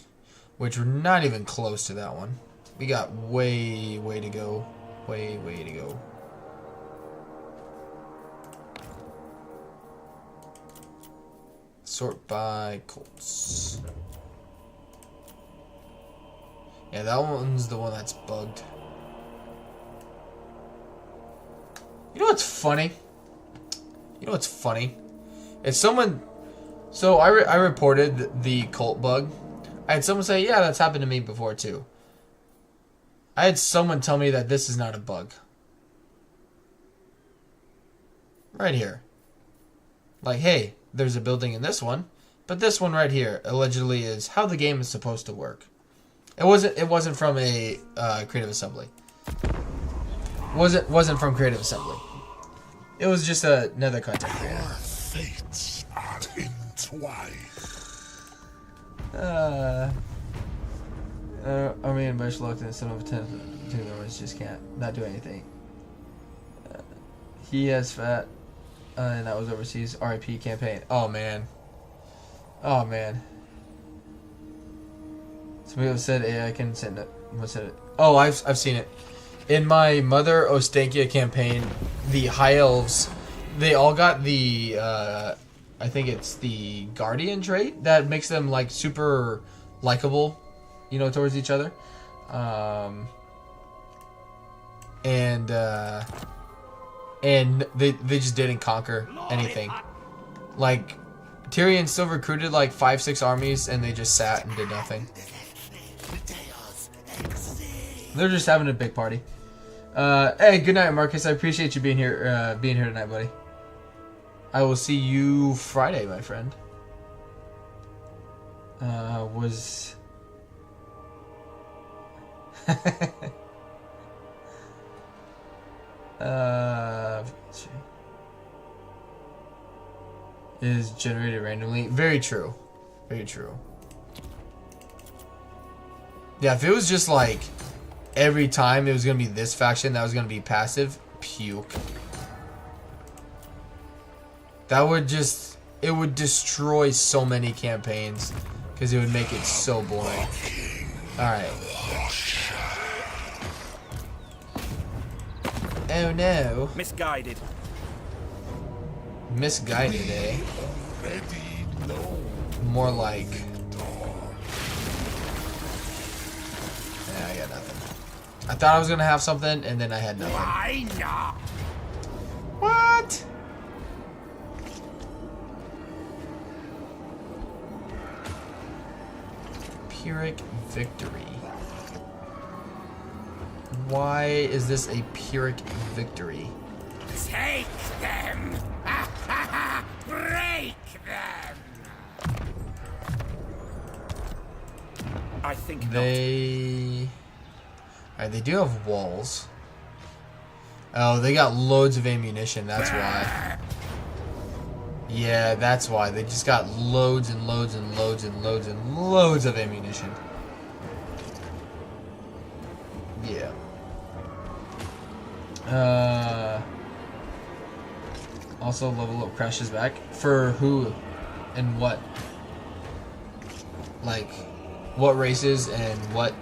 Which we're not even close to that one. We got way to go. Way to go. Sort by Colts. Yeah, that one's the one that's bugged. You know what's funny? It's someone... So I reported the cult bug. I had someone say, yeah, that's happened to me before too. I had someone tell me that this is not a bug. Right here. Like, hey, there's a building in this one, but this one right here allegedly is how the game is supposed to work. It wasn't from a Creative Assembly. Wasn't from Creative Assembly. It was just another content creator.
Our fates are entwined.
Army and Bush locked in some of 10 members just can't not do anything. He has fat, and that was overseas. RIP campaign. Oh man. Oh man. Some people said AI can send it. What said it? Oh, I've seen it. In my Mother Ostankia campaign, the High Elves, they all got the I think it's the Guardian trait that makes them like super likable, you know, towards each other. And they just didn't conquer anything. Like Tyrion still recruited like 5-6 armies, and they just sat and did nothing. They're just having a big party. Hey, good night, Marcus. I appreciate you being here tonight, buddy. I will see you Friday, my friend. Was let's see. Is generated randomly. Very true. Very true. Yeah, if it was just like every time it was gonna be this faction that was gonna be passive, puke. That would just, it would destroy so many campaigns because it would make it so boring. Alright. Oh no.
Misguided.
Misguided, eh? More like... Yeah, I got nothing. I thought I was gonna have something, and then I had nothing.
Why not?
What? Pyrrhic victory. Why is this a Pyrrhic victory?
Take them! Break them!
I think not.
They... Alright, they do have walls. Oh, they got loads of ammunition, that's why. Yeah, that's why. They just got loads and loads and loads and loads and loads of ammunition. Yeah. Also, level up crashes back. For who and what? Like, what races and what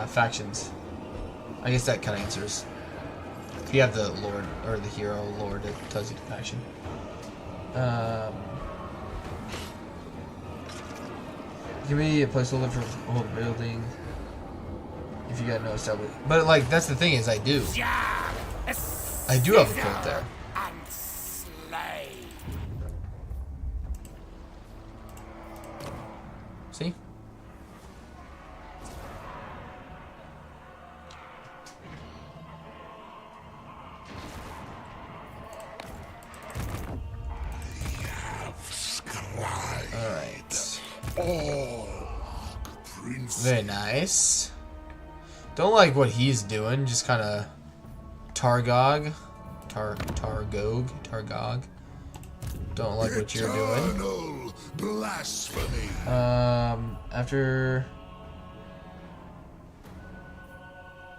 factions? I guess that kind of answers. If you have the Lord, or the Hero Lord, it tells you the faction. Give me a placeholder for whole building. If you got no established. But, like, that's the thing is, I do. I do have a cult there.
And slay.
See? Alright. Very nice. Don't like what he's doing, just kind of Targog. Targog. Don't like what you're doing.
Blasphemy.
After...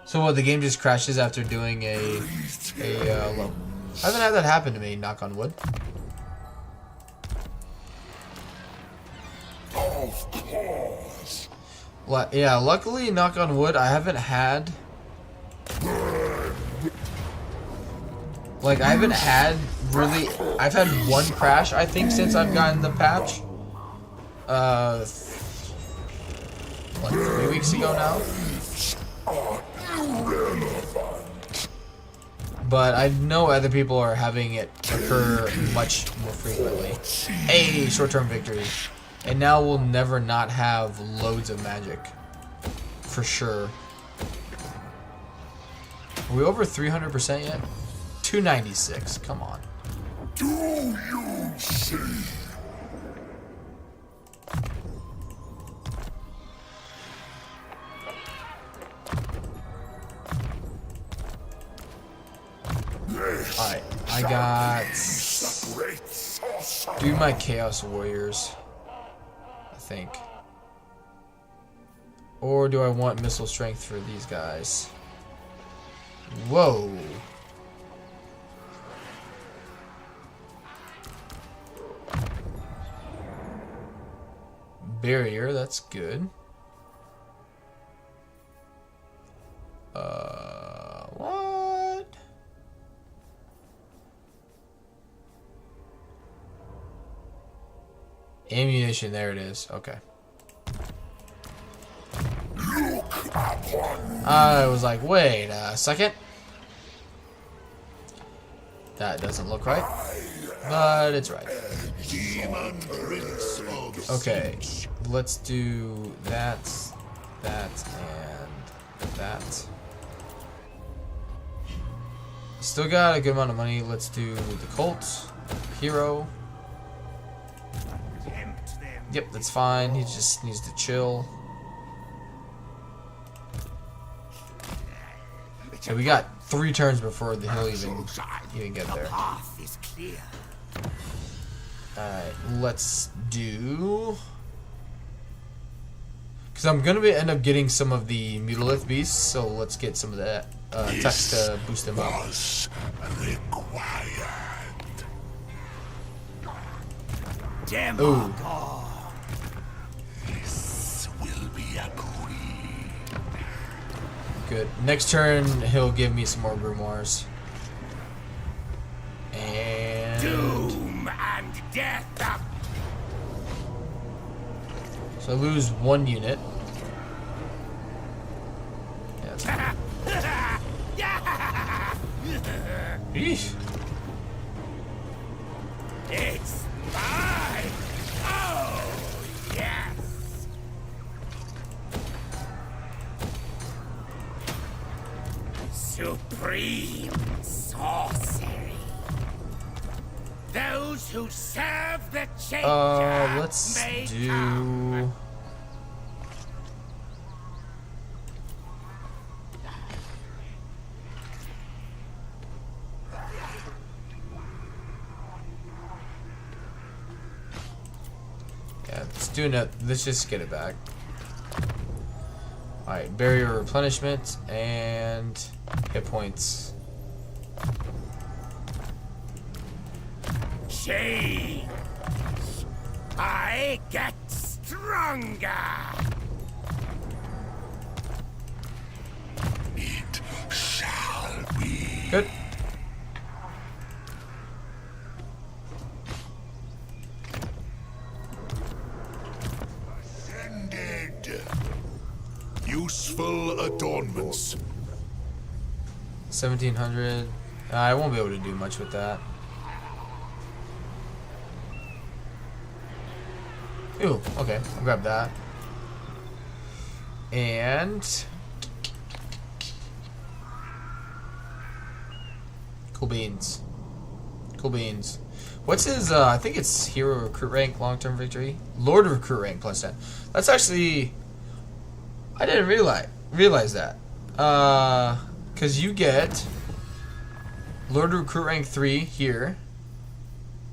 So what, the game just crashes after doing a low. I haven't had that happen to me, knock on wood.
Of course.
Yeah, luckily, knock on wood, I haven't had... Like, I haven't had really... I've had one crash, I think, since I've gotten the patch. Like 3 weeks ago now. But I know other people are having it occur much more frequently. Hey, short-term victory. And now we'll never not have loads of magic. For sure. Are we over 300% yet? 296, come on.
Do you see?
I got... do my Chaos Warriors, I think. Or do I want missile strength for these guys? Whoa. Barrier, that's good. What? Ammunition, there it is. Okay. I was like, wait a second. That doesn't look right. But it's right. Okay. Let's do that, that, and that. Still got a good amount of money. Let's do the Colt. Hero. Yep, that's fine. He just needs to chill. Okay, we got 3 turns before he'll even get there. Alright, let's do... because I'm going to end up getting some of the Mutalith beasts, so let's get some of that text to boost them up. Ooh.
This will be agreed.
Good. Next turn, he'll give me some more grimoires. And...
doom and death.
so I lose 1 unit. Yeah, Eesh.
It's mine. Oh, yes. Supreme sorcery. Those who serve the changer
let's
may
do...
come.
yeah, let's do it. Let's just get it back. Alright, barrier replenishment and hit points.
Change. I get stronger. It shall be.
Good.
Ascended. Useful adornments.
1700. I won't be able to do much with that. Ooh, okay, I'll grab that. And cool beans. Cool beans. What's his I think it's hero recruit rank, long-term victory. Lord recruit rank plus 10. That's actually, I didn't realize that. Cause you get Lord recruit rank 3 here.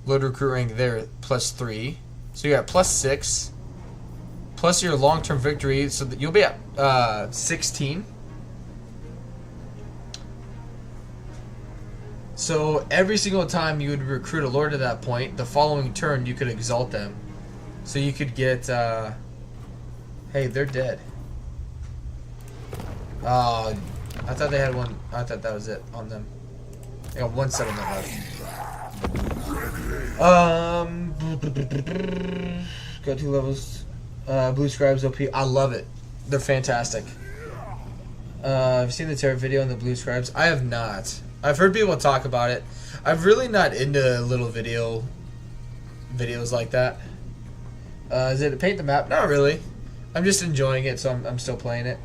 Lord recruit rank there plus 3. So you got plus 6, plus your long-term victory, so that you'll be at 16. So every single time you would recruit a lord at that point, the following turn you could exalt them. So you could get, hey, they're dead. I thought they had one. I thought that was it on them. They got 1 settlement left. Got 2 levels. Blue Scribes OP. I love it. They're fantastic. Have you seen the Terra video on the Blue Scribes? I have not. I've heard people talk about it. I'm really not into little videos like that. Is it to paint the map? Not really. I'm just enjoying it, so I'm still playing it.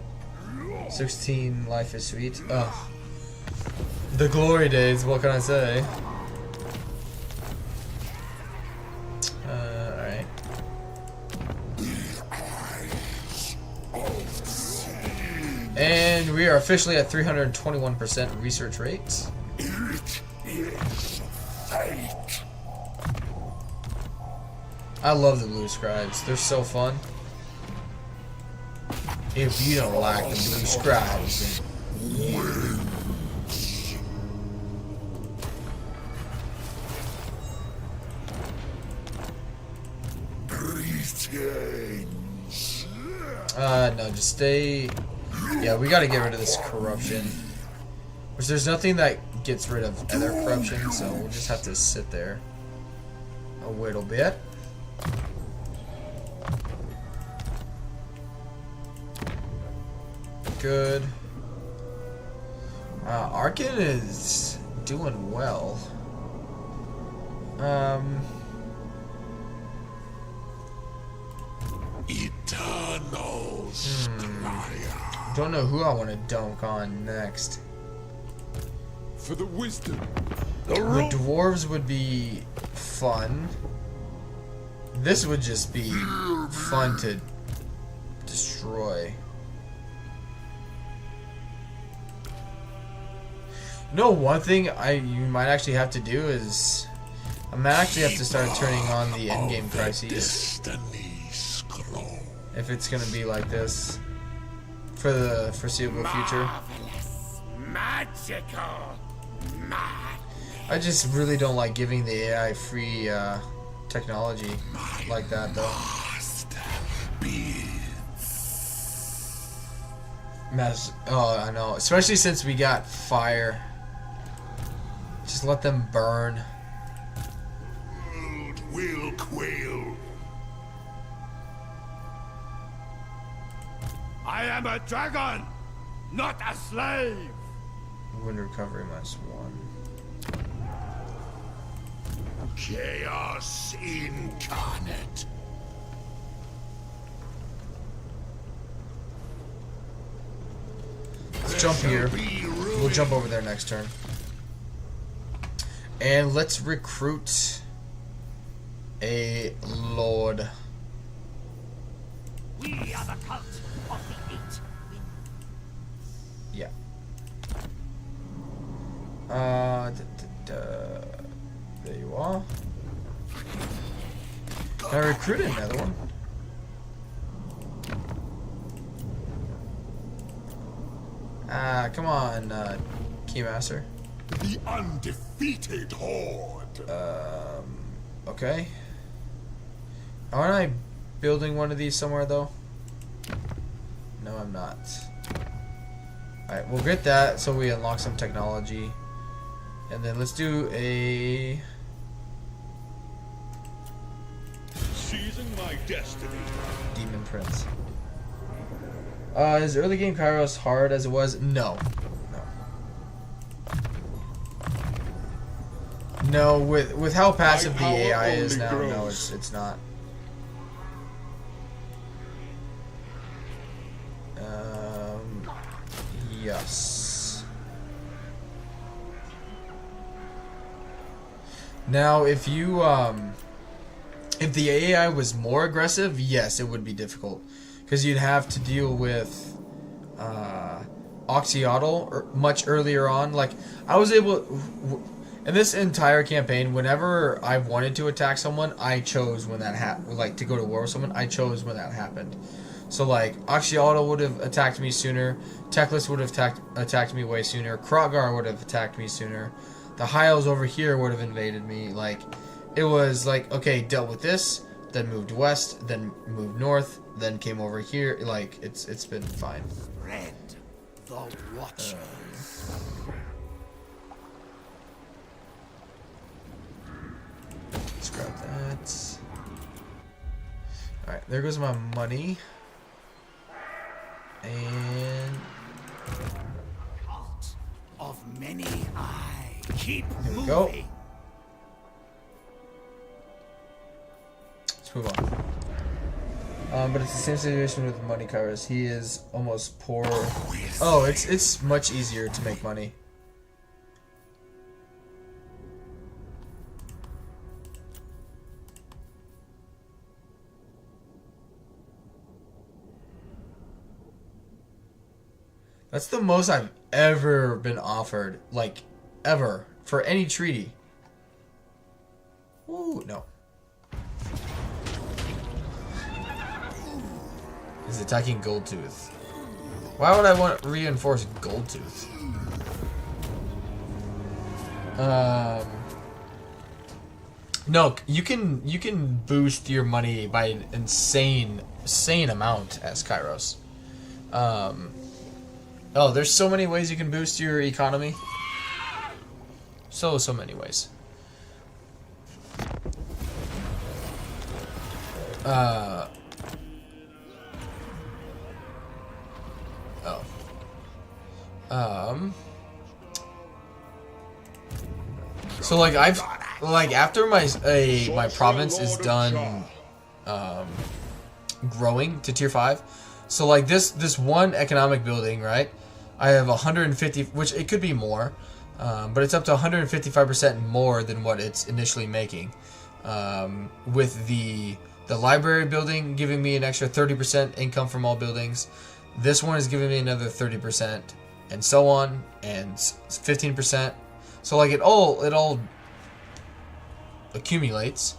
16 life is sweet. Ugh. The glory days, what can I say? Alright. And we are officially at 321% research rate.
It is
I love the blue scribes. They're so fun. If you don't like the blue scribes, then no, just stay. Yeah, we gotta get rid of this corruption. Which there's nothing that gets rid of other corruption, so we'll just have to sit there a little bit. Good. Arkin is doing well.
Eternals.
Don't know who I want to dunk on next.
For the wisdom.
The dwarves would be fun. This would just be fun to destroy. No, one thing you might actually have to do is I might actually have to start turning on the endgame crises if it's gonna be like this for the foreseeable future.
Magical.
I just really don't like giving the AI free technology like that, though. Oh, I know. Especially since we got fire. Just let them burn.
Will quail. I am a dragon, not a slave.
Wind recovery -1.
Chaos incarnate.
Let's jump here. We'll jump over there next turn. And let's recruit a lord.
We are the cult of the eight.
Yeah. There you are. Can I recruit another one? Come on, Keymaster.
The undefeated horde.
Okay. Aren't I building one of these somewhere, though? No, I'm not. Alright, we'll get that so we unlock some technology. And then let's do a...
Seizing my destiny.
Demon Prince. Is early game Kairos hard as it was? No. No, with how passive the AI is now, no, it's not. Yes. Now, if you if the AI was more aggressive, yes, it would be difficult because you'd have to deal with Oxyotl much earlier on. Like I was able. In this entire campaign, whenever I wanted to attack someone, I chose when that happened. Like, to go to war with someone, I chose when that happened. So, like, Oxyotl would have attacked me sooner. Teclis would have attacked me way sooner. Krogar would have attacked me sooner. The Hyles over here would have invaded me. Like, it was like, okay, dealt with this, then moved west, then moved north, then came over here. Like, it's been fine.
Red, the Watcher.
Let's grab that. Alright, there goes my money. And
Cult of many eyes. Keep
here we
moving.
go. Let's move on. But it's the same situation with money Kairos. He is almost poor. Oh, it's much easier to make money. That's the most I've ever been offered, like, ever, for any treaty. Ooh, no. He's attacking Goldtooth. Why would I want to reinforce Goldtooth? No, you can boost your money by an insane amount as Kairos. Oh, there's so many ways you can boost your economy. So many ways. So like after my province is done growing to tier 5, so like this one economic building, right? I have 150, which it could be more, but it's up to 155% more than what it's initially making. With the library building giving me an extra 30% income from all buildings. This one is giving me another 30%, and so on, and 15%. So like it all accumulates.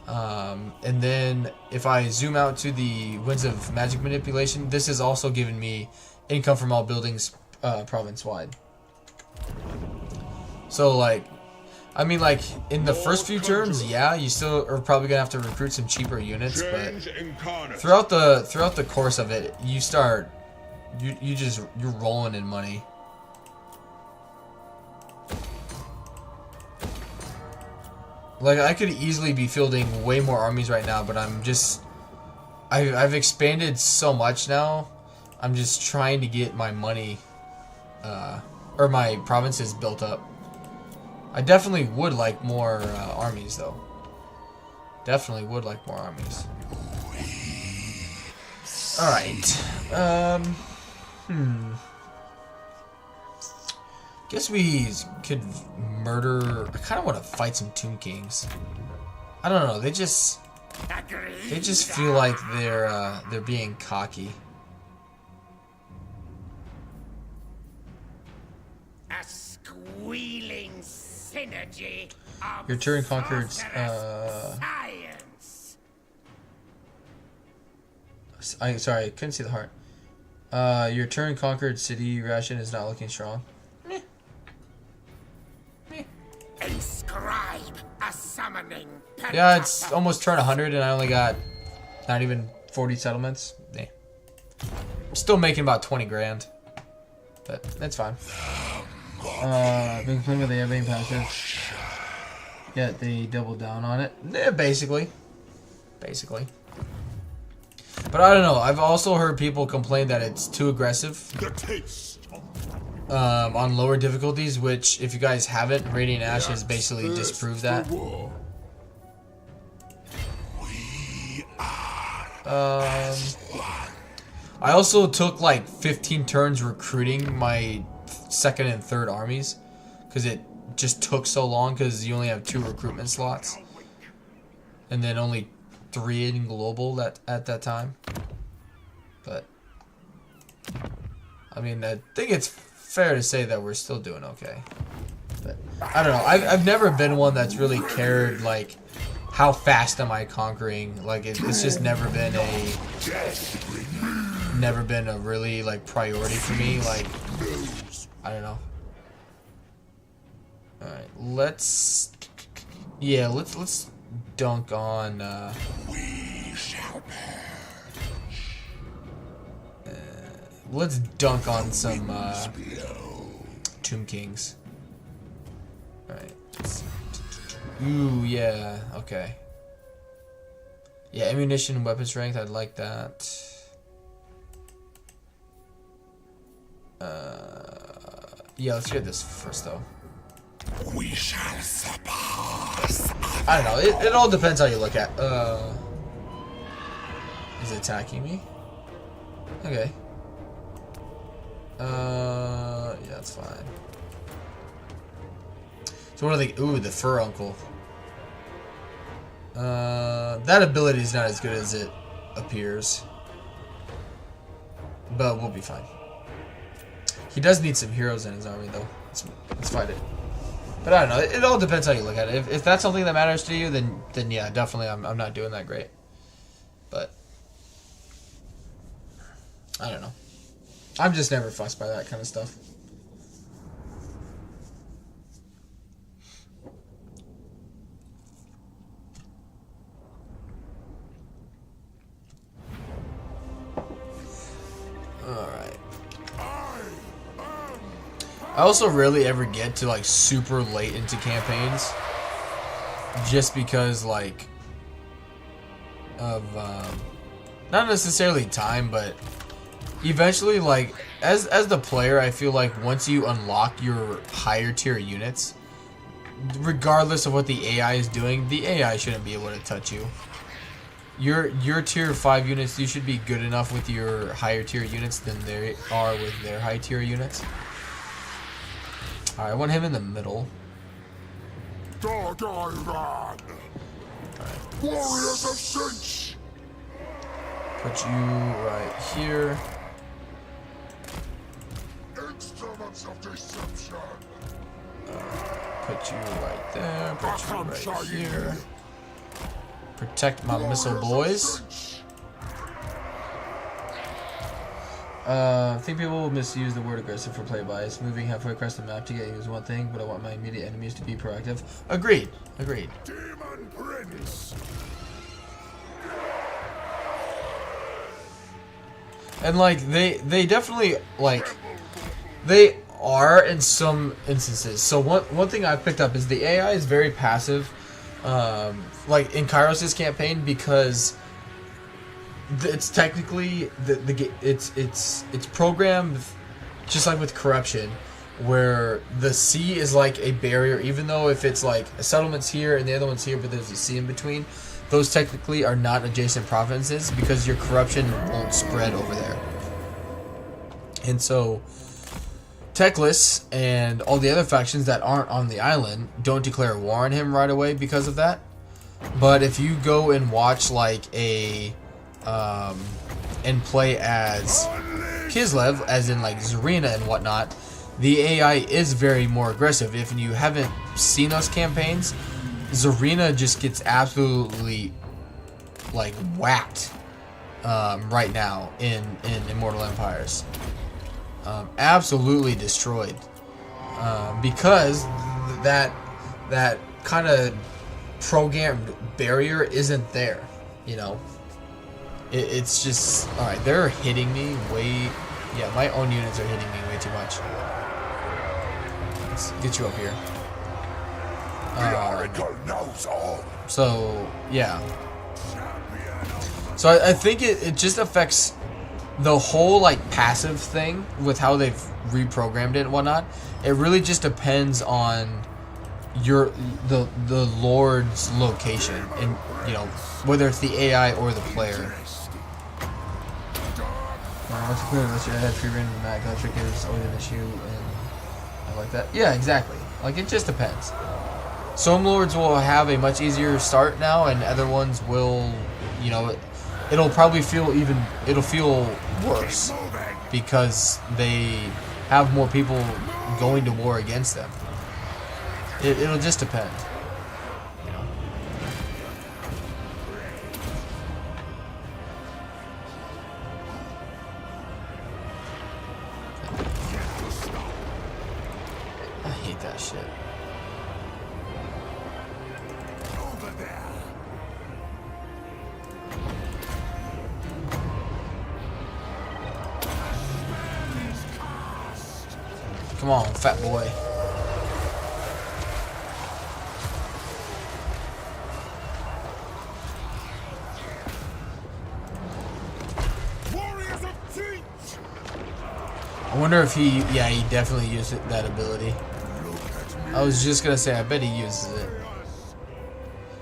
And then if I zoom out to the Winds of Magic Manipulation, this is also giving me income from all buildings province-wide. So like, I mean, like in the first few turns, yeah, you still are probably gonna have to recruit some cheaper units, but throughout the course of it, you're rolling in money. Like I could easily be fielding way more armies right now, but I've expanded so much now. I'm just trying to get my money, or my provinces built up. I definitely would like more armies, though. Definitely would like more armies. Alright. Guess we could murder... I kind of want to fight some Tomb Kings. I don't know. They just feel like they're being cocky.
A squealing synergy of
Your turn conquered.
science.
Sorry, I couldn't see the heart. Your turn conquered city ration is not looking strong.
Inscribe a summoning.
Yeah, it's almost turn 100 and I only got not even 40 settlements. Nah. I'm still making about 20 grand. But that's fine.
Being played with the Everything passive. Yeah, they doubled down on it.
Yeah, basically. But I don't know. I've also heard people complain that it's too aggressive. On lower difficulties, which if you guys haven't, Radiant Ash has basically disproved that. I also took like 15 turns recruiting my second and third armies because it just took so long because you only have 2 recruitment slots and then only 3 in global at that time. But I mean, I think it's fair to say that we're still doing okay. But I don't know. I've never been one that's really cared like how fast am I conquering. Like it's just never been a really like priority for me. Like I don't know. All right, let's dunk on. Let's dunk on some Tomb Kings. Alright. Ooh, yeah. Okay. Yeah, ammunition and weapon strength. I'd like that. Yeah, let's get this first, though.
We shall surpass.
I don't know. It all depends how you look at. Is it attacking me? Okay. Yeah, that's fine. So what are they? Ooh, the Fur Uncle. That ability is not as good as it appears. But we'll be fine. He does need some heroes in his army, though. Let's fight it. But I don't know. It all depends how you look at it. If that's something that matters to you, then yeah, definitely I'm not doing that great. But I don't know. I'm just never fussed by that kind of stuff. Alright. I also rarely ever get to like super late into campaigns. Just because like of not necessarily time, but eventually, like, as the player, I feel like once you unlock your higher tier units, regardless of what the AI is doing, the AI shouldn't be able to touch you. Your tier 5 units, you should be good enough with your higher tier units than they are with their high tier units. Alright, I want him in the middle.
Right. Warriors of Sinch!
Put you right here.
Instruments of deception!
Put you right there. Put you right here. Protect my missile boys. I think people will misuse the word aggressive for play bias. Moving halfway across the map to get you is one thing, but I want my immediate enemies to be proactive. Agreed. Agreed.
Demon Prince!
And like they definitely like they are in some instances. So one thing I've picked up is the AI is very passive, like in Kairos' campaign, because it's technically it's programmed just like with corruption, where the sea is like a barrier, even though if it's like a settlement's here and the other one's here, but there's a sea in between. Those technically are not adjacent provinces because your corruption won't spread over there. And so Teclis and all the other factions that aren't on the island don't declare war on him right away because of that. But if you go and watch like a and play as Kislev, as in like Zarina and whatnot, the AI is very more aggressive. If you haven't seen those campaigns, Zarina just gets absolutely like whacked right now in Immortal Empires. Absolutely destroyed because that kind of programmed barrier isn't there. You know, it's just all right. They're hitting me way. Yeah, my own units are hitting me way too much. Let's get you up here. So yeah, so I think it just affects the whole like passive thing with how they've reprogrammed it and whatnot. It really just depends on the Lord's location, and you know, whether it's the AI or the player. What's clear unless you had free reign of the Mag Electric is always an issue, and I like that. Yeah, exactly. Like it just depends. Some lords will have a much easier start now, and other ones will, you know, it'll probably feel worse because they have more people going to war against them. It'll just depend. You know. I hate that shit. Come on, fat boy. I wonder if he definitely used that ability. I was just gonna say, I bet he uses it.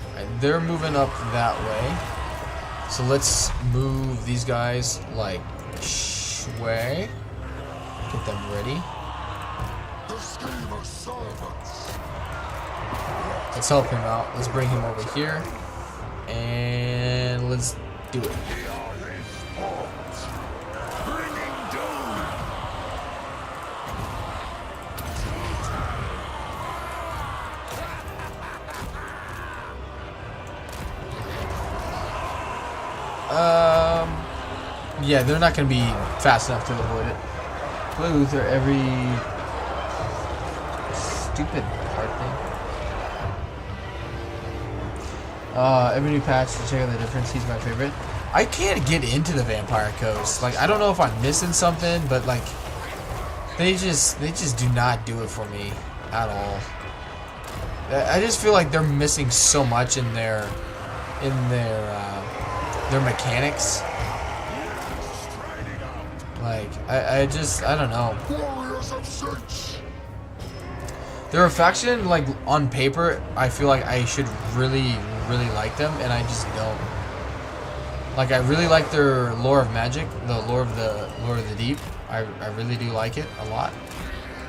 Alright, they're moving up that way. So let's move these guys like way. Get them ready. Let's help him out. Let's bring him over here. And let's do it. Yeah, they're not going to be fast enough to avoid it.
Play Luther every stupid part thing. Every new patch to check out the difference. He's my favorite.
I can't get into the Vampire Coast. Like, I don't know if I'm missing something, but like, they just do not do it for me at all. I just feel like they're missing so much in their mechanics. Like, I don't know. They're a faction, like, on paper, I feel like I should really like them, and I just don't. Like, I really like their lore of magic, the lore of the deep. I really do like it a lot.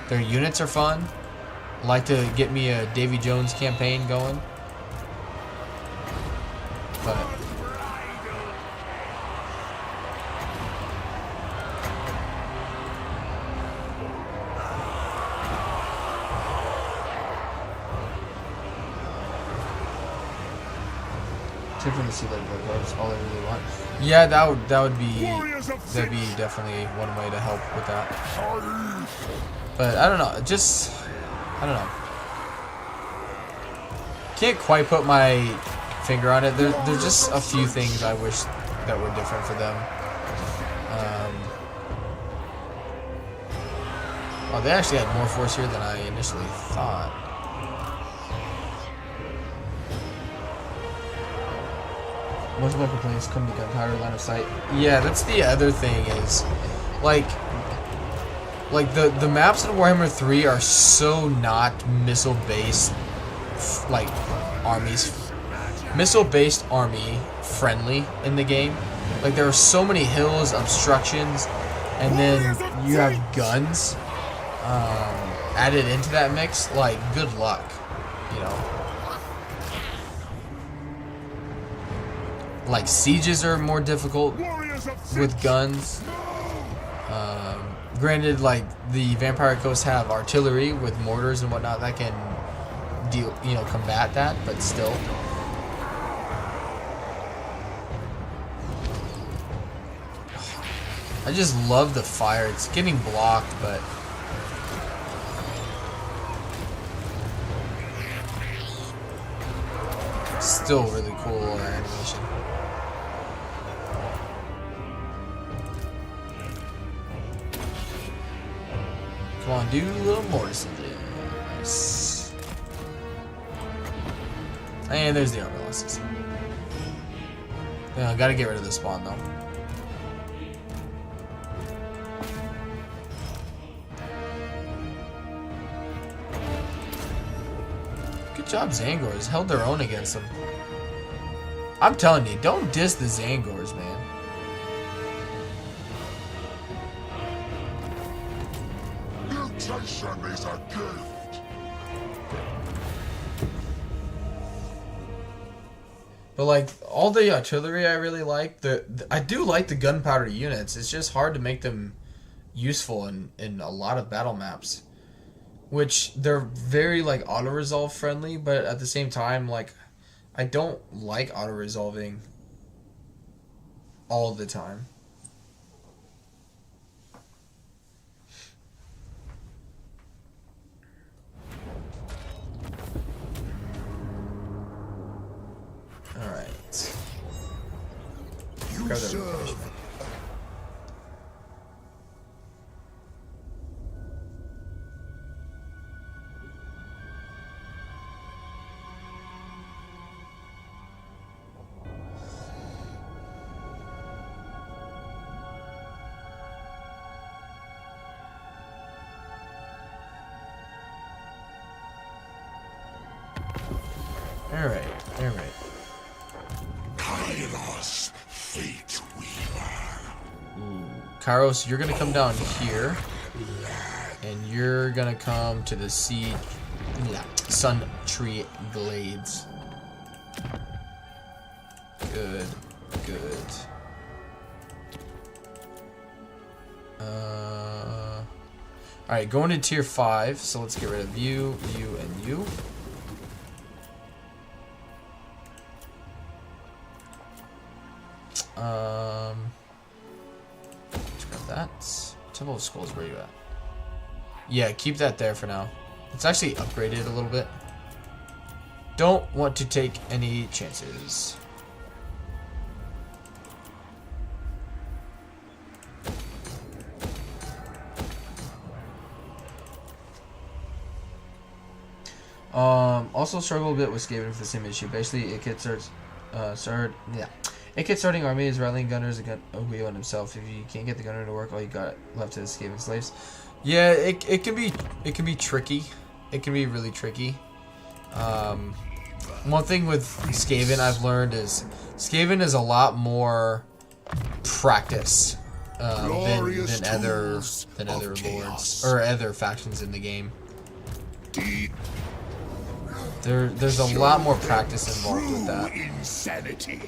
Their units are fun. I like to get me a Davy Jones campaign going. But
From the sea level cards, all I really want.
yeah, that'd be definitely one way to help with that. But I don't know, I don't know. Can't quite put my finger on it. There's just a few things I wish that were different for them. Oh, they actually had more force here than I initially thought.
Most of my complaints come to gunpowder line of sight.
Yeah, that's the other thing is, like the maps in Warhammer 3 are so not missile-based, like, armies. Missile-based army friendly in the game. Like, there are so many hills, obstructions, and then you have guns added into that mix. Like, good luck, you know. Like, sieges are more difficult with guns. Granted, like, the Vampire Coast have artillery with mortars and whatnot that can combat that, but still. I just love the fire. It's getting blocked, but still really cool animation. Come on, do a little more something. Nice. And there's the armor losses. Yeah, I gotta get rid of the spawn though. Good job, Zangors. Held their own against them. I'm telling you, don't diss the Zangors, man.
Mutation is a gift.
But like all the artillery, I really like. I do like the gunpowder units. It's just hard to make them useful in a lot of battle maps, which they're very like auto resolve friendly. But at the same time, like I don't like auto resolving all the time. Alright. Grab that replenishment. Alright.
Kairos Fateweaver.
Ooh. Kairos, you're gonna come down here. And you're gonna come to the Sun Tree Glades. Good. Alright, going to tier 5, so let's get rid of you, and you. that. Temple of Skulls, where you at? Yeah, keep that there for now. It's actually upgraded a little bit. Don't want to take any chances. Also struggle a bit with Skaven for the same issue. Basically, it gets It gets starting army is rallying gunners against Oguyo and himself. If you can't get the gunner to work, all you got left is Skaven slaves. Yeah, it can be tricky. It can be really tricky. One thing with Skaven I've learned is Skaven is a lot more practice than other lords or other factions in the game. There's a lot more practice involved with that.
Insanity.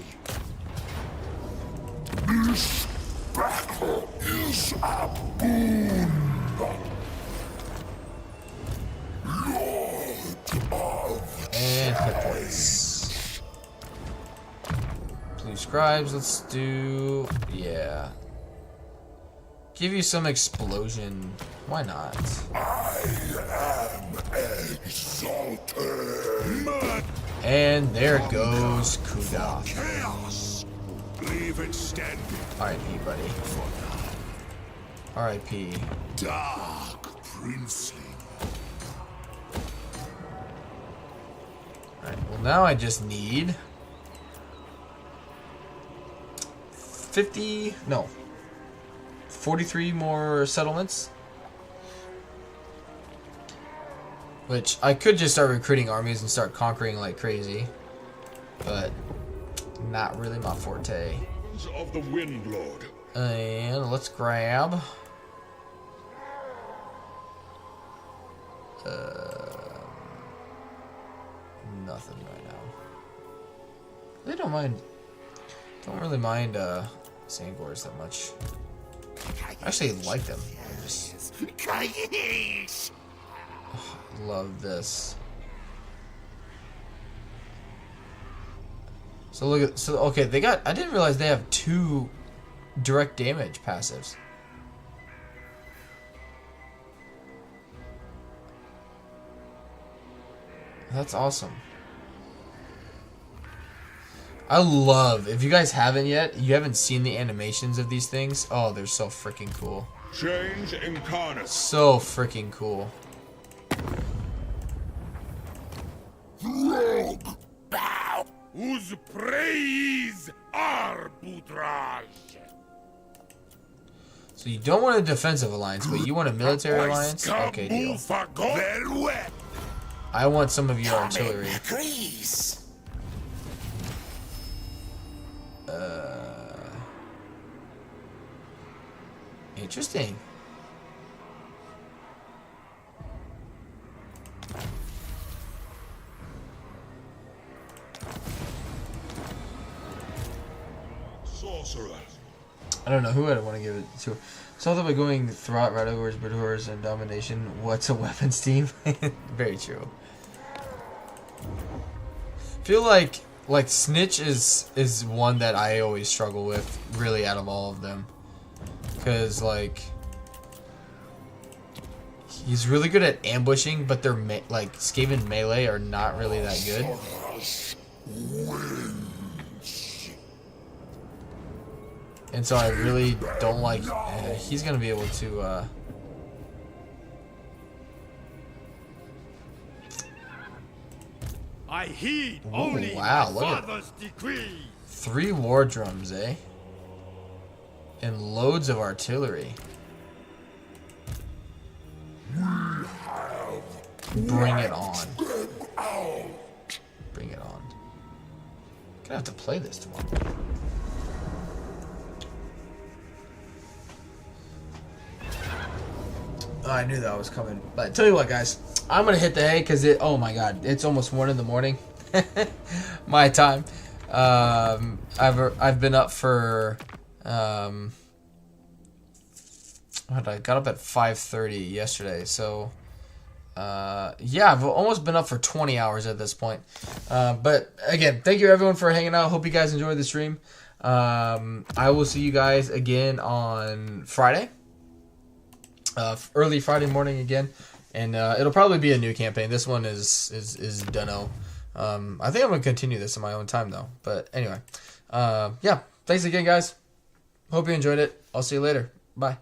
This battle is a boon.
And hit points. Blue scribes, let's do, yeah. Give you some explosion. Why not?
I am exalted.
And there goes Kuda.
Chaos. Leave it standing.
R.I.P. buddy. R.I.P.
Dark princeling.
Alright, well now I just need 43 more settlements. Which I could just start recruiting armies and start conquering like crazy. But not really my forte.
Of the Wind Lord.
And let's grab nothing right now. They don't really mind Sangors that much. I actually like them. I just love this. So look at, okay, they got, I didn't realize they have 2 direct damage passives. That's awesome. I love, if you guys haven't yet, you haven't seen the animations of these things. Oh, they're so freaking cool.
Change incarnate.
So freaking cool.
Bow. Whose praise arbitrage.
So you don't want a defensive alliance, but you want a military alliance? Okay, deal. I want some of your artillery. Interesting.
Sorcerer.
I don't know who I'd want to give it to. So that by going Throt, Radogors, Bidors, and Domination, what's a weapons team? Very true. Feel like Snitch is one that I always struggle with, really, out of all of them. Because, like, he's really good at ambushing, but their like Skaven melee are not really that good. And so I really don't like. He's gonna be able to.
I heed
Ooh,
only
wow,
my
look at
father's decree.
3 war drums, eh? And loads of artillery. Bring it on. Bring it on. Gonna have to play this tomorrow. Oh, I knew that was coming. But tell you what, guys, I'm gonna hit the hay because oh my god, it's almost 1 in the morning. My time. I've been up for I got up at 5:30 yesterday, so yeah, I've almost been up for 20 hours at this point. But again, thank you everyone for hanging out. Hope you guys enjoyed the stream. I will see you guys again on Friday. Early Friday morning again. And it'll probably be a new campaign. This one is dunno. I think I'm going to continue this in my own time, though. But anyway. Yeah. Thanks again, guys. Hope you enjoyed it. I'll see you later. Bye.